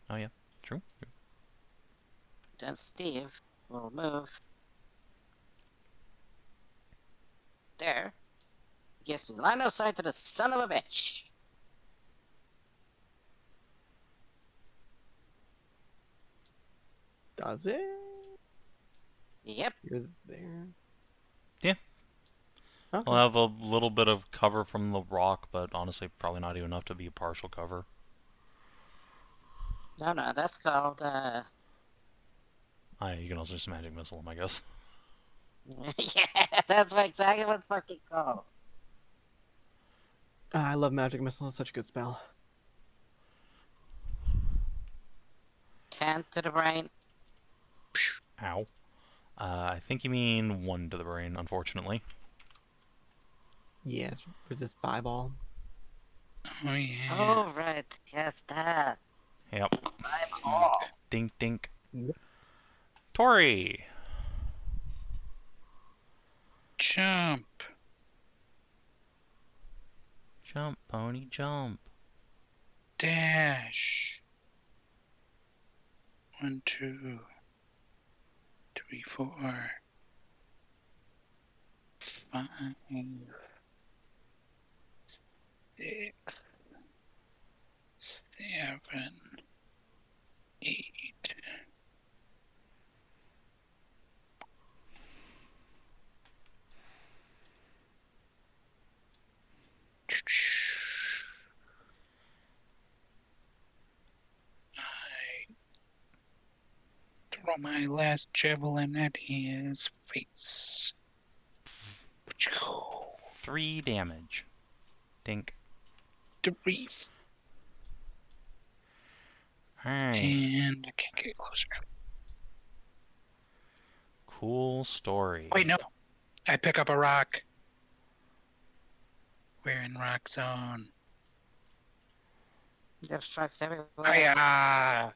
Oh yeah, true. Then Steve will move there. Gives me line of sight to the son of a bitch. Does it? Yep. You're there. Yeah. Okay. I'll have a little bit of cover from the rock, but honestly, probably not even enough to be a partial cover. No, that's called You can also just magic missile him, I guess. yeah, that's exactly what it's fucking called. I love magic missile. It's such a good spell. 10 to the brain. Ow. I think you mean 1 to the brain, unfortunately. Yes, for this 5-ball. Oh, yeah. Oh, right. Yes, that. Yep. Oh. Dink, dink. Yep. Tori! Jump. Jump, pony, jump. Dash. 1, 2, 3, 4, 5, 6, 7, 8. I throw my last javelin at his face. 3 damage. Dink. 3. Alright. And I can't get closer. Cool story. Wait, no. I pick up a rock. We're in rock zone. There's trucks everywhere. Hiya!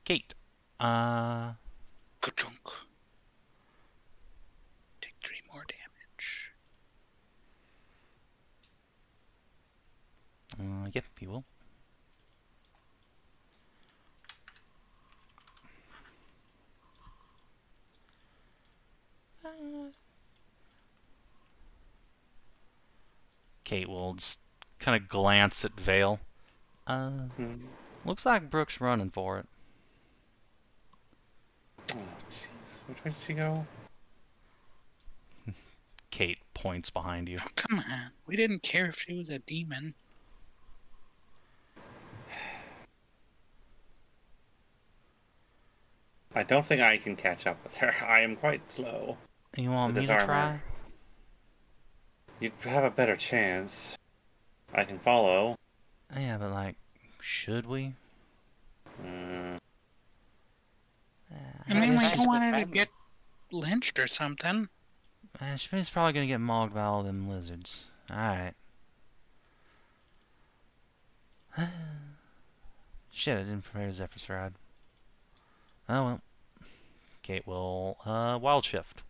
Kate. Ka-chunk. Take 3 more damage. Yep, you will. Kate will just kind of glance at Vale. Looks like Brooke's running for it. Oh, jeez. Which way did she go? Kate points behind you. Oh, come on. We didn't care if she was a demon. I don't think I can catch up with her. I am quite slow. You want With me this to armor. try? You'd have a better chance. I can follow. Yeah, but like, should we? I mean, Yeah, we she's don't want her to friendly. get lynched or something. She's probably gonna get mauled by all them lizards. Alright. Shit, I didn't prepare Zephyr's rod. Oh well. Kate will wild shift.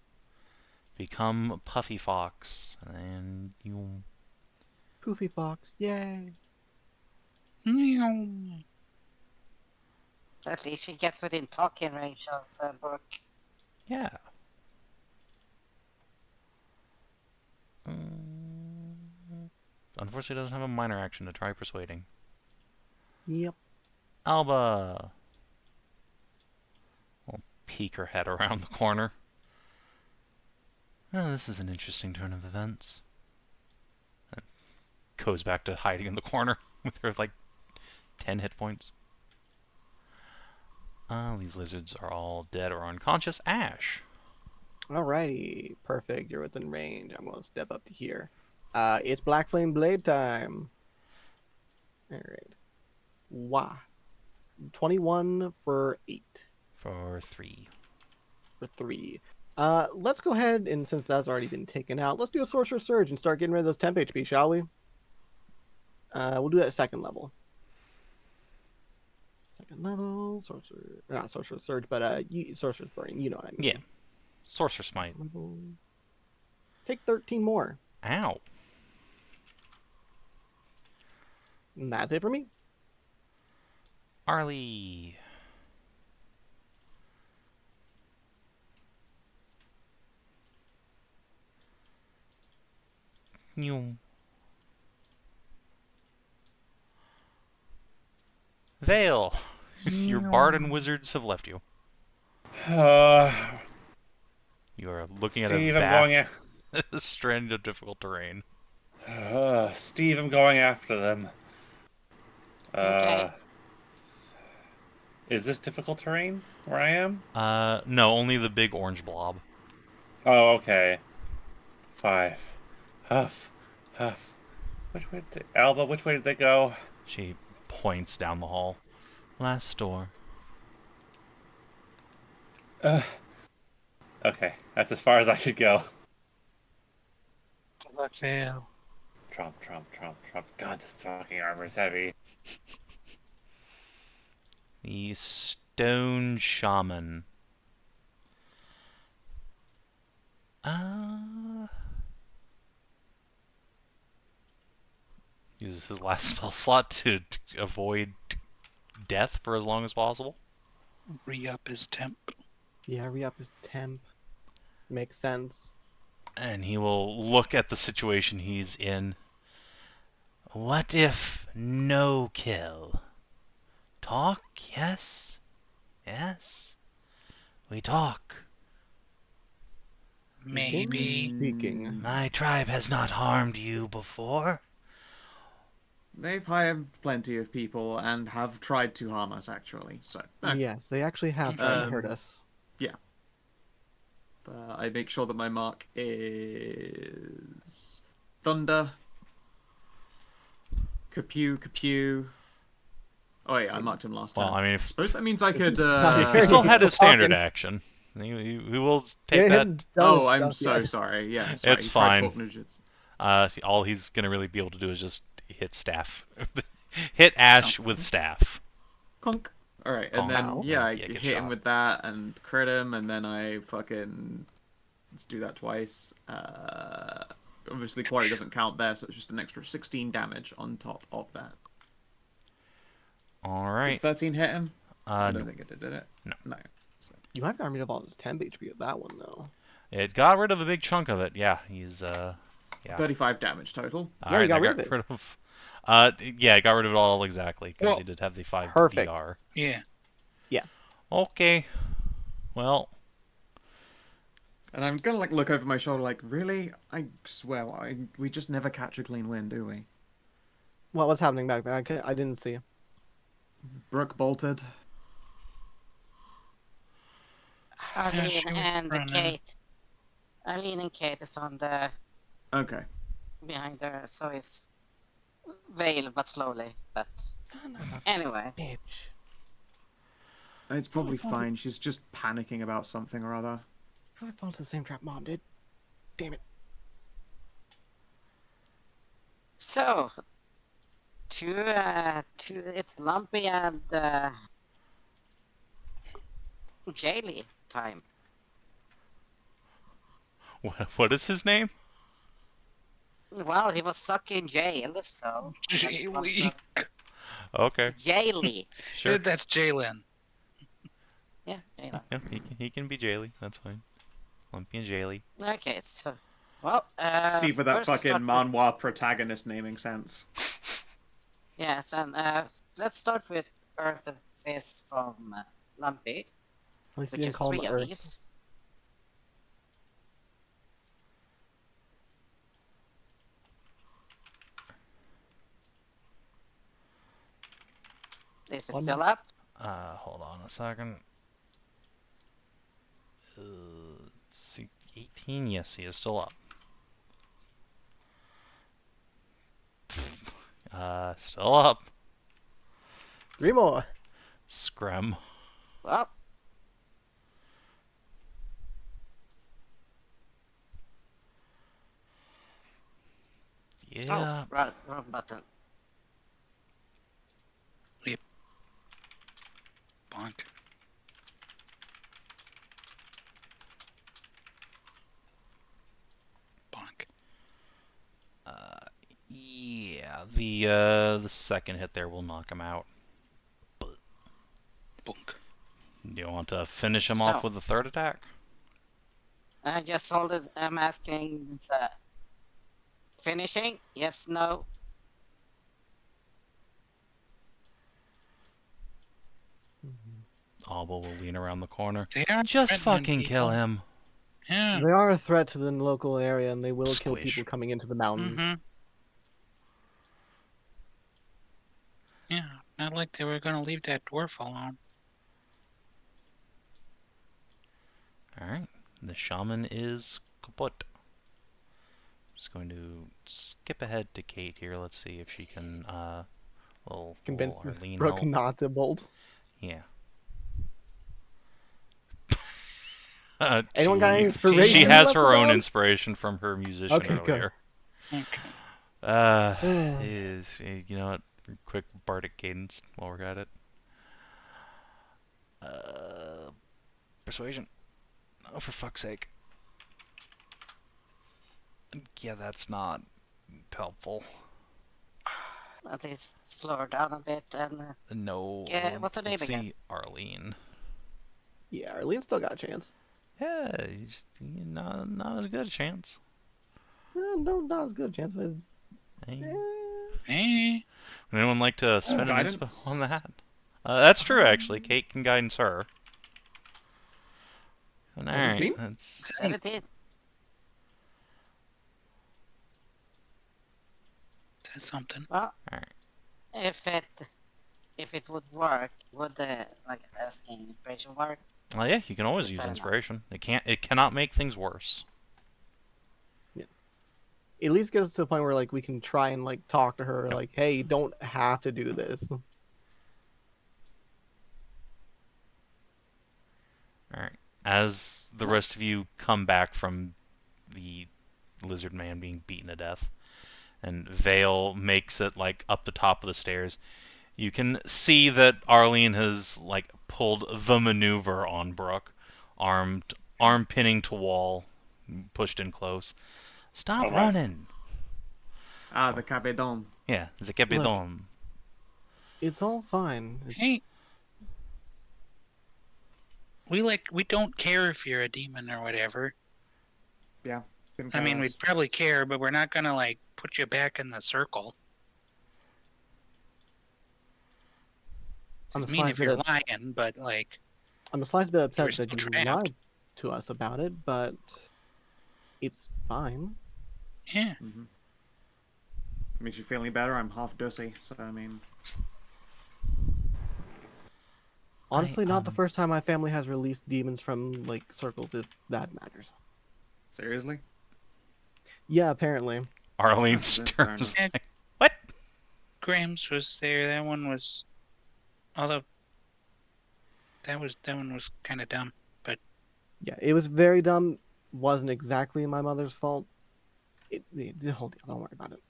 Become Puffy Fox. And you Poofy Fox, yay! Meow. At least she gets within talking range of Brooke. yeah. Unfortunately doesn't have a minor action to try persuading. Yep. Alba will peek her head around the corner. Oh, this is an interesting turn of events. And goes back to hiding in the corner with her like 10 hit points. These lizards are all dead or unconscious. Ashe. Alrighty, perfect. You're within range. I'm gonna step up to here. It's Black Flame Blade time. Alright. Wow. 21 for 8. For 3. For 3. Let's go ahead and since that's already been taken out, let's do a Sorcerer Surge and start getting rid of those temp HP, shall we? We'll do that at 2nd level. 2nd level, Sorcerer, not Sorcerer Surge, but Sorcerer's Burning, you know what I mean. Yeah. Sorcerer Smite. Take 13 more. Ow. And that's it for me. Arlie. You. Vale. Your bard and wizards have left you. You are looking Steve, at I'm going a strand of difficult terrain. Steve, I'm going after them. Okay. Is this difficult terrain where I am? No, only the big orange blob. Oh, okay. 5. Huff. Huff. Which way did they... Alba, which way did they go? She points down the hall. Last door. Okay, that's as far as I could go. Good luck, Vale. Trump. God, this talking armor is heavy. The stone shaman. Uses his last spell slot to avoid death for as long as possible. Re-up his temp. Yeah, re-up his temp. Makes sense. And he will look at the situation he's in. What if no kill? Talk, yes? Yes? We talk. Maybe. Speaking. My tribe has not harmed you before. They've hired plenty of people and have tried to harm us, actually. So, Yes, they actually have tried to hurt us. yeah. I make sure that my mark is thunder. Kapew. Oh yeah, I marked him last time. Well, I mean, I suppose that means I could. he still had his standard action. We will take that. I'm so sorry. Yeah, that's right. It's He tried fine. Talk Ninjutsu. All he's gonna really be able to do is just hit staff, hit Ashe with staff. Conk. All right, and Conk. then Ow. I Yeah, get hit him shot. with that and crit him, and then I fucking let's do that twice. Obviously, quarry doesn't count there, so it's just an extra 16 damage on top of that. All Did right. 13 hit him? I don't No. think it did it? No. No. So. You might have gotten rid of all his temp HP of that one though. It got rid of a big chunk of it. Yeah, he's Yeah. 35 damage total. All Yeah, right, you got I rid got of it. rid of. Yeah, I got rid of it all exactly because Well, he did have the 5 perfect. DR. Yeah. Okay. Well, And I'm gonna like look over my shoulder, like, really? I swear, we just never catch a clean win, do we? What's happening back there? I didn't see. Brooke bolted. Yeah, she Arlene was and running. Kate. Arlene and Kate is on the Okay. behind her, so it's veiled but slowly. But Son of a anyway, bitch. It's probably fine. She's just panicking about something or other. How did I fall into the same trap Mom did? Damn it. so it's Lumpy and Jaylee time. what is his name? Well, he was stuck in jail, so Jaylee. Okay, Jaylee. sure. That's Jalen. Yeah, Jaylee. Yeah, he can be Jaylee. That's fine. Lumpy and Jaylee. Okay, so well, Steve with that first fucking start with- manhwa protagonist naming sense. Yes, and let's start with Earth of Fist from Lumpy, At least you which didn't is call him 3 of Earth. these. This is One. still up. Hold on a second. See, 18. Yes, he is still up. Still up. 3 more. Scrum. Well, Yeah. oh, wrong button. Bonk. Bonk. Yeah. The second hit there will knock him out. Bonk. Do you want to finish him off So- with the third attack? I just hold it. I'm asking, finishing? Yes, no. Obel will lean around the corner. They are Just threatening fucking kill people. him. Yeah. They are a threat to the local area, and they will kill Squish. people coming into the mountains. Mm-hmm. Yeah. Not like they were gonna leave that dwarf alone. Alright. The shaman is kaput. Just going to skip ahead to Kate here. Let's see if she can Convince Arlene Brooke help. not to bolt. Yeah. Anyone got any She inspiration? has left her own about? inspiration from her musician Okay, good. earlier. Okay. You know what? Quick bardic cadence while we're at it. Persuasion. Oh, for fuck's sake. Yeah, that's not helpful. At least slow her down a bit. And No. Yeah, what's her name let's again? see, Arlene. Yeah, Arlene still got a chance. Yeah, he's not as good a chance. No, not as good a chance, but it's, Hey. Hey. Would anyone like to spend an Guidance? inspo on that? That's true, actually. Kate can guidance her. Alright, 17? that's... 17. That's something. Well, Alright. if it would work, would the asking inspiration work? Well, yeah, you can always Yes, use I don't know. inspiration. It cannot make things worse. at least get us to the point where like we can try and like talk to her, Yep. like, hey, you don't have to do this. Alright. as the rest of you come back from the lizard man being beaten to death, and Vale makes it like up the top of the stairs, you can see that Arlene has like pulled the maneuver on Brooke, arm pinning to wall, pushed in close. Stop Oh my. running. Ah, the Cabedon. Yeah, the capitán. It's all fine. It's, Hey, we don't care if you're a demon or whatever. Yeah. couldn't I care mean, less. we'd probably care, but we're not gonna like put you back in the circle. I'm a It's mean slight if bit you're up- lying, but like I'm a slight bit you upset were that still you trapped. lied to us about it, but it's fine. Yeah. Mm-hmm. Makes you feel any better? I'm half dussy, so I mean. Honestly, not the um, first time my family has released demons from like circles, if that matters. Seriously? Yeah, apparently. Arlene That's fair turns enough. like, what? Grams was there. That one was, although that one was kind of dumb. Yeah, it was very dumb. Wasn't exactly my mother's fault. The whole deal. Don't worry about it.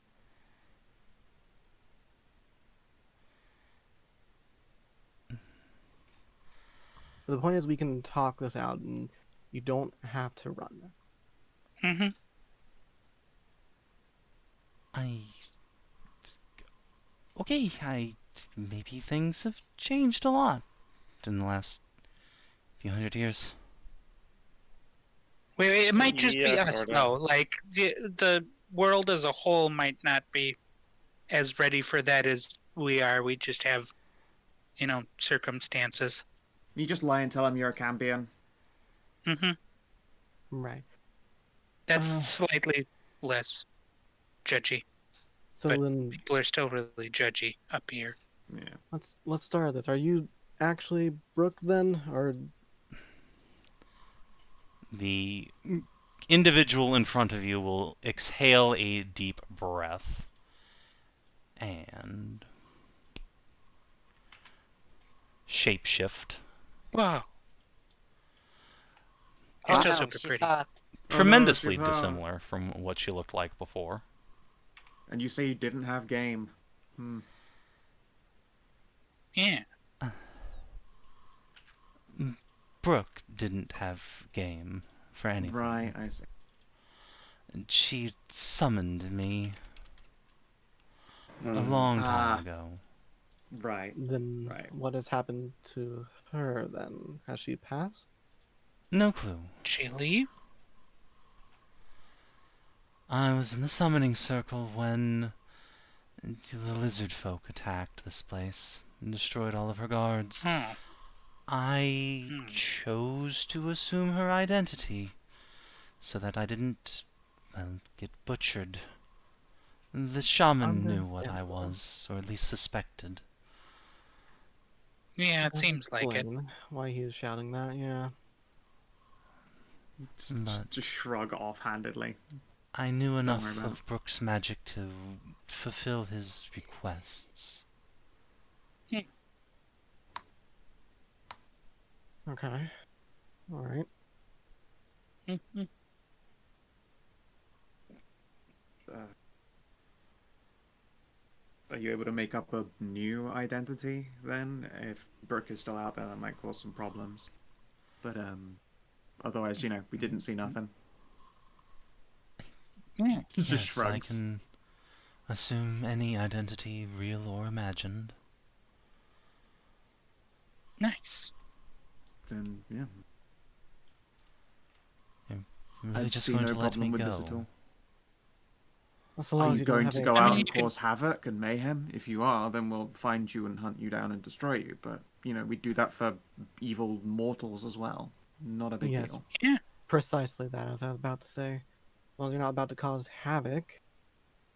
But the point is, we can talk this out, and you don't have to run. Mm-hmm. Maybe things have changed a lot in the last few hundred years. Wait, it might just be Yeah, us sorta. though. Like the world as a whole might not be as ready for that as we are. We just have, circumstances. You just lie and tell him you're a Cambion. Mm-hmm. Right. That's Uh, slightly less judgy. So But then people are still really judgy up here. Yeah. let's start this. Are you actually Brooke then, or The individual in front of you will exhale a deep breath and shapeshift. Wow. Oh You're still no, super she's pretty. hot. Tremendously she's hot. dissimilar from what she looked like before. And you say you didn't have game. Yeah. Brooke didn't have game for anything. Right, I see. And she summoned me a Mm. long time ago. Right. then Right. what has happened to her then? Has she passed? No clue. Did she leave? I was in the summoning circle when the lizard folk attacked this place and destroyed all of her guards. Oh. I chose to assume her identity so that I didn't, get butchered. The shaman knew what I Understandable. was, or at least suspected. Yeah, it Does seems like it. explain why he is shouting that, yeah. But Just shrug offhandedly. I knew worry enough about of Brooke's magic to fulfill his requests. Okay. Alright. Mhm. Are you able to make up a new identity then? If Brooke is still out there, that might cause some problems. But otherwise, we didn't see nothing. Yeah. Just Yes, I shrugs. can assume any identity, real or imagined. Nice. Then yeah, I'm really I'd just see going no to let me problem with go. this at all. Well, so Are long as you you don't going have to any... go I out mean, and you can- cause havoc and mayhem? If you are, then we'll find you and hunt you down and destroy you. But we do that for evil mortals as well. Not a big Yes. deal. Yeah. Precisely that, as I was about to say. As long as you're not about to cause havoc,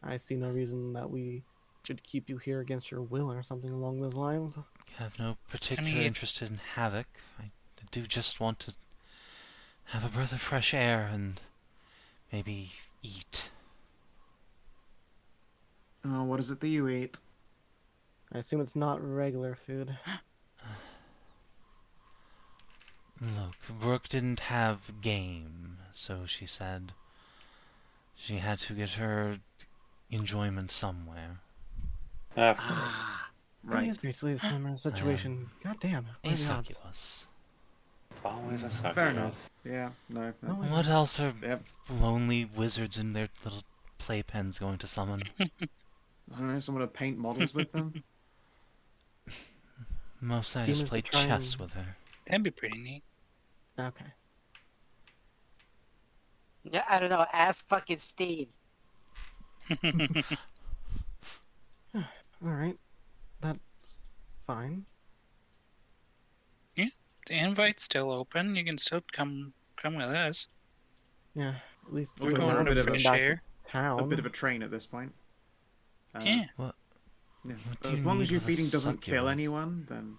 I see no reason that we should keep you here against your will or something along those lines. I have no particular it- interest in havoc. I do just want to have a breath of fresh air and maybe eat. Oh, what is it that you eat? I assume it's not regular food. Look, Brooke didn't have game, so she said she had to get her enjoyment somewhere. Of course. Ah, Right. right. It's basically a similar situation. God damn. What A are the odds? succubus. It's always a succubus. Fair enough. Yeah, no. No, What else are Yep. lonely wizards in their little playpens going to summon? I don't know, someone to paint models with them? Mostly I Demons just to played try chess and- with her. That'd be pretty neat. Okay. Yeah, I don't know. Ask fucking Steve. All right. That's fine. The invite's still open. You can still come with us. Yeah. At least We're for going now, on a bit of a getting back to share. town. A bit of a train at this point. Yeah. Yeah. What do As you long need as your with a feeding doesn't kill succubus? anyone, then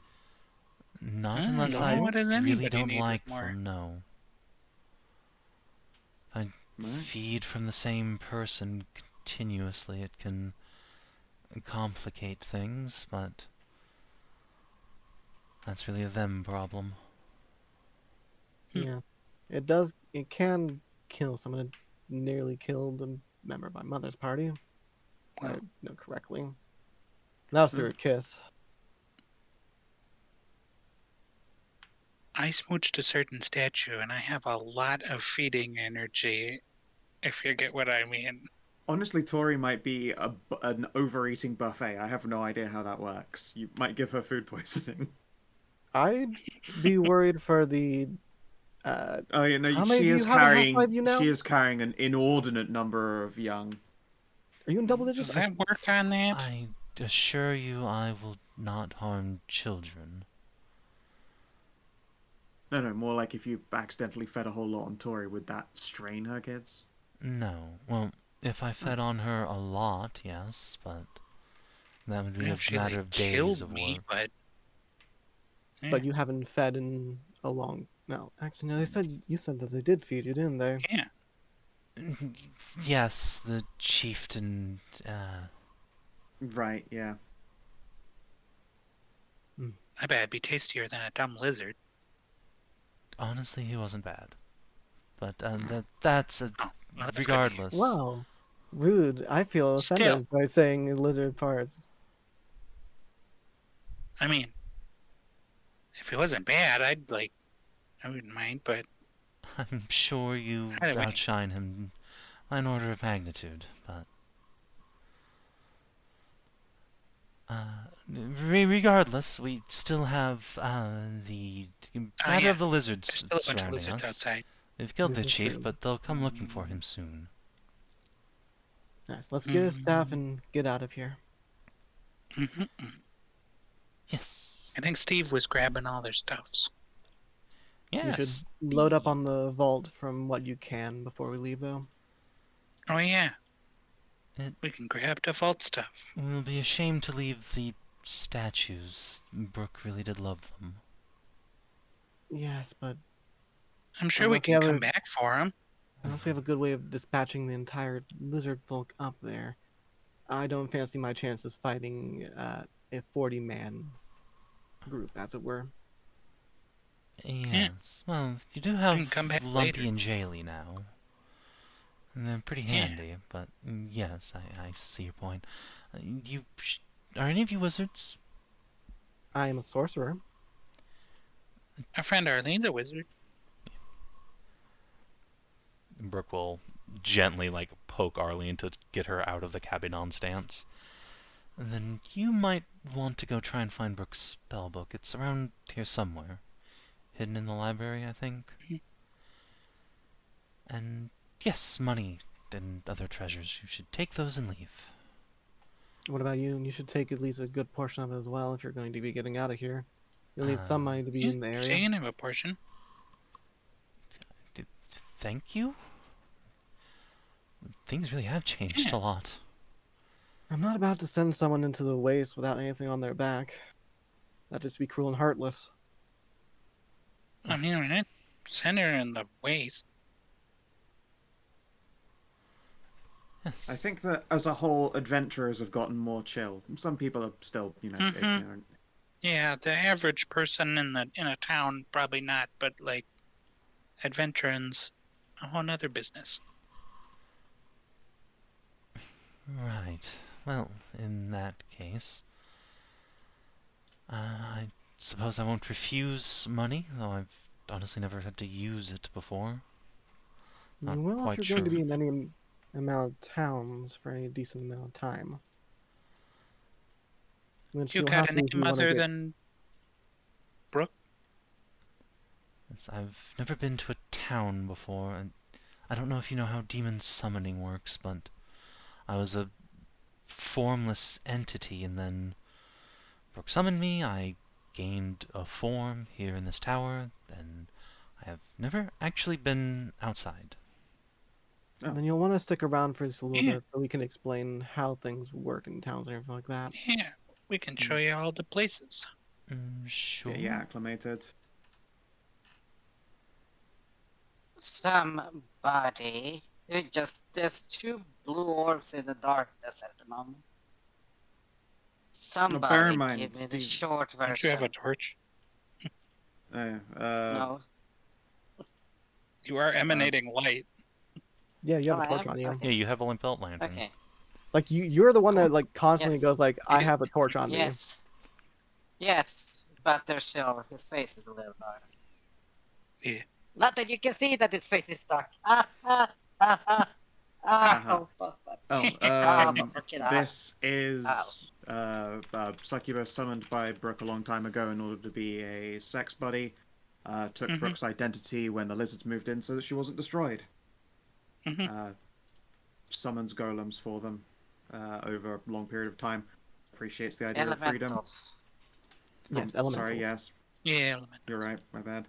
Not I unless don't I know, what does really anybody don't need like more? them, no. If I right. feed from the same person continuously, it can complicate things, but that's really a them problem. Yeah. It does. It can kill someone. It nearly killed a member of my mother's party. If I Well, know correctly. That was through a kiss. I smooched a certain statue, and I have a lot of feeding energy, if you get what I mean. Honestly, Tori might be an overeating buffet. I have no idea how that works. You might give her food poisoning. I'd be worried for the. Oh, yeah, no, How many do you have on Half-Life you now? she is carrying an inordinate number of young. Are you in double digits? Does that work on that? I assure you I will not harm children. No, more like if you accidentally fed a whole lot on Tori, would that strain her kids? No. Well, if I fed on her a lot, yes, but that would be a If she matter like of days killed of me, work. but But you haven't fed in a long. No, actually, no. They said you said that they did feed you, didn't they? yeah, Yes, the chieftain, Right, yeah. I bet it'd be tastier than a dumb lizard. honestly, he wasn't bad. But that's Oh, well, that's good to hear. regardless. Wow, rude. I feel Still. offended by saying lizard parts. I mean, if it wasn't bad, I wouldn't mind, but I'm sure you Anyway. outshine him by an order of magnitude, but regardless, we still have the matter yeah. of the lizards There's still a bunch of surrounding lizards us. outside. They've killed This the is chief, true. but they'll come looking for him soon. Nice. Let's get his staff and get out of here. hmm Yes. I think Steve was grabbing all their stuffs. You should Yes. load up on the vault from what you can before we leave, though. Oh yeah, It we can grab the vault stuff. will be a shame to leave the statues. Brooke really did love them. Yes, but I'm sure we Unless we can have come a- back for them. unless we have a good way of dispatching the entire lizard folk up there, I don't fancy my chances fighting a 40-man group, as it were. Yes. Well, you do can have come back Lumpy later. and Jaylee now. And they're pretty Yeah. handy, but yes, I see your point. Are any of you wizards? I am a sorcerer. Our friend Arlene's a wizard. Brooke will gently poke Arlene to get her out of the Cabinon stance. And then you might want to go try and find Brooke's spellbook. It's around here somewhere. Hidden in the library, I think. Mhm. And yes, money and other treasures. You should take those and leave. What about you? You should take at least a good portion of it as well if you're going to be getting out of here. You'll need some money to be Yeah, in the area. she can have a portion. Thank you? Things really have changed Yeah. a lot. I'm not about to send someone into the waste without anything on their back. That'd just be cruel and heartless. I mean, we're not sending her in the waste. Yes. I think that as a whole, adventurers have gotten more chill. Some people are still, Mhm. ignorant. Yeah, the average person in a town probably not, but like adventurers, a whole nother business. Right. Well, in that case, I suppose I won't refuse money, though I've honestly never had to use it before. Not You will if quite you're going to sure. be in any amount of towns for any decent amount of time. Which You you'll got have a to if you name want to other get. than Brooke? I've never been to a town before, and I don't know if you know how demon summoning works, but I was a formless entity, and then Brooke summoned me, I gained a form here in this tower, and I have never actually been outside. Oh. Then you'll want to stick around for just a little Yeah. bit so we can explain how things work in towns and everything like that. Yeah, we can show you all the places. Sure. Get you acclimated. Somebody. There's two blue orbs in the darkness at the moment. bear in Somebody mind, give me the Steve- short Don't you version. have a torch? No. You are emanating light. Yeah, you have Oh, a I torch am? on you. Okay. Yeah, you have a belt lantern. Okay. Like you're the one Cool. that like constantly Yes. goes like, I have a torch on me. Yes. Yes, but there's still his face is a little dark. Yeah. Not that you can see that his face is dark. Ah ah ah ah ah. Uh-huh. Oh fuck. Fuck. Oh, Fuck it, ah. this is Succubus summoned by Brooke a long time ago in order to be a sex buddy. Took Mhm. Brooke's identity when the lizards moved in so that she wasn't destroyed. Mhm. Summons golems for them over a long period of time. Appreciates the idea of freedom. Elementals. Yes, Oh, elementals. sorry, yes, Yeah, element. you're right. My bad.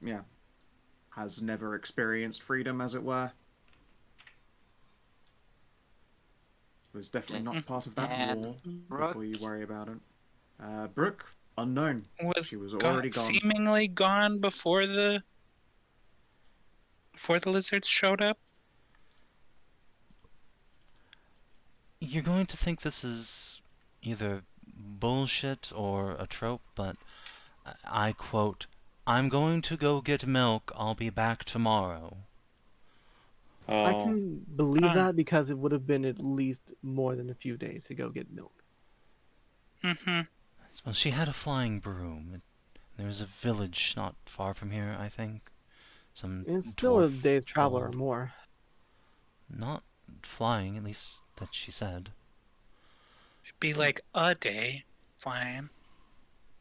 Yeah, has never experienced freedom, as it were. Was definitely not part of that And war. Brooke? Before you worry about it. Brooke, unknown. Was She was already gone. seemingly gone before the lizards showed up. You're going to think this is either bullshit or a trope, but I quote, "I'm going to go get milk, I'll be back tomorrow." Oh, I can believe Huh. that because it would have been at least more than a few days to go get milk. Mm-hmm. Well, she had a flying broom. There's a village not far from here, I think. Some It's still a dwarf day's travel or told. more. Not flying, at least that she said. It'd be like a day flying.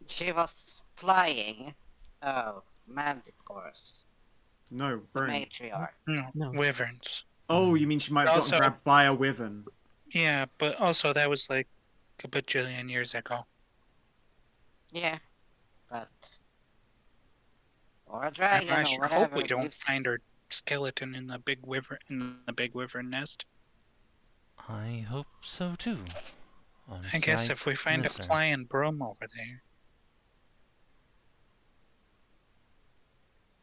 She was flying. Oh, manticores. No, The burn. matriarch. No. Wyverns. Oh, you mean she might have gotten Also- grabbed by a wyvern? Yeah, but also that was like a bajillion years ago. Yeah, but or a I dragon or sure whatever. hope we don't We've- find her skeleton in the big wyvern nest. I hope so too. Honestly, I guess if we find a miss her. flying broom over there.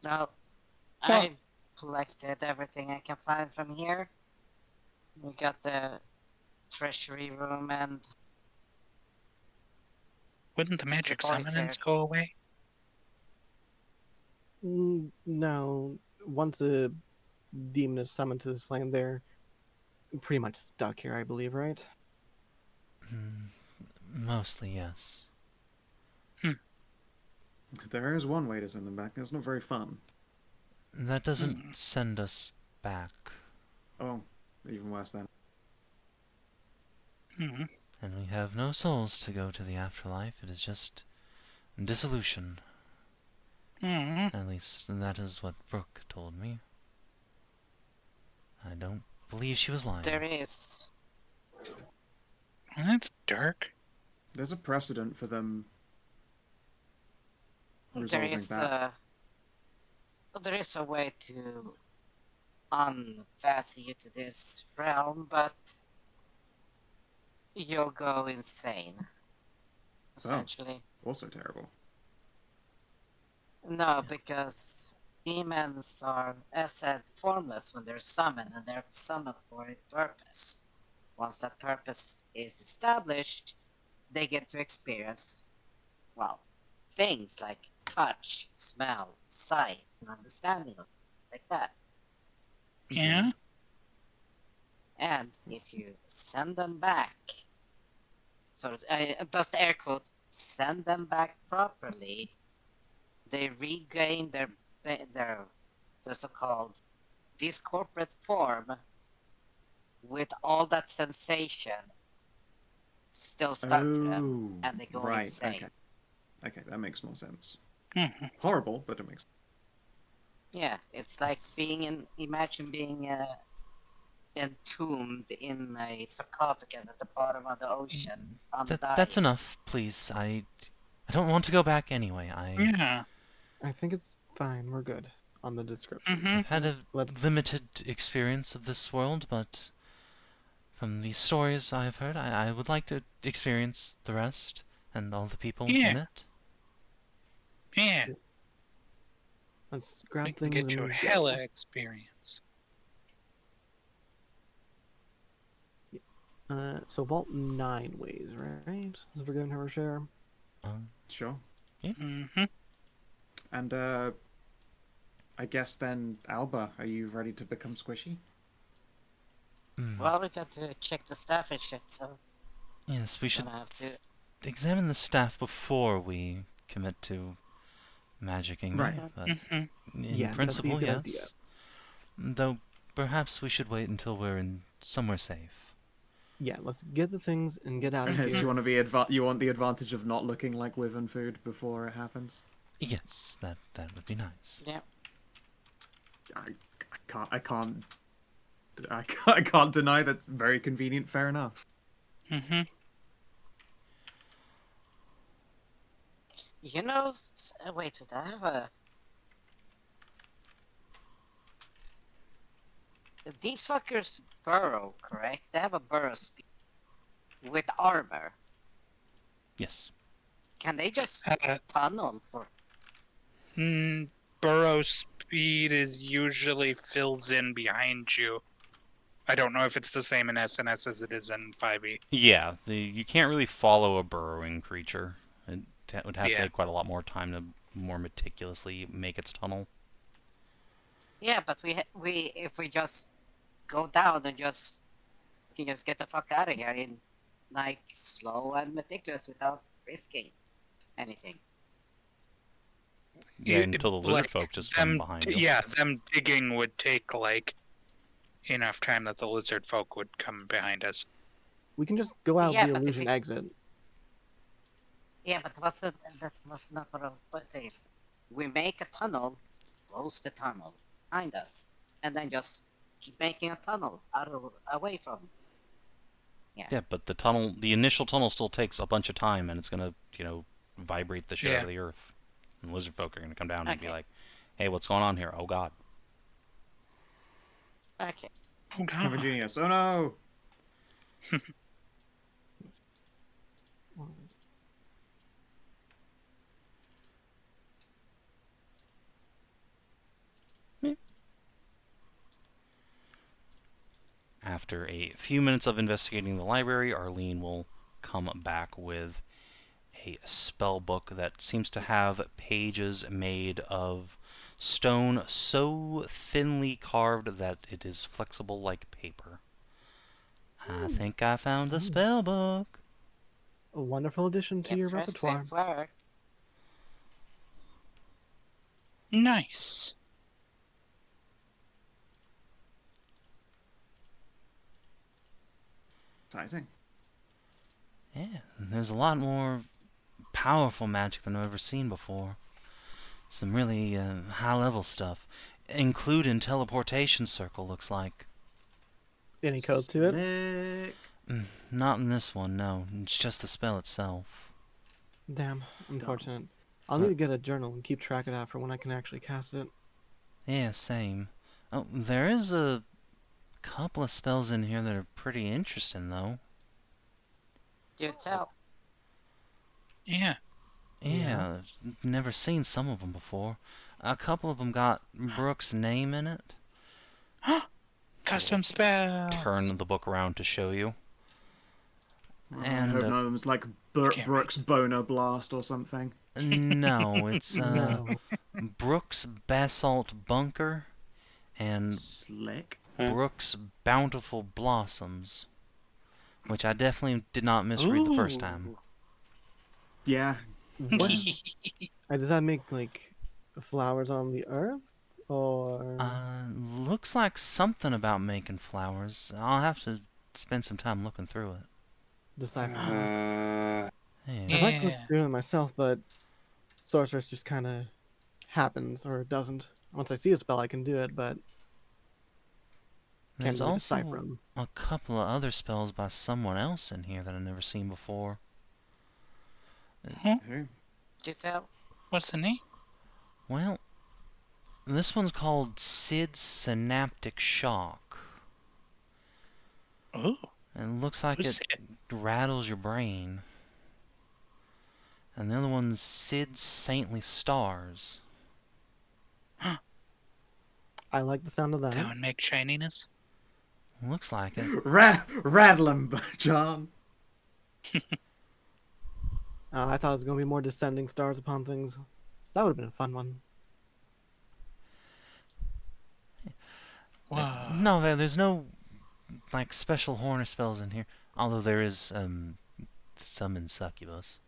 No, Well- I've collected everything I can find from here. We got the treasury room and Wouldn't the magic boys summonings here. go away? No. Once a demon is summoned to this plane, they're pretty much stuck here, I believe, right? Mostly, yes. There is one way to send them back. That's not very fun. That doesn't send us back. Oh, even worse then. Hmm. And we have no souls to go to the afterlife. It is just dissolution. Hmm. At least that is what Brooke told me. I don't believe she was lying. there is. Well, that's dark. There's a precedent for them There resolving is that. there is a way to unfasten you to this realm, but you'll go insane. Essentially. Also terrible. No, because demons are, as said, formless when they're summoned, and they're summoned for a purpose. Once that purpose is established, they get to experience well, things like touch, smell, sight, and understanding of things like that. Yeah. And if you send them back, so does the air quote send them back properly, they regain their so-called discorporate form with all that sensation still stuck to them, Oh, and they go right. insane. Okay. Okay, that makes more sense. Mhm. Horrible, but it makes. Yeah, it's like imagine being entombed in a sarcophagus at the bottom of the ocean, undying. That's enough, please. I don't want to go back anyway. Yeah. I think it's fine. We're good on the description. Mhm. I've had a Let's- limited experience of this world, but from the stories I've heard, I would like to experience the rest and all the people Yeah. in it. Yeah. Let's We grab can things get your and hella go. experience. So vault 9 ways, right? So we're giving her a share. Sure. Mm-hmm. And I guess then, Alba, are you ready to become squishy? Well, we got to check the staff and shit, so Yes, we should gonna have to. examine the staff before we commit to magicking Right. it, but Mm-hmm. in Yes, that'd be a principle, good yes. idea. Though perhaps we should wait until we're in somewhere safe. Yeah, let's get the things and get out of So here. you want to be you want the advantage of not looking like Wyvern food before it happens? Yes, that would be nice. Yeah. I can't deny that's very convenient. Fair enough. Mm-hmm. You know, wait, I have a. These fuckers burrow, correct? They have a burrow speed with armor. Yes. Can they just Uh, tunnel for? burrow speed is usually fills in behind you. I don't know if it's the same in SNS as it is in 5e. Yeah, you can't really follow a burrowing creature. It would have to Yeah. take quite a lot more time to more meticulously make its tunnel. Yeah, but we if we just go down and just we can just get the fuck out of here in like slow and meticulous without risking anything. Yeah, until the lizard Like, folk just come behind you. Yeah, them digging would take like enough time that the lizard folk would come behind us. We can just go out Yeah, the but if illusion we- exit. Yeah, but that's not what I was saying. We make a tunnel, close the tunnel behind us, and then just keep making a tunnel away from. Yeah, but the initial tunnel still takes a bunch of time, and it's gonna, vibrate the shit out of the earth. And lizard folk are gonna come down and be Okay. like, "Hey, what's going on here? Oh God." Okay. Oh Clever god. genius. Oh no! After a few minutes of investigating the library, Arlene will come back with a spell book that seems to have pages made of stone so thinly carved that it is flexible like paper. I think I found the spell book. A wonderful addition to your repertoire. Impressive work. Nice. Exciting. Yeah, and there's a lot more powerful magic than I've ever seen before. Some really high-level stuff, including teleportation circle, looks like. Any code to it? Slick. Not in this one, no. It's just the spell itself. Damn, unfortunate. I'll need to get a journal and keep track of that for when I can actually cast it. Yeah, same. Oh, there is a couple of spells in here that are pretty interesting, though. Do tell. Yeah. Yeah, never seen some of them before. A couple of them got Brooke's name in it. Custom spells. Turn the book around to show you. I And hope none of them's like Can't Brooks Boner Blast or something. no, it's No. Brooks Basalt Bunker and Slick. Brooks Bountiful Blossoms, which I definitely did not misread the first time. Ooh. Yeah. What? Does that make like flowers on the earth, or? Looks like something about making flowers. I'll have to spend some time looking through it. Decipher. Hey, I'd like to look Yeah. through it myself, but sorceress just kind of happens or doesn't. Once I see a spell, I can do it, but can't there's really decipher also them. a couple of other spells by someone else in here that I've never seen before. Who? Did you tell? What's the name? Well, this one's called Sid's Synaptic Shock. Ooh. And it looks like Who's it it? rattles your brain. And the other one's Sid's Saintly Stars. I like the sound of that. That would make shininess. Looks like it. Rattle 'em, John. I thought it was going to be more descending stars upon things. That would have been a fun one. Wow. No, there's no like special horn or spells in here. Although there is summon succubus.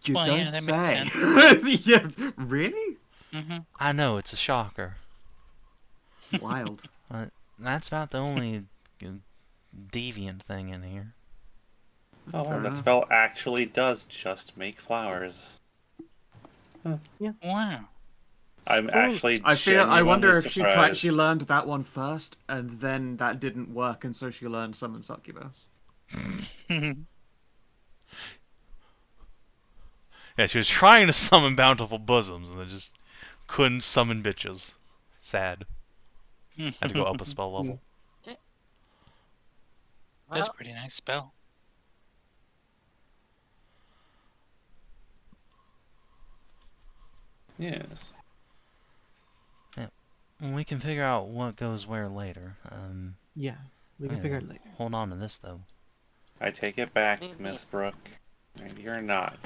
You Well, don't yeah, that makes say. sense. Yeah, really? Mm-hmm. I know, it's a shocker. Wild. That's about the only deviant thing in here. Oh, Fair that enough. spell actually does just make flowers. Wow. I'm actually I wonder genuinely if surprised. she learned that one first, and then that didn't work, and so she learned Summon Succubus. Yeah, she was trying to summon bountiful bosoms and then just couldn't summon bitches. Sad. Had to go up a spell level. That's Well, a pretty nice spell. Yes. We can figure out what goes where later. Yeah, we can figure it later. Hold on to this though. I take it back, Maybe. Miss Brooke. You're not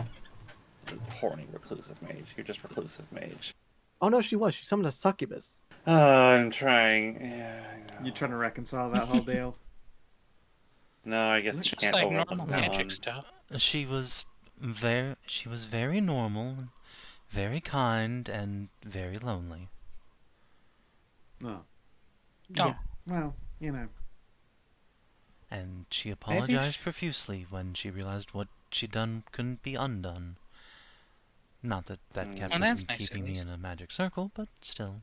a horny reclusive mage. You're just reclusive mage. Oh no, she was. She summoned a succubus. I'm trying. Yeah, I know. You trying to reconcile that whole deal? No, I guess It's you just can't like overlook normal that magic one. stuff. She was very normal, very kind, and very lonely. No. No. Yeah. Well, you know. And she apologized profusely when she realized what she'd done couldn't be undone. Not that that kept Well, her that's from nice, at keeping me least. in a magic circle, but still.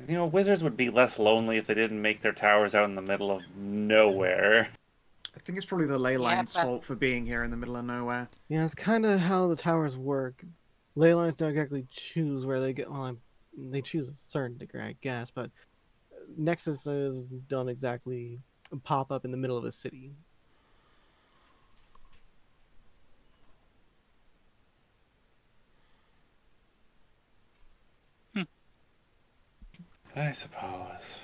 You know, wizards would be less lonely if they didn't make their towers out in the middle of nowhere. I think it's probably the ley line's but- fault for being here in the middle of nowhere. Yeah, it's kind of how the towers work. Ley lines don't exactly choose where they get. Well, they choose a certain degree, I guess, but nexuses don't exactly pop up in the middle of a city. I suppose.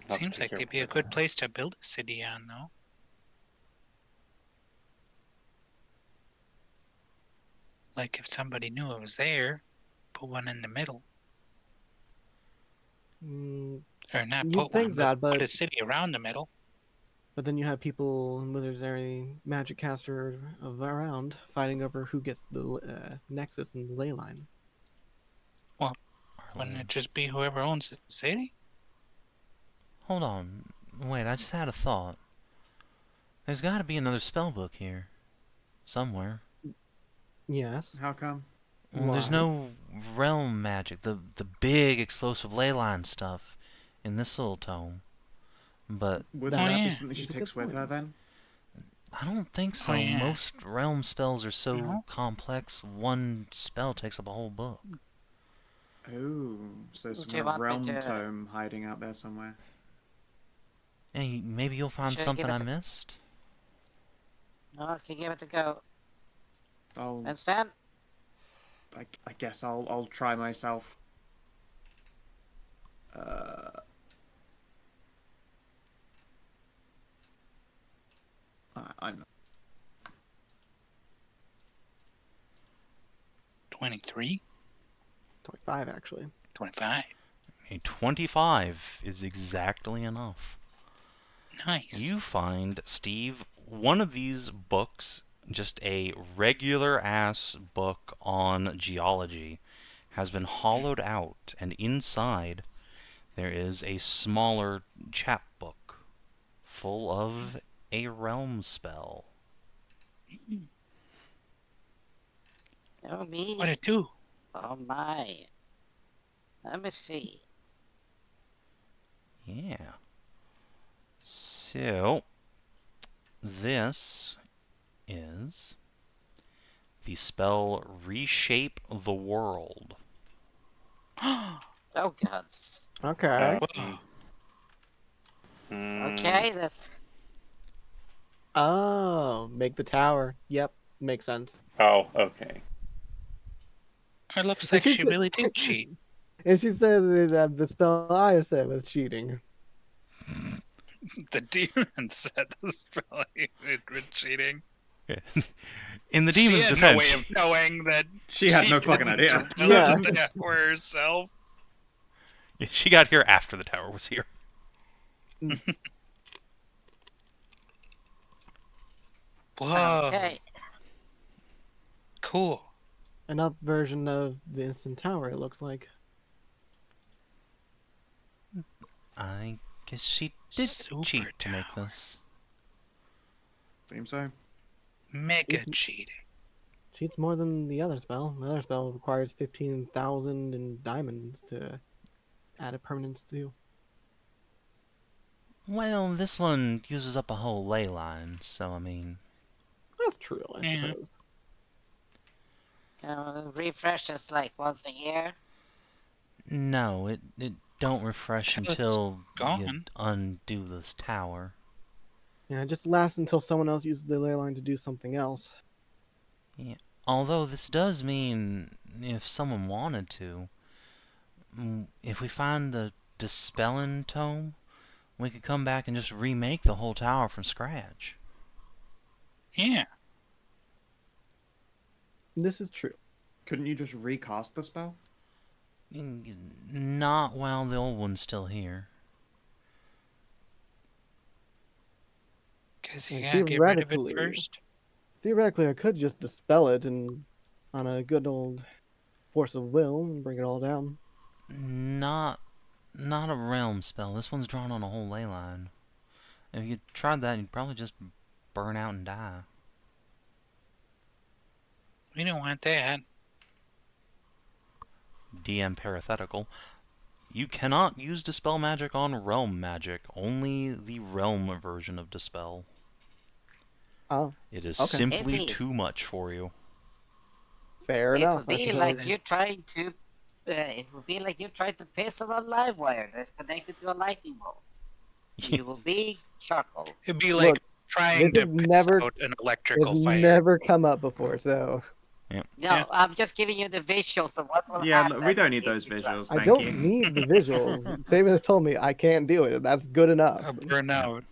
I'll Seems take like your they'd be a word good on it. place to build a city on, though. Like if somebody knew it was there, put one in the middle. Mm, Or not You'd put think one, that, but put but- a city around the middle. but then you have people in Wizards area magic caster around fighting over who gets the nexus and the ley line. Wouldn't it just be whoever owns the city? Hold on. Wait, I just had a thought. There's got to be another spellbook here. Somewhere. Yes. How come? Well, there's Why? no realm magic, the big explosive ley line stuff in this little tome. But Wouldn't Oh, that yeah. be something she That's a takes good with her point. then? I don't think so. yeah. Most realm spells are so No? complex, one spell takes up a whole book. Oh, so some Do you kind of want me realm to- tome hiding out there somewhere. Hey, maybe you'll find Should I something give it I to- missed? No, I can give it a go. I'll, Understand? I guess I'll try myself. I'm not. 23? 25, actually. 25. A 25 is exactly enough. Nice. You find, Steve, one of these books, just a regular-ass book on geology, has been hollowed out, and inside there is a smaller chapbook full of a realm spell. Oh, me. What'd it do? Oh, my. Let me see. Yeah. So, this is the spell Reshape the World. Oh, gods. Okay. Whoa. Okay, that's... Oh, make the tower. Yep, makes sense. Oh, okay. It looks like she really did cheat. And she said that the spell I said was cheating. The demon said the spell it was cheating. In the She demon's had defense, no way of knowing that She had no fucking didn't idea. develop Yeah. the tower herself. she got here after the tower was here. Whoa. Okay. Cool. An up version of the instant tower, it looks like. I guess she did Super cheat to make tower. this. Seems so. Mega cheating. Cheats more than the other spell. The other spell requires 15,000 in diamonds to add a permanence to. Well, this one uses up a whole ley line, so I mean... That's true, I Yeah. suppose. Refreshes like once a year. No, it don't refresh Till it's until you gone. undo this tower. Yeah, it just lasts until someone else uses the ley line to do something else. Yeah. Although this does mean, if someone wanted to, if we find the Dispelling Tome, we could come back and just remake the whole tower from scratch. Yeah. This is true. Couldn't you just recast the spell? Not while the old one's still here. Because you gotta get rid of it Theoretically- first. Theoretically, I could just dispel it and on a good old force of will and bring it all down. Not a realm spell. This one's drawn on a whole ley line. If you tried that, you'd probably just burn out and die. We don't want that. DM parenthetical. You cannot use Dispel magic on realm magic. Only the realm version of Dispel. Oh, It is Okay. simply Maybe. too much for you. fair It enough. would I be suppose. like you trying to. It would be like you tried to piss on a live wire that's connected to a lightning bolt. You will be charcoal. It'd be like Look, trying this to has piss never- out an electrical It's fire. never come up before, so No, Yeah. I'm just giving you the visuals of what will Yeah, happen. we don't need if those you try. visuals. I Thank don't you. need the visuals. Savin has told me I can't do it. That's good enough. Burn out.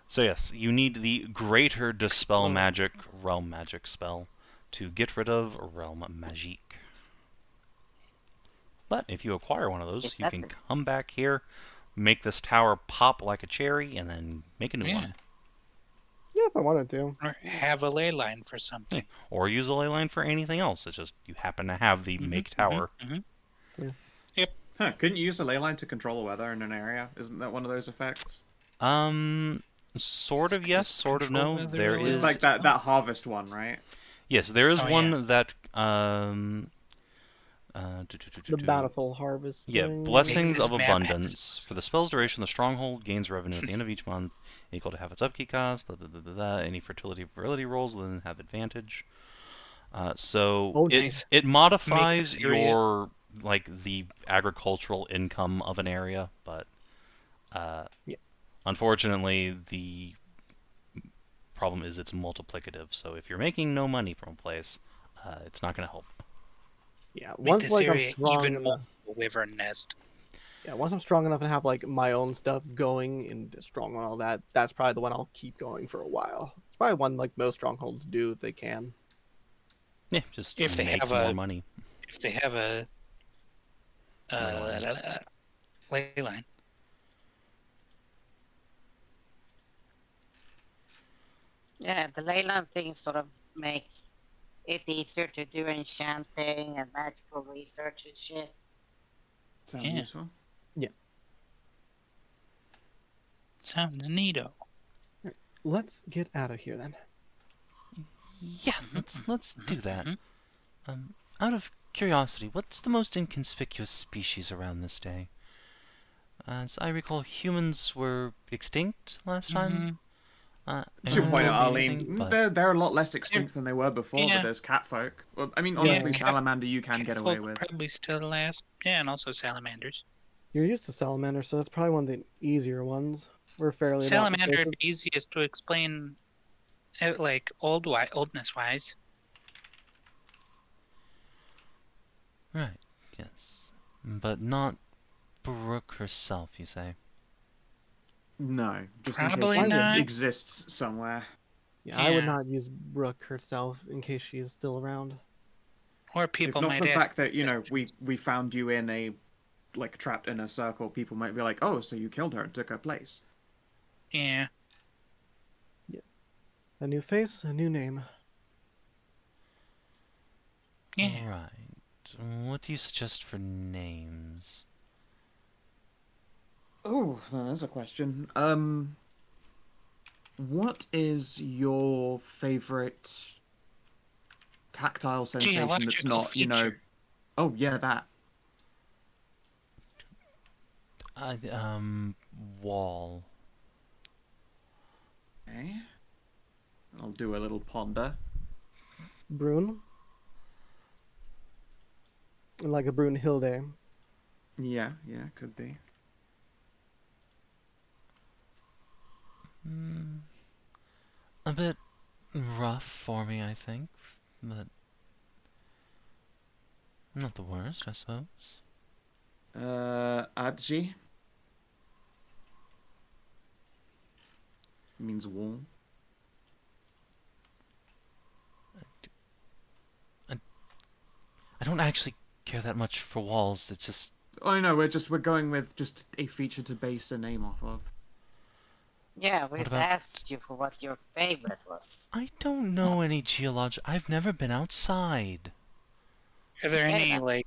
So yes, you need the greater Dispel Explode. magic realm magic spell to get rid of realm magique. But if you acquire one of those, Is you that can the- come back here, make this tower pop like a cherry, and then make a new Yeah. one. Yeah, if I wanted to. Or have a ley line for something. Or use a ley line for anything else. It's just you happen to have the make tower. Huh, couldn't you use a ley line to control the weather in an area? Isn't that one of those effects? Sort of yes, Just sort of control no. weather There related is It's like that harvest one, right? yes, there is Oh, one yeah. that The bountiful harvest. Yeah, thing. Blessings Make of this map Abundance. happens. For the spell's duration, the stronghold gains revenue at the end of each month, equal to half its upkeep cost. Blah, blah, blah, blah, blah. Any fertility rolls will then have advantage. So Oh, it nice. it modifies Makes area- your the agricultural income of an area, but Yeah. unfortunately the problem is it's multiplicative. So if you're making no money from a place, it's not going to help. Yeah, Make once this like I'm area strong even enough. more of a wyvern nest. Yeah, once I'm strong enough and have like my own stuff going and strong on all that, that's probably the one I'll keep going for a while. It's probably one like most strongholds do if they can. Yeah, just If they make have more a money. if they have a Ley ley line. Yeah, the Leyland thing sort of makes it easier to do enchanting and magical research and shit. Sounds Yeah. useful. Sounds neato. Let's get out of here then. Yeah, let's do that. Out of curiosity, what's the most inconspicuous species around this day? As I recall, humans were extinct last time. I should point out, Arlene, but they're a lot less extinct than they were before, Yeah. but there's catfolk. Well, I mean, Yeah. honestly, Salamander you can get away Catfolk with. probably still last. Yeah, and also salamanders. You're used to Salamander, so that's probably one of the easier ones. We're fairly about the Salamander safest. easiest to explain, like oldness wise. right, yes, but not Brooke herself. You say? No, just in Probably case she not. exists somewhere. Yeah, I would Yeah. not use Brooke herself in case she is still around. Or If people not might for the ask. fact that, you know, we found you in a, like, trapped in a circle, people might be like, oh, so you killed her and took her place. Yeah. A new face, a new name. Yeah. All right. What do you suggest for names? Oh, there's a question. What is your favorite tactile sensation that's Geological not, you know... feature. Oh, yeah, that. Wall. Okay. I'll do a little ponder. Brune. Like a Brunhilde. Yeah, could be. A bit rough for me, I think, but not the worst, I suppose. Adji. Means wall. I don't actually care that much for walls. It's just Oh no, we're going with just a feature to base a name off of. Yeah, we What just about- asked you for what your favorite was. I don't know any geologic. I've never been outside. Are there Okay, any then.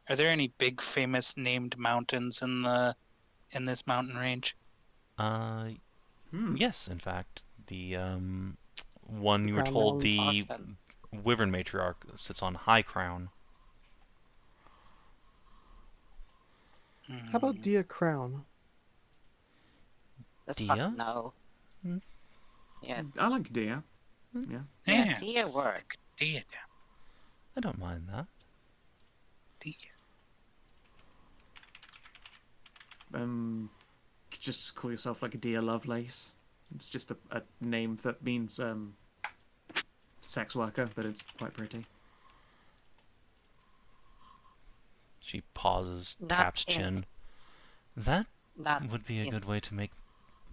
Are there any big famous named mountains in this mountain range? Yes, in fact, the one you were Crown told Mountains, the Austin. Wyvern matriarch sits on High Crown. How about Dia Crown? That's Dia? fuck no. Hmm. Yeah, I like deer. Yeah. yeah, Dia work. Dia. I don't mind that. Dia. Just call yourself like a Dear Lovelace. It's just a name that means sex worker, but it's quite pretty. She pauses, Not taps in- chin. That Not would be a good in- way to make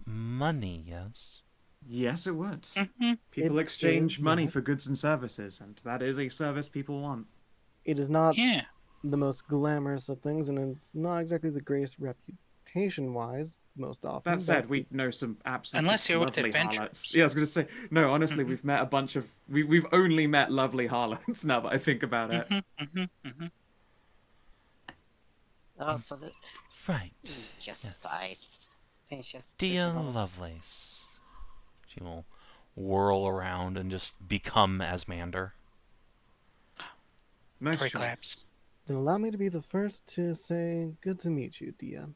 money, yes? Yes, it would. Mm-hmm. People It exchange is, money yes. for goods and services, and that is a service people want. It is not Yeah. the most glamorous of things, and it's not exactly the greatest reputation-wise most often. That said, but we know some absolutely Unless you're with lovely adventurers. harlots. Yeah, I was going to say, no, honestly, we've met a bunch of... We've only met lovely harlots now that I think about it. Oh, so the Right. just Yes. size. Pinches. Dia vegetables. Lovelace. She will whirl around and just become Asmander. Nice Toy choice. claps. then allow me to be the first to say, good to meet you, Dia.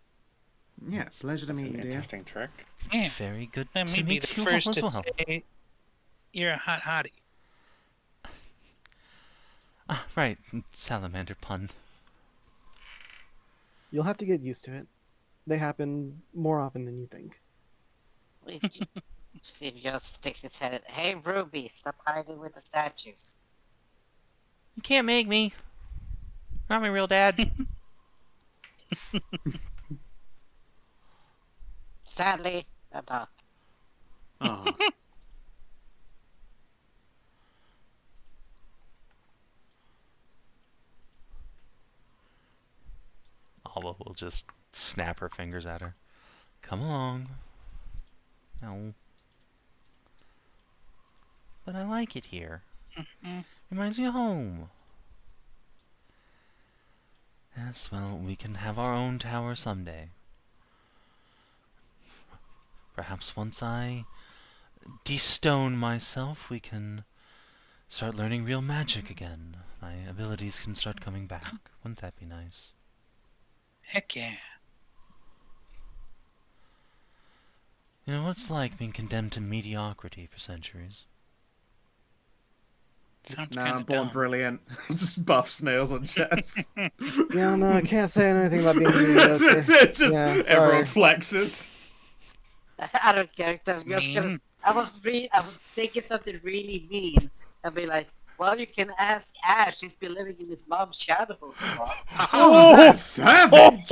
Yeah, pleasure to That's meet an you, dear. interesting trick. Yeah. Very good Let to me be meet the you all first as to well. say you're a hot hottie. Ah, right, salamander pun. You'll have to get used to it. They happen more often than you think. Steve just sticks his head in. Hey, Ruby, stop hiding with the statues. You can't make me. Not my real dad. Sadly, not. Oh. Alba will just snap her fingers at her. Come along. No. But I like it here. Reminds me of home. Yes, well, we can have our own tower someday. Perhaps once I de-stone myself, we can start learning real magic again. My abilities can start coming back. Wouldn't that be nice? Heck yeah. You know what it's like being condemned to mediocrity for centuries. Sounds Nah, kind I'm of born dumb. brilliant. Just buff snails on chest. Yeah, no, I can't say anything about being mediocre. Just Yeah, everyone sorry. flexes. Out of character. It's I'm just gonna. mean. I was thinking something really mean and be like, well, you can ask Ashe. He's been living in his mom's shadow for so long. Oh, that's savage.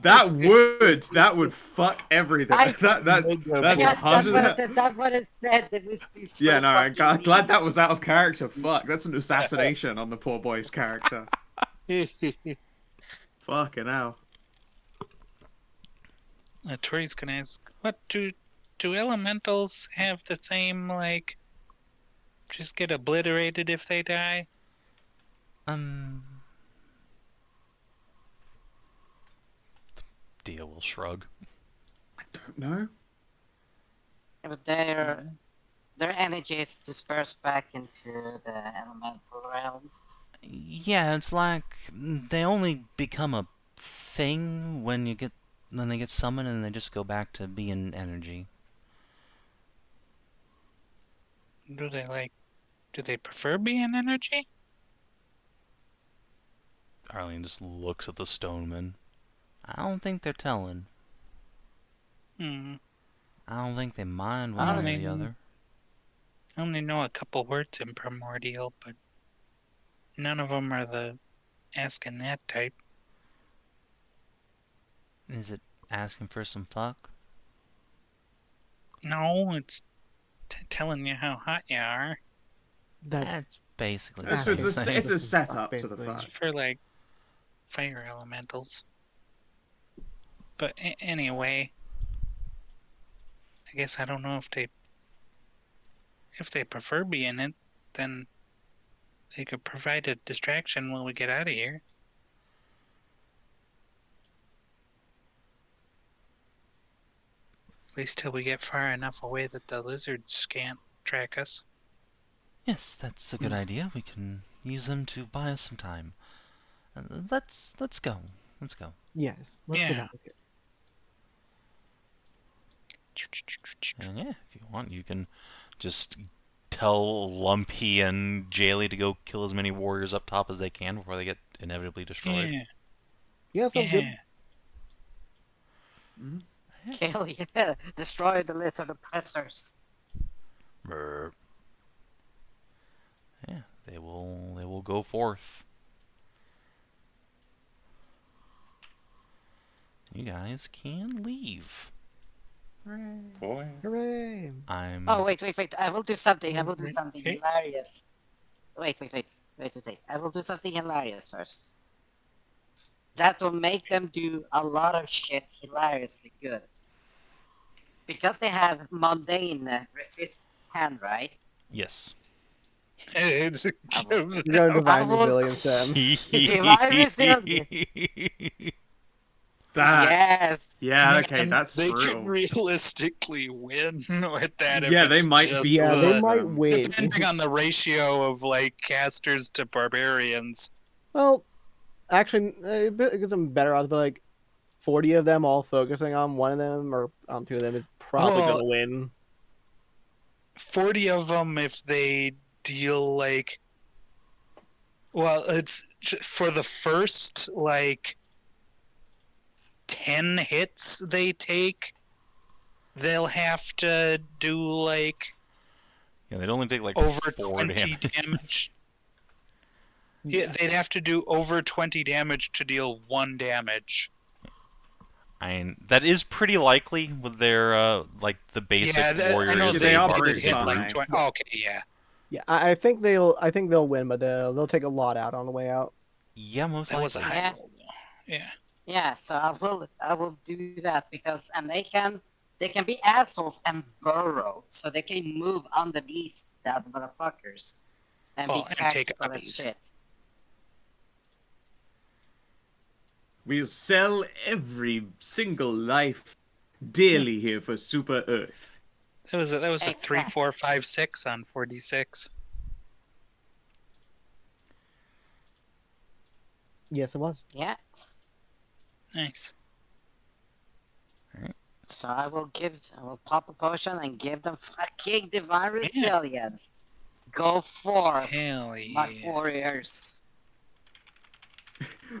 That would fuck everything. I- That's Yes, that's 100. what I said. That's what it said. It was so Yeah, no, I'm fucking glad mean. that was out of character. Fuck, that's an assassination on the poor boy's character. Fucking hell. Tori's gonna ask, what do elementals have the same, like, just get obliterated if they die? Dia will shrug. I don't know. But their energy is dispersed back into the elemental realm. Yeah, it's like they only become a thing when they get summoned, and they just go back to being energy. Do they prefer being energy? Arlene just looks at the stoneman. I don't think they're telling. Hmm. I don't think they mind one way or the other. I only know a couple words in Primordial, but none of them are the asking that type. Is it asking for some fuck? No, it's telling you how hot you are. That's basically It's, the it's, same a, thing. it's a setup to the basically. fuck. For, like, fire elementals. But anyway, I guess I don't know if they prefer being it, then they could provide a distraction while we get out of here. At least till we get far enough away that the lizards can't track us. Yes, that's a good idea. We can use them to buy us some time. Let's go. Let's go. Yes. Let's get Yeah. out of here. And yeah, if you want, you can just tell Lumpy and Jaylee to go kill as many warriors up top as they can before they get inevitably destroyed. Yeah. Yeah, sounds good. Kill, yeah. Destroy the lizard oppressors. Brr. Yeah, they will go forth. You guys can leave. Boy. Hooray! Oh, wait. I will do something. I will do Wait, something okay. hilarious. Wait. I will do something hilarious first. That will make them do a lot of shit hilariously good. Because they have mundane resist hand, right? Yes. It's a You're going to divine will- resilience them. Divine resilience. That's Yes. yeah, okay, Man, that's they brutal. could realistically win with that. If Yeah, they it's might just beat Yeah, all they of might them. win. depending on the ratio of, like, casters to barbarians. Well, actually, it gives them better odds, but like 40 of them all focusing on one of them or on two of them is probably Well, going to win. 40 of them if they deal, like, well, it's for the first, like, 10 hits they take, they'll have to do, like, Yeah, they'd only take like over 4 20 damage. damage. Yeah, they'd have to do over 20 damage to deal 1 damage. that is pretty likely with their like the basic Yeah, warrior I know is they they, a are they did brutes, hit aren't like they? 20. Oh, okay, yeah. Yeah, I think they'll win, but they'll take a lot out on the way out. Yeah, most That was a likely. high Yeah. roll, though. Yeah. Yeah, so I will do that because they can be assholes and burrow, so they can move underneath that motherfuckers and be Oh, and take tactical as uppies. shit. We'll sell every single life dearly here for Super Earth. That was a 3, Exactly. 4, 5, 6 on 4d6. Yes, it was. Yeah. Nice. So I will pop a potion and give them fucking divine resilience. Go forth, Hell my yeah. warriors.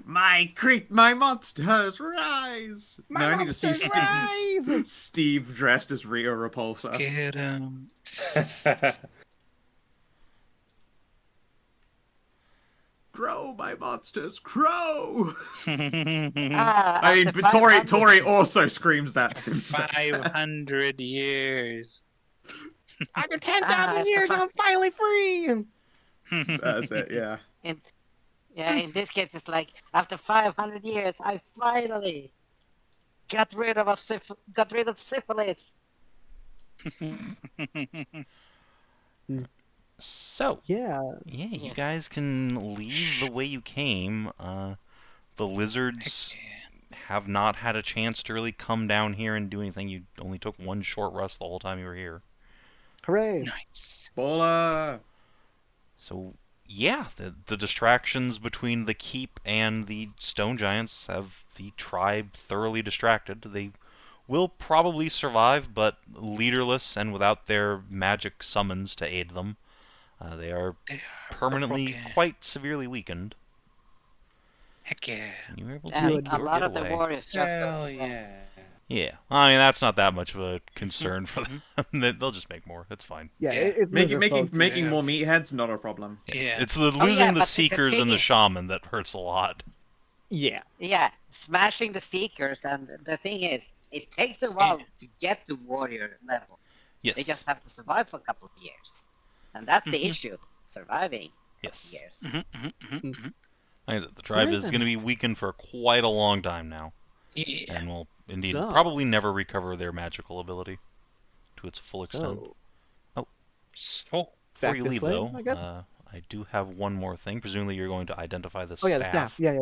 My monsters rise! Now I need to see Steve dressed as Rita Repulsa. Get him. Grow, my monsters, grow! Ah, I mean, after but 500 Tori also screams that to me. 500 years. After Ah, 10,000 years, fuck. I'm finally free. That's it, yeah. in this case, it's like after 500 years, I finally got rid of syphilis. So, Yeah. yeah, you Yeah. guys can leave the way you came. The lizards have not had a chance to really come down here and do anything. You only took one short rest the whole time you were here. Hooray. Nice. Bola! So, yeah, the distractions between the keep and the stone giants have the tribe thoroughly distracted. They will probably survive, but leaderless and without their magic summons to aid them. They are They are permanently broken. quite severely weakened. Heck yeah. And you were able to And make a your lot of the getaway. warriors just go Hell sick. yeah. Yeah, I mean that's not that much of a concern for them. They'll just make more. That's fine. Yeah, Yeah. it's lizard folk. Making Yeah. more meatheads, not a problem. Yes. Yeah. It's the Oh, losing yeah, the but the seekers thing and the is- shaman that hurts a lot. Yeah. Yeah, smashing the seekers, and the thing is, it takes a while to get to warrior level. Yes. They just have to survive for a couple of years, and that's the Mhm. issue: surviving. Yes. Years. Like I said, the tribe Right is then. going to be weakened for quite a long time now, Yeah. and will indeed So- probably never recover their magical ability to its full extent. So, So, Before back you this leave, way, though, I guess? I do have one more thing. Presumably, you're going to identify the oh yeah, the staff. Yeah. Yeah,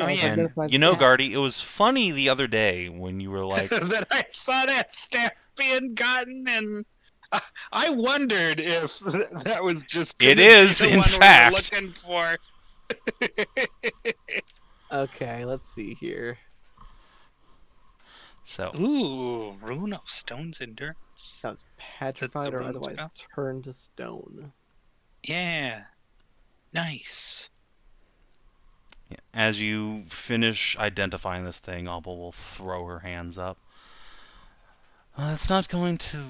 Oh, let's yeah. identify And the you know, staff. Guardy, it was funny the other day when you were like, that I saw that staff being gotten, and I wondered if that was just It gonna is, be the in one fact. we were looking for. Okay, let's see here. so Ooh, Rune of Stone's Endurance. Sounds petrified or rune otherwise spell? turned to stone. Yeah. Nice. yeah, as you finish identifying this thing, Abel will throw her hands up. It's not going to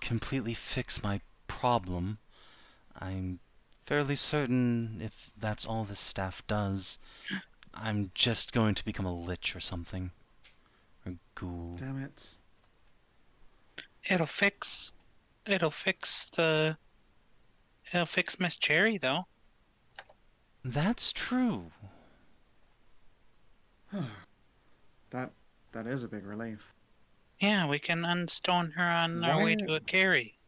completely fix my problem. I'm fairly certain if that's all this staff does, I'm just going to become a lich or something. Or ghoul. Damn it. It'll fix Miss Cherry, though. That's true. That is a big relief. Yeah, we can unstone her on our way to a carry.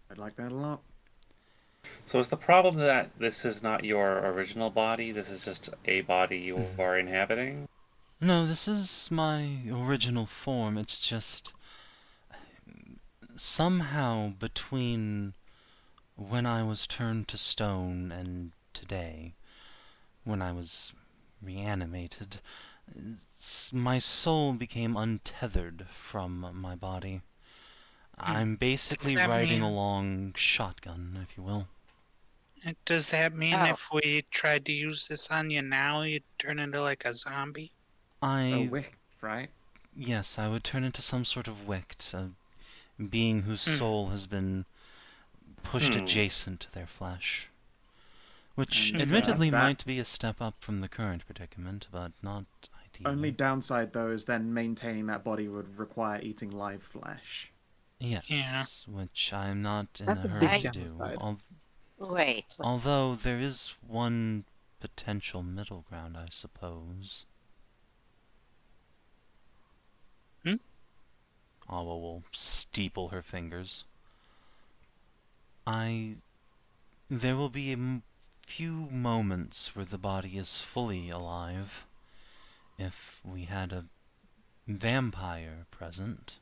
I'd like that a lot. So is the problem that this is not your original body? This is just a body you are inhabiting? No, this is my original form. It's just somehow between when I was turned to stone and today, when I was reanimated, my soul became untethered from my body. I'm basically Does that riding mean- along shotgun, if you will. Does that mean Oh. if we tried to use this on you now, you'd turn into like a zombie? A wick, right? Yes, I would turn into some sort of wict, a being whose soul has been pushed adjacent to their flesh. Which And, admittedly that- might be a step up from the current predicament, but not ideal. Only downside, though, is then maintaining that body would require eating live flesh. Yes, which I'm not in That's a a hurry big to do. downside. Wait, Although there is one potential middle ground, I suppose. Alwa will steeple her fingers. There will be a few moments where the body is fully alive. If we had a vampire present.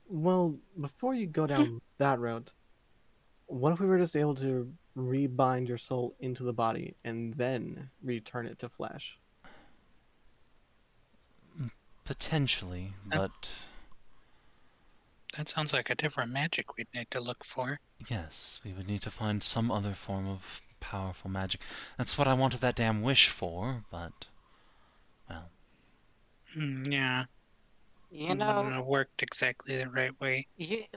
Well, before you go down that route, what if we were just able to rebind your soul into the body and then return it to flesh? Potentially, but That sounds like a different magic we'd need to look for. yes, we would need to find some other form of powerful magic. That's what I wanted that damn wish for, but, well, Yeah, you wouldn't know, have worked exactly the right way. here's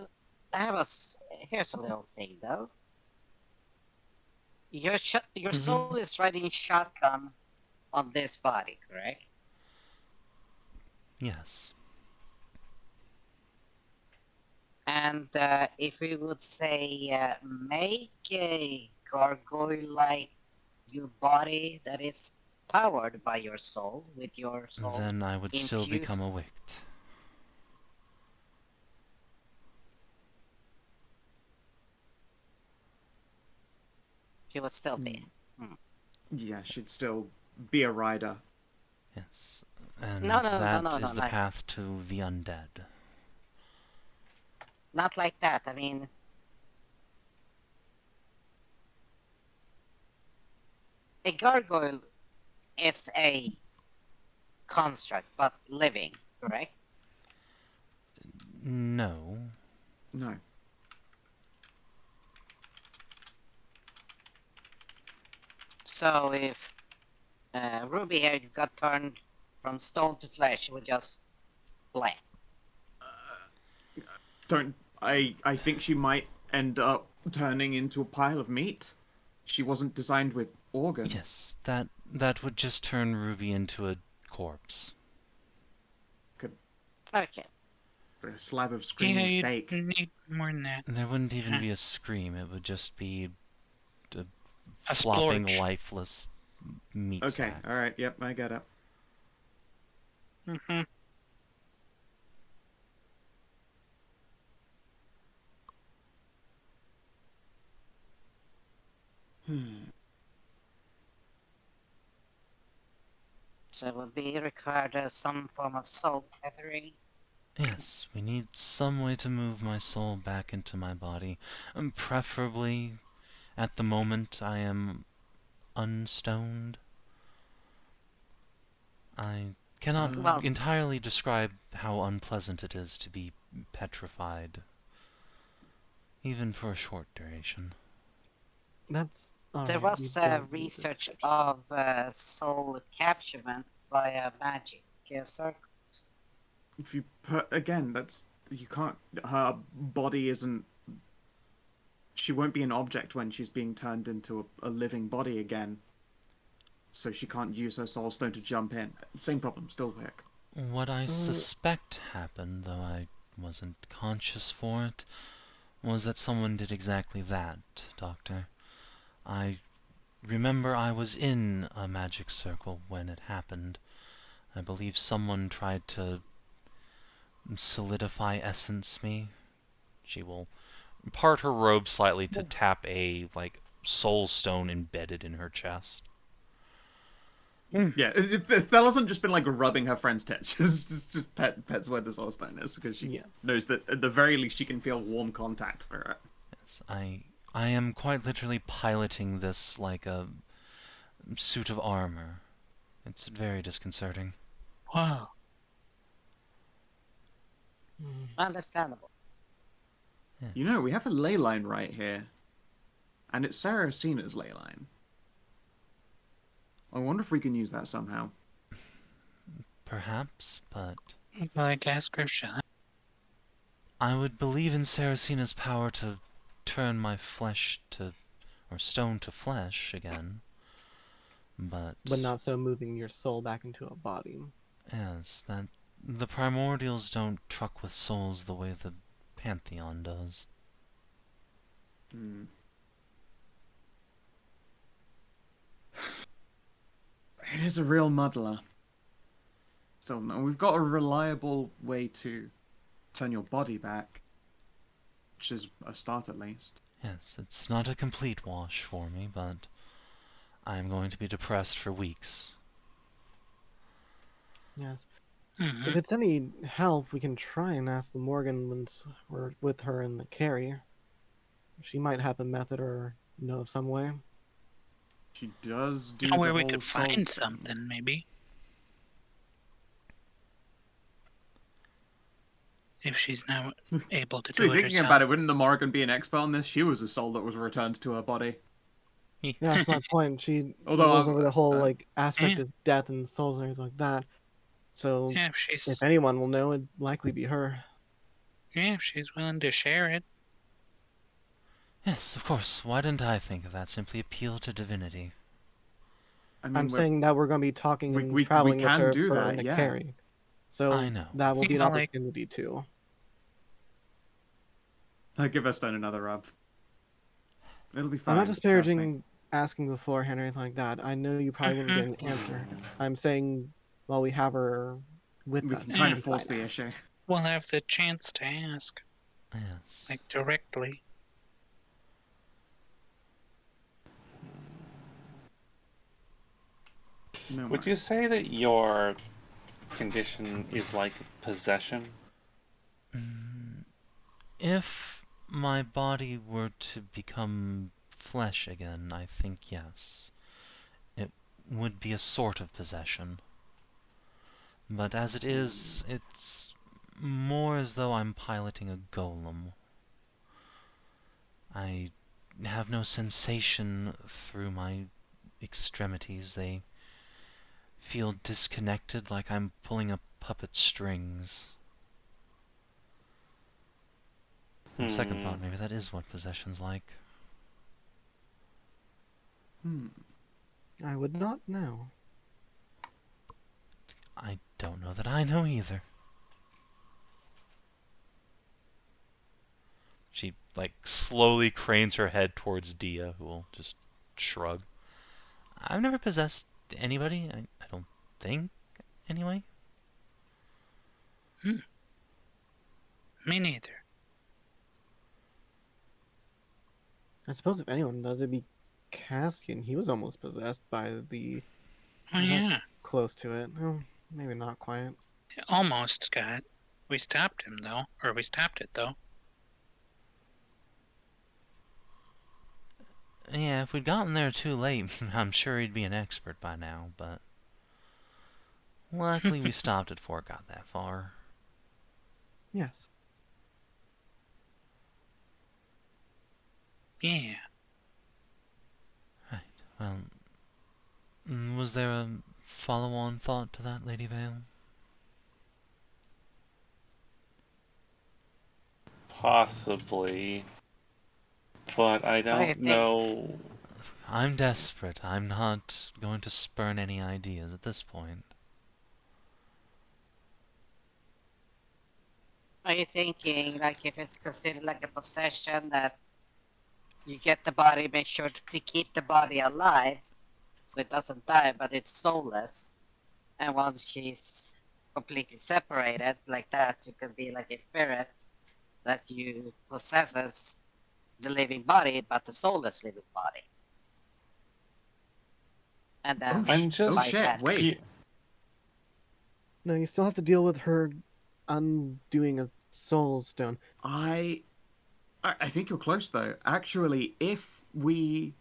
a little thing though. Your Mhm. soul is riding shotgun on this body, correct? yes. And if we would say make a gargoyle-like your body that is powered by your soul, with your soul Then I would still become infused. a wict. She would still be. Yeah, she'd still be a rider. Yes. And No, that is the like- path to the undead. Not like that. I mean, a gargoyle is a construct, but living, correct? No. No. So if Ruby here got turned from stone to flesh, it would just blank. I think she might end up turning into a pile of meat. She wasn't designed with organs. Yes, that would just turn Ruby into a corpse. Okay. A slab of Yeah, screaming you steak. need more than that. There wouldn't even Huh. be a scream. It would just be a A flopping, splorch. lifeless meat Okay, sack. alright, yep, I get it. Mm-hmm. So it would be required some form of soul tethering. Yes, we need some way to move my soul back into my body. Preferably, at the moment, I am unstoned. I cannot Well- entirely describe how unpleasant it is to be petrified, even for a short duration. That's There alright, was we don't need research this. of soul capturement via magic circle. If you put again, that's you can't. Her body isn't. She won't be an object when she's being turned into a living body again. So she can't use her soul stone to jump in. Same problem, still work. What I suspect happened, though I wasn't conscious for it, was that someone did exactly that, Doctor. I remember I was in a magic circle when it happened. I believe someone tried to solidify essence me. She will part her robe slightly to tap a, soul stone embedded in her chest. Yeah, Thel hasn't just been rubbing her friend's tits. just pets where the soul stone is because she knows that at the very least she can feel warm contact through it. Yes, I am quite literally piloting this like a suit of armor. It's very disconcerting. Wow. Understandable. Yes. You know, we have a ley line right here, and it's Saracina's ley line. I wonder if we can use that somehow. Perhaps, but Like ask her shot. I would believe in Saracina's power to turn my flesh to, or stone to flesh again, but not so moving your soul back into a body. yes, that the primordials don't truck with souls the way the Pantheon does. Hmm. It is a real muddler. Still, no, we've got a reliable way to turn your body back, which is a start at least. Yes, it's not a complete wash for me, but I'm going to be depressed for weeks. Yes. Mhm. If it's any help, we can try and ask the Morgan once we're with her in the carry. She might have a method or know of some way. She does do Know the where we whole could soul find thing. something, maybe. If she's now able to So do it thinking herself. about it, wouldn't the Morgan be an expert on this? She was a soul that was returned to her body. Yeah, that's my point. She Although knows I'm- over the whole like aspect Yeah. of death and souls and everything like that. So Yeah, if she's if anyone will know, it'd likely be her. willing to share it. Yes, of course. Why didn't I think of that? Simply appeal to divinity. I mean, I'm saying that we're going to be talking we- and we traveling with can her do for that, in the yeah. carry. So I know. that will be an Yeah, like- opportunity too. I'll give Estone another rub. It'll be fine. I'm not trust me. disparaging asking beforehand or anything like that. I know you probably wouldn't get an answer. I'm saying while we have her with We us, can kind we of force try the and ask. issue. We'll have the chance to ask, Yes. like directly. No Would you say that your condition is like possession? If my body were to become flesh again, I think yes. It would be a sort of possession. But as it is, it's more as though I'm piloting a golem. I have no sensation through my extremities. They feel disconnected, like I'm pulling a puppet strings. On second thought, maybe that is what possession's like. I would not know. I don't know that I know either. She, slowly cranes her head towards Dia, who will just shrug. I've never possessed anybody, I don't think, anyway. Me neither. I suppose if anyone does, it'd be Cassian. He was almost possessed by the Oh yeah, close to it. Oh, maybe not quite. almost, Scott. We stopped him though, or we stopped it though. Yeah, if we'd gotten there too late, I'm sure he'd be an expert by now, but luckily we stopped it before it got that far. Yes. Yeah. Right, well, was there a follow-on thought to that, Lady Vale? Possibly. But I don't think- know. I'm desperate. I'm not going to spurn any ideas at this point. Are you thinking, like, if it's considered like a possession, that you get the body, make sure to keep the body alive so it doesn't die, but it's soulless, and once she's completely separated like that, you can be like a spirit that you possesses the living body, but the soulless living body. And then I'm just. by shit, that- wait. No, you still have to deal with her undoing a soul stone. I think you're close though. Actually, if we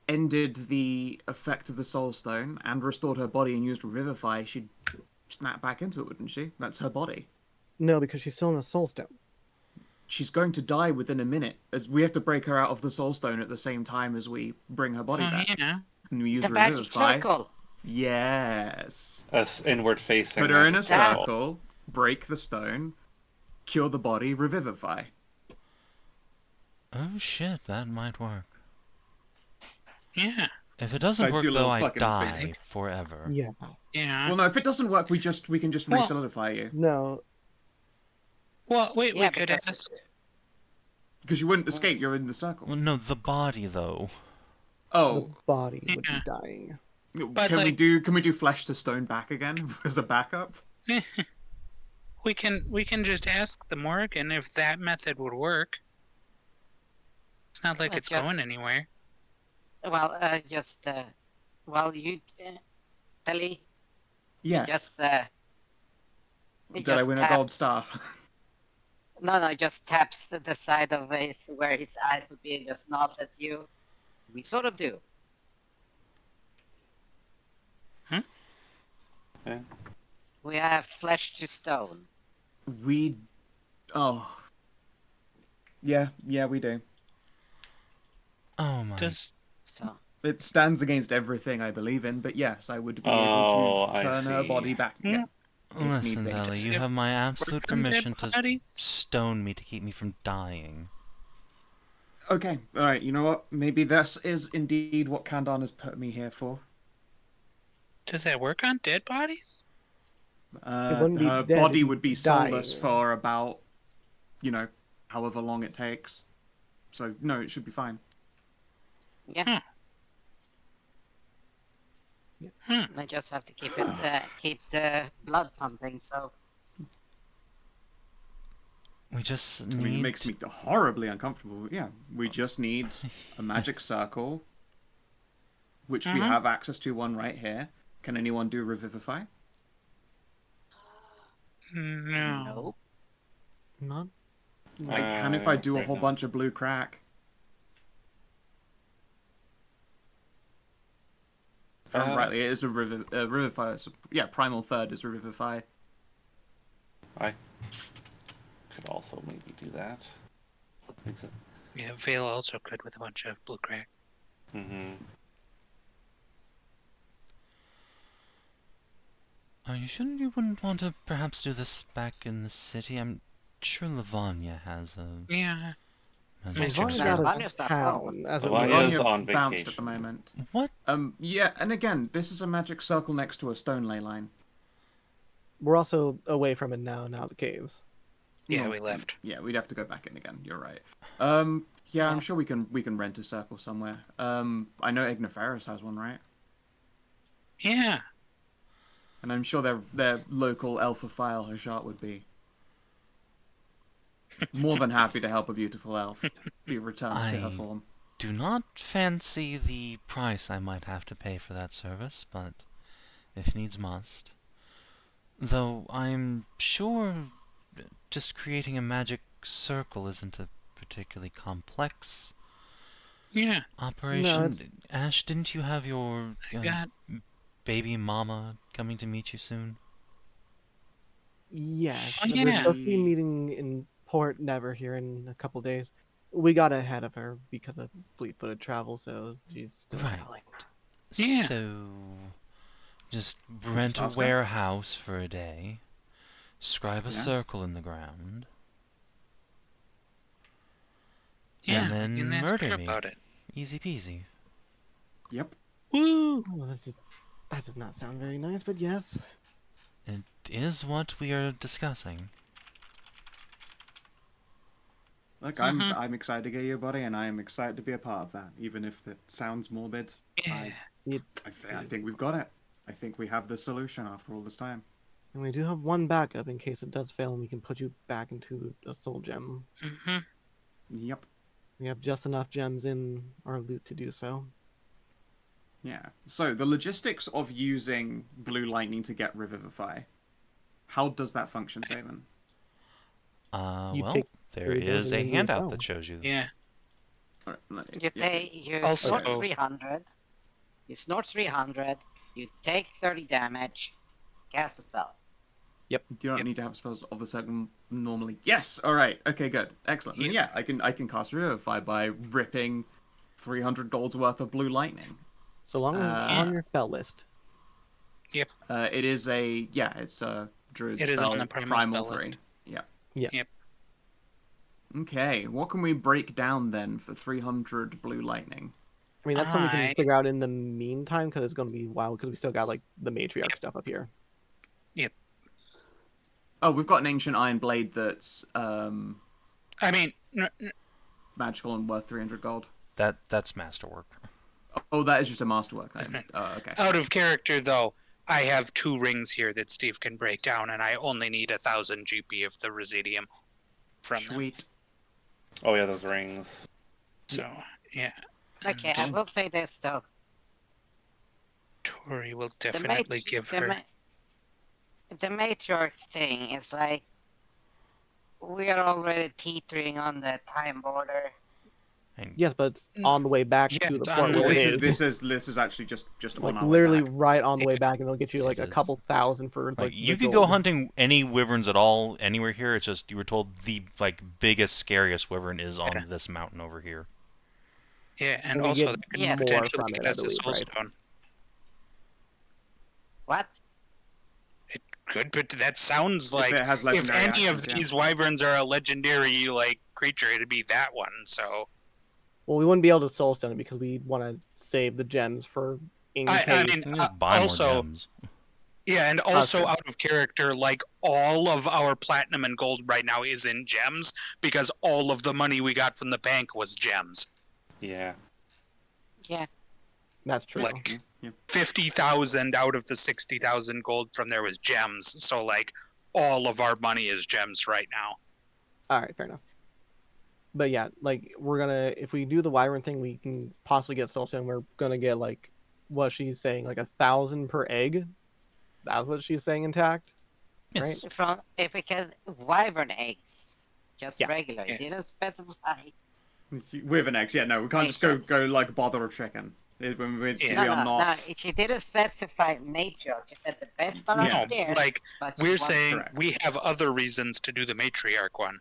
ended the effect of the soul stone and restored her body and used revivify, she'd snap back into it, wouldn't she? That's her body. No, because she's still in a soul stone. She's going to die within a minute, as we have to break her out of the soul stone at the same time as we bring her body Oh back. yeah. And we use the magic revivify. circle. Yes. Us inward facing. Put her in a magic circle. circle, break the stone, cure the body, revivify. Oh shit, that might work. Yeah. If it So doesn't I work do a though, little I fucking die physics. forever. Yeah. Yeah. Well, no, if it doesn't work, we can just Well- re-solidify you. No. Well, wait, we Yeah, could because- ask. Because you wouldn't escape, you're in the circle. Well, no, the body though. The Oh, body would be Yeah. dying. But, can we like- do flesh to stone back again as a backup? We can just ask the Morgan if that method would work. It's not like Well, it's just- going anywhere. Well, you, Telly, Yes. just, Did I win a gold star? No, just taps the side of where his eyes would be and just nods at you. We sort of do. Yeah. We have flesh to stone. We. Oh. Yeah, we do. Oh my. Does So It stands against everything I believe in, but yes, I would be Oh, able to I turn her see. body back again. if need Listen, be. Valley, you Just- have my absolute work on dead permission to bodies? stone me to keep me from dying. Okay, alright, you know what? Maybe this is indeed what Kandan has put me here for. Does that work on dead bodies? wouldn't be Her dead, body it'd would be be soulless dying. for about, however long it takes. So, no, it should be fine. yeah, Hmm. I just have to keep keep the blood pumping. So We just I mean, it need. makes me horribly uncomfortable. But yeah, we just need a magic circle, which we Mhm. have access to one right here. Can anyone do Revivify? No. nope. Not. I can if I I'm do a afraid whole not. bunch of blue crack. If I remember rightly, it is a Revivify. Yeah, Primal Third is Revivify. I could also maybe do that. Yeah, Vale also could with a bunch of blue crack. Mm-hmm. Are you sure you wouldn't want to perhaps do this back in the city? I'm sure Lavanya has a Yeah. magic Magic circle. Lavanya- circle. Lavanya's not home. town, as it Lavanya were. is Lavanya on bounced at vacation. the moment. What? Yeah, and again, this is a magic circle next to a stone ley line. We're also away from it now the caves. Yeah, No, we left. Yeah, we'd have to go back in again. You're right. Yeah, I'm sure we can rent a circle somewhere. I know Igniferus has one, right? Yeah. And I'm sure their local Elfophile Hashart would be more than happy to help a beautiful elf be returned to her I- form. Do not fancy the price I might have to pay for that service, but if needs must. Though I'm sure just creating a magic circle isn't a particularly complex Yeah. operation. it's- Ashe, didn't you have your I got baby mama coming to meet you soon? Yes. Oh, We're yeah. supposed to be meeting in Port Never here in a couple days. We got ahead of her because of fleet-footed travel, so she's still Right. traveling. Yeah. So, just rent a Oscar? warehouse for a day, scribe a Yeah. circle in the ground, Yeah. and then and ask murder her me. about it. Easy peasy. Yep. Woo! Oh, that does not sound very nice, but yes. It is what we are discussing. Look, Mhm. I'm excited to get your body, and I am excited to be a part of that, even if it sounds morbid. Yeah. I think we've got it. I think we have the solution after all this time. And we do have one backup in case it does fail, and we can put you back into a soul gem. Mm-hmm. Yep. We have just enough gems in our loot to do so. Yeah. So the logistics of using blue lightning to get Revivify, how does that function, Savin? You Well, take there three is a buildings as handout well. that shows you. Yeah. Alright, You yeah. take you Also- snort 300. You snort 300. You take 30 damage. Cast a spell. You don't Yep. need to have spells of a certain normally. Yes. All right. Okay. Good. Excellent. Then Yep. yeah, I can cast Revivify by ripping 300 gold's worth of blue lightning. So long as it's on your spell list. It is it's a druid It is spell, on the primal primal spell 3. list. Yeah. Yeah. Yep. Okay, what can we break down then for 300 blue lightning? I mean, that's something we can I- figure out in the meantime because it's going to be wild because we still got like the matriarch stuff up here. Oh, we've got an ancient iron blade that's I mean, magical and worth 300 gold. That's masterwork. Oh, that is just a masterwork item. Okay. out of character though, I have 2 rings here that Steve can break down, and I only need 1,000 GP of the residium from them. Sweet. Oh yeah, those rings. So yeah, Okay, I will say this though. Tori will The definitely mat- give the her. ma- the matriarch thing is like we are already teetering on the time border. Yes, but it's on the way back Yeah, to it's the on port the where way. it is. This is actually just Like on our literally way back. right on the way Yeah. back, and it'll get you like It a is. couple thousand for Like like you the could go gold. hunting any wyverns at all anywhere here. It's just you were told the like biggest, scariest wyvern is on Yeah. this mountain over here. Yeah, and And we also get that could more potentially from it, get I us a believe, right? soulstone. What? It could, but that sounds If like it has if legendary any of actions, yeah. these wyverns are a legendary like creature, it'd be that one. So Well, we wouldn't be able to soulstone it because we want to save the gems for in I case. mean, You can just buy also, more gems. yeah, and also true. out of character, like all of our platinum and gold right now is in gems because all of the money we got from the bank was gems. Yeah. Yeah. That's true. Like Yeah. 50,000 out of the 60,000 gold from there was gems. So like all of our money is gems right now. All right, fair enough. But yeah, like we're gonna if we do the wyvern thing, we can possibly get soulstone. We're gonna get like what she's saying, like 1,000 per egg. That's what she's saying intact. Yes. From if we can wyvern eggs, just Yeah. regular. Yeah. It didn't specify. With an X, yeah, no, we can't just go like bother a chicken. When we Yeah. No, are no, not. no. She didn't specify matriarch. She said the best are Yeah. up there. Like but she we're wants- saying Correct. we have other reasons to do the matriarch one.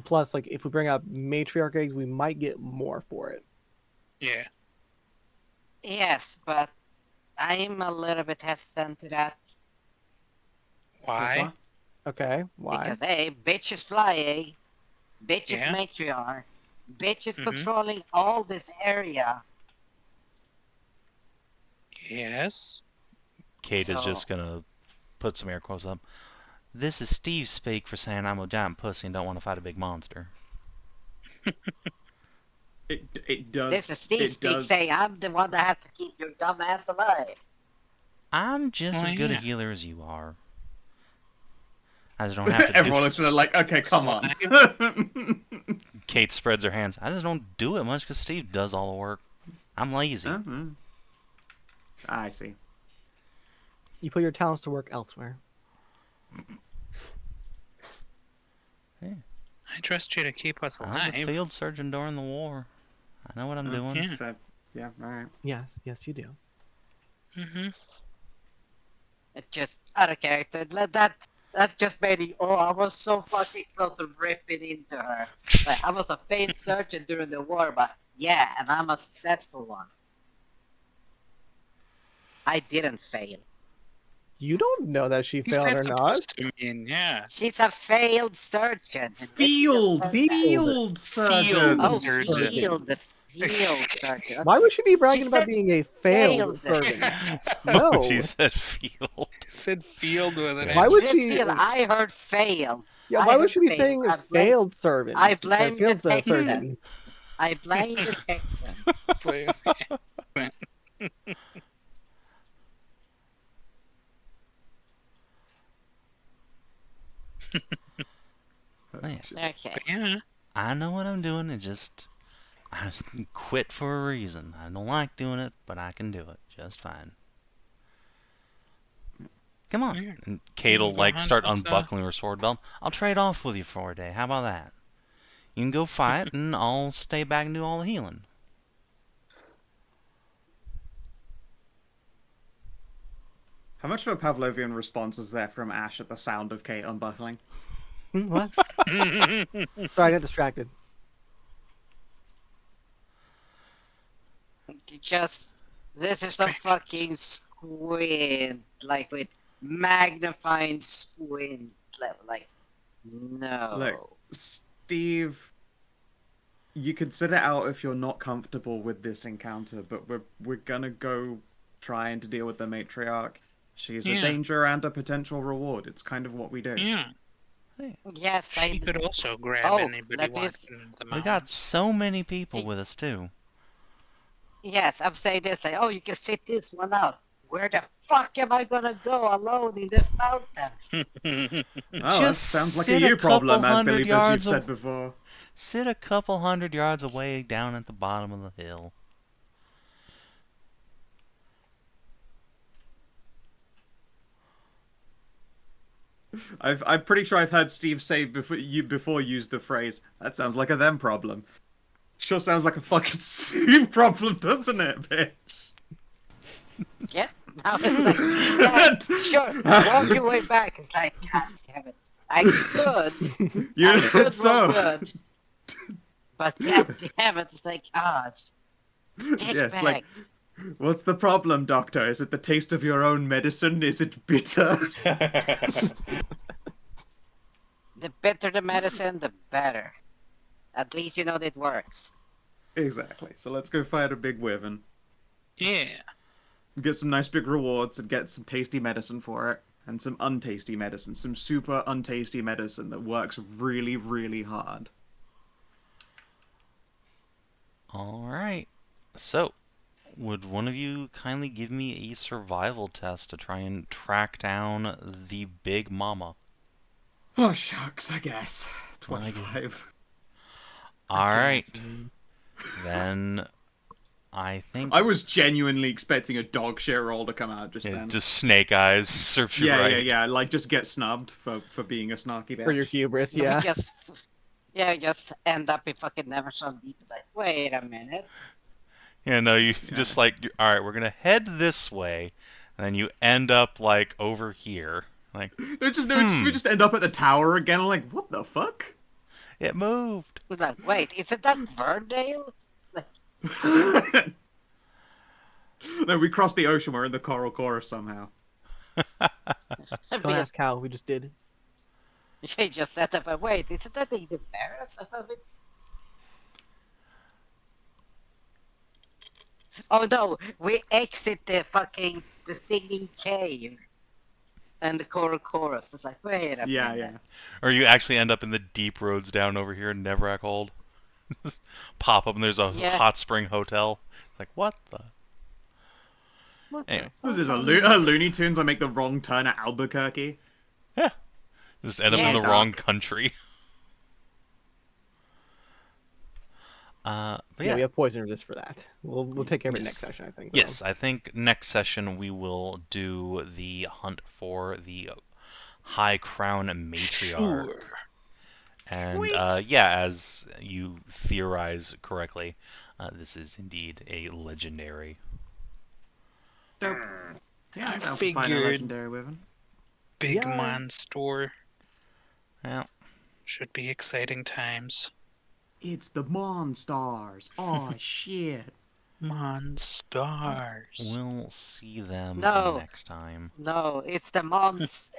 Plus, like if we bring up matriarch eggs, we might get more for it. Yeah. Yes, but I'm a little bit hesitant to that Why? Okay, why? because bitch is flying, bitch is Yeah. matriarch, bitch is Mhm. controlling all this area. Yes. Kate is So- just gonna put some air quotes up. This is Steve speak for saying I'm a giant pussy and don't want to fight a big monster. It does. This is Steve it speak does. saying I'm the one that has to keep your dumb ass alive. I'm just Oh, as good a yeah. healer as you are. I just don't have to do Everyone looks at it like, okay, come on. Kate spreads her hands. I just don't do it much because Steve does all the work. I'm lazy. I see. You put your talents to work elsewhere. I trust you to keep us I was a alive. field surgeon during the war. I know what I'm doing. Yeah. Fair. Yeah, alright. Yes, yes, you do. Mm-hmm. It just out of character. That just made me. Oh, I was so fucking close to ripping into her. Like I was a failed surgeon during the war, but yeah, and I'm a successful one. I didn't fail. You don't know that she You failed said or not. supposed to mean, yeah. She's a failed surgeon. and this is the Field Field surgeon. Oh, surgeon. field surgeon. Why would she be bragging She about said being a failed failed. surgeon? Oh, No. she said field. Said field with an Why X. would She she- failed. I heard failed. Yeah, I why would heard she be failed. saying I a blame- failed servant? I blame the field Texan. surgeon. I blame the Texan. Man, Okay. But yeah. I know what I'm doing. It just I quit for a reason. I don't like doing it, but I can do it just fine. Come on. Yeah. And Kate'll Go like hunt start us, unbuckling her sword belt. I'll trade off with you for a day. How about that? You can go fight, and I'll stay back and do all the healing. How much of a Pavlovian response is there from Ashe at the sound of Kate unbuckling? What? Sorry, I got distracted. Just this is a fucking squint, like with magnifying squint, like no. Like, Steve, you can sit it out if you're not comfortable with this encounter, but we're gonna go trying to deal with the matriarch. She's a Yeah. danger and a potential reward. It's kind of what we do. Yeah. Yes, She could also grab Oh, anybody let me walking the We got mountains. so many people Hey. with us too. Yes, I'm saying this, like, oh, you can sit this one out. Where the fuck am I gonna go alone in this mountains? Oh, that sounds like a you problem, I believe, as you've said before. Sit a couple hundred yards away down at the bottom of the hill. I'm pretty sure I've heard Steve say before use the phrase, that sounds like a them problem. Sure sounds like a fucking Steve problem, doesn't it, bitch? Yeah, now it's like, yeah, sure, walk your way back. It's like, God damn it. I could. You I could so. roll good. But God damn it, it's like, ah, dick Yes, like, bags. what's the problem, doctor? Is it the taste of your own medicine? Is it bitter? The better the medicine, the better. At least you know that it works. Exactly. So let's go fight a big wyvern. Yeah. Get some nice big rewards and get some tasty medicine for it. And some untasty medicine. Some super untasty medicine that works really, really hard. Alright. So, would one of you kindly give me a survival test to try and track down the big mama? Oh, shucks, I guess. Well, I 25. Alright. Then I think I was genuinely expecting a dog shit roll to come out just yeah, then. just snake eyes serves you Yeah, right. yeah. Like, just get snubbed for being a snarky bitch. For your hubris, We yeah. just end up in fucking Neverson Deep. It's like, wait a minute. Yeah, no, you Yeah. just like, alright, we're gonna head this way, and then you end up like over here. Like, We just end up at the tower again. I'm like, what the fuck? it moved. It's like, wait, isn't that Verndale? No, we crossed the ocean. We're in the Coral Chorus somehow. Don't ask how, we just did. They just set up a wait, isn't that the Paris? I thought it... Oh no, we exit the singing cave and the Coral Chorus. It's like, wait a Yeah, minute. yeah. Or you actually end up in the deep roads down over here in Nevrak Hold. Pop up and there's a Yeah. hot spring hotel. It's like, what the? What Anyway. the Was this fuck? a Looney Tunes? I make the wrong turn at Albuquerque. Yeah. Just end up Yeah, in the Doc. wrong country. But Yeah, yeah. we have poison resist for that. We'll take care of it Yes. next session, I think. though. Yes, I think next session we will do the hunt for the High Crown Matriarch. Sure. And yeah, as you theorize correctly, this is indeed a legendary. Dope. Yeah, I I'll find a figured- legendary wyvern. Big Yeah. monster. Well, Should be exciting times. It's the Monstars. Oh shit. Monstars. we'll see them No. next time. No, it's the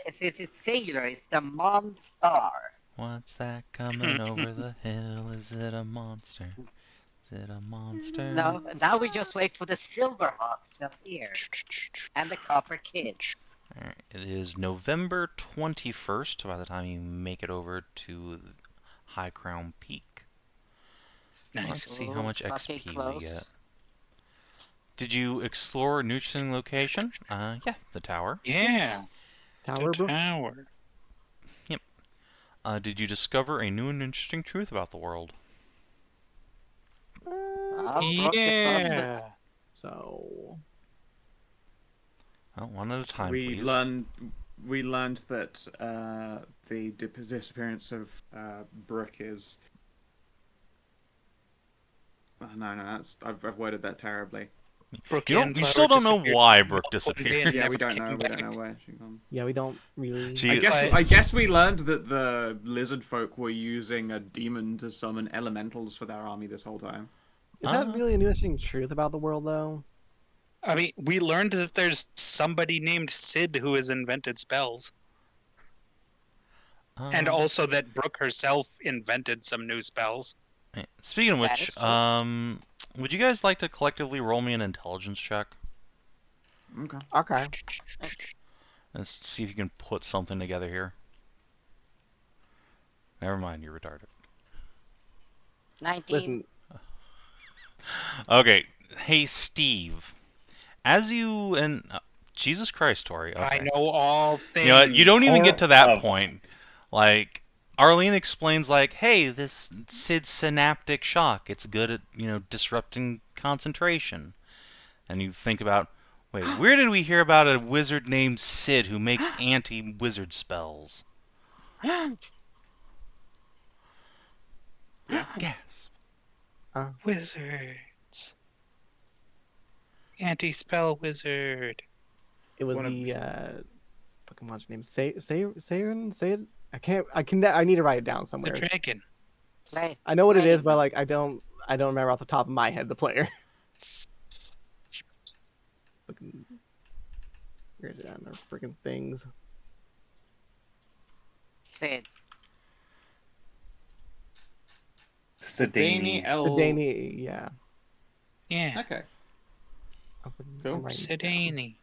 it's singular, it's the Monstar. What's that coming over the hill? Is it a monster? Is it a monster? No, now we just wait for the Silverhawks up here. And the Copper Kid. Alright, it is November 21st by the time you make it over to High Crown Peak. Let's Nice. see how much Fucking XP we close. get. Did you explore a new interesting location? Yeah, the tower. Yeah. Tower, The bro. tower. Did you discover a new and interesting truth about the world? Oh, Brooke is on the- Yeah. So Well, one at a time, we please. learned that the disappearance of Brooke is. Oh, no, that's I've worded that terribly. Brooke You and still don't know disappeared. why Brooke One day disappeared. and Yeah, never we don't came know. We don't back. know where she's gone. yeah, we don't really. She- I guess we learned that the lizard folk were using a demon to summon elementals for their army this whole time. Is that Ah. really an interesting truth about the world, though? I mean, we learned that there's somebody named Sid who has invented spells. And also that Brooke herself invented some new spells. Speaking of That which, is true. would you guys like to collectively roll me an intelligence check? Okay. Okay. Let's see if you can put something together here. Never mind, you're retarded. 19. Listen, Okay, hey Steve, as you and Jesus Christ, Tori. Okay. I know all things. You know what? You don't even get to that Oh. point. Like, Arlene explains, like, hey, this Sid's synaptic shock. It's good at, disrupting concentration. And you think about, wait, where did we hear about a wizard named Sid who makes anti-wizard spells? Gasp. Wizards. Anti-spell wizard. it was One of- the fucking what's his name? Sarin? Say it. I need to write it down The somewhere. dragon. Play. I know what it Play. is, but like I don't remember off the top of my head the player. Fucking- Where's it on our freaking things? Sid. Sedani. L. The Dany, yeah. Yeah. Okay. I'm fucking- Cool. I'm writing it down. Sedani.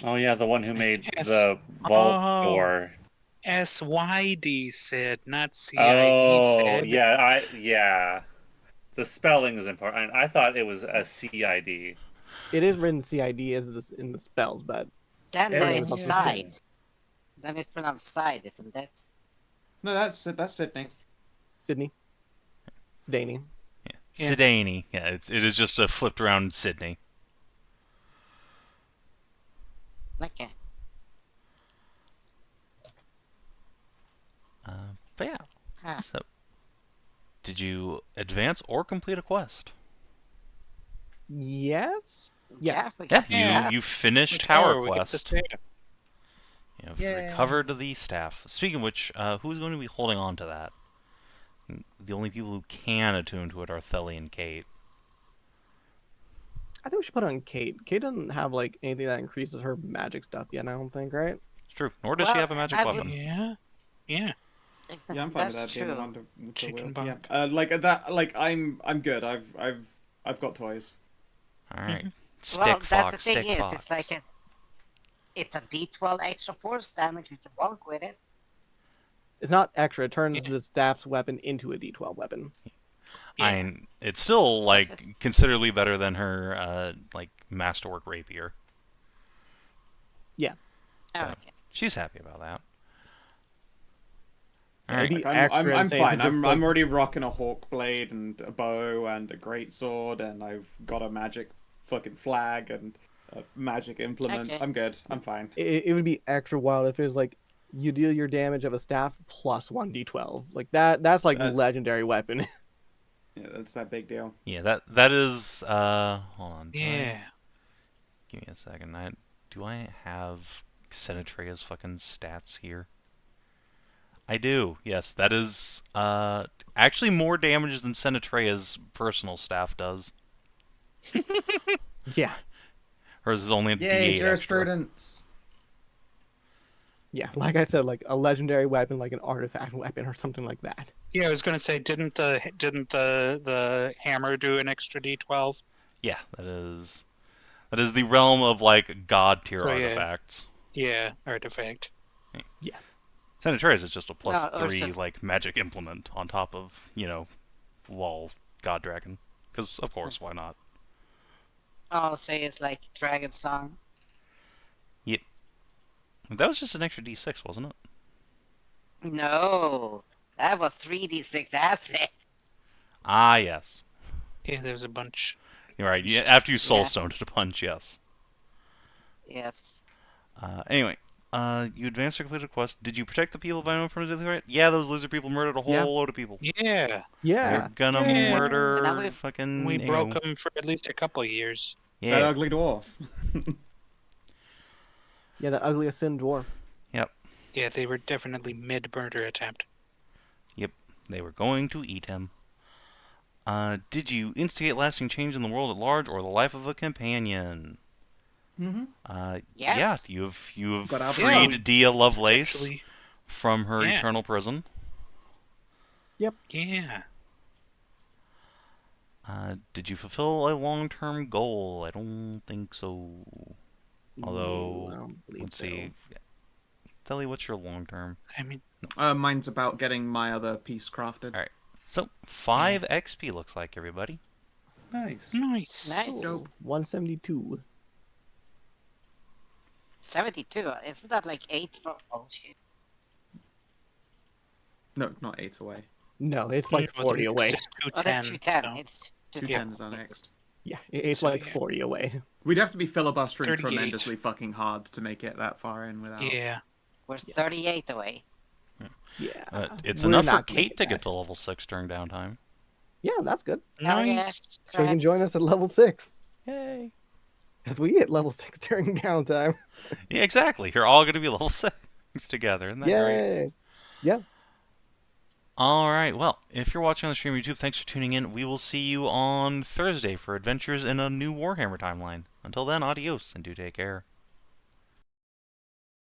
Oh yeah, the one who made Yes. the vault Oh. door. SYD Sid, not CID Oh Sid. yeah. The spelling is important. I thought it was a CID. It is written CID as this in the spells, but Then Everyone it's else is side. Sid. Then it's pronounced side, isn't it? No, that's Sydney. Sydney, Sydney. Yeah. Yeah. Sidani. Yeah, it is just a flipped around Sydney. Okay. But yeah. Huh. So, did you advance or complete a quest? Yes. Yeah, Yes. we Yeah, got you that. you finished Tower, Tower we get the Quest. staff. You've Yay. recovered the staff. Speaking of which, who's going to be holding on to that? The only people who can attune to it are Thelly and Kate. I think we should put it on Kate. Kate doesn't have like anything that increases her magic stuff yet. I don't think, right? It's true. Nor does she Well, have a magic I would- weapon. Yeah. Yeah. Yeah, I'm fine with That's that being the true. one to Chicken will. Yeah. bunk. Like that. Like I'm good. I've got toys. All right. Well, Stick that the fox, thing stick is, fox. it's a D12 extra force damage if you bulk with it. It's not extra. It turns Yeah. the staff's weapon into a D12 weapon. I mean, it's still like That's it. considerably better than her like masterwork rapier. Yeah. Oh, So, okay. she's happy about that. Yeah, All it'd right. be I'm extra I'm insane fine. to just, I'm like- I'm already rocking a hawk blade and a bow and a great sword and I've got a magic fucking flag and a magic implement. Okay. I'm good. I'm fine. It would be extra wild if it was like you deal your damage of a staff plus 1d12. Like that. That's like That's- legendary weapon. Yeah, that's that big deal. Yeah, that is hold on. Yeah. Give me a second. Do I have Senatrea's fucking stats here? I do. Yes, that is actually more damage than Senatrea's personal staff does. Yeah. Hers is only a Yay, D8 extra. jurisprudence. Yeah. Like I said, like a legendary weapon, like an artifact weapon or something like that. Yeah, I was gonna say, didn't the hammer do an extra D12? Yeah, that is the realm of like god tier Oh, yeah. artifacts. Yeah, artifact. Senatrea's is just a plus No, or 3 Sen- like magic implement on top of, wall god dragon. Because of course, why not? All I'll say is like Dragon Song. That was just an extra D6, wasn't it? No, that was 3d6 acid. Ah, yes. Yeah, there's a bunch. You're right. Yeah, after you Yeah. soulstoned it a punch, yes. Yes. Anyway, you advanced or completed a quest. Did you protect the people of Valeina from the threat? Yeah, those lizard people murdered a whole Yeah. load of people. Yeah, Yeah. They're gonna Yeah. murder And now we- fucking. we broke them for at least a couple years. That Yeah. ugly dwarf. Yeah. The ugliest sin dwarf. Yeah, they were definitely mid-murder attempt. They were going to eat him. Did you instigate lasting change in the world at large or the life of a companion? Mm-hmm. Yes. Yeah, you've Got out freed early. Dia Lovelace Actually, from her Yeah. eternal prison. yeah. Did you fulfill a long-term goal? I don't think so. Although, No, I don't believe let's so. see. Telly, what's your long-term? I mean, Mine's about getting my other piece crafted. Alright. So, 5 XP looks like, everybody. Nice. nice. Nice. So, 172. 72. Isn't that like 8 from... Oh, shit. No, not 8 away. No, it's like Well, the 40 next away. is Oh, that's 210. 210. So. It's 210 is our next. Yeah, it's So, like yeah. 40 away. We'd have to be filibustering 38. tremendously fucking hard to make it that far in without. Yeah. We're 38 away. Yeah. It's we're enough for not gonna Kate to get that. to level 6 during downtime. Yeah, that's good. Hell yeah. Nice. So you can join us at level 6. Yay! As we hit level 6 during downtime. Yeah, exactly. You're all going to be level 6 together. Isn't that great? Yay! Yeah. Alright, well, if you're watching on the stream YouTube, thanks for tuning in. We will see you on Thursday for adventures in a new Warhammer timeline. Until then, adios, and do take care.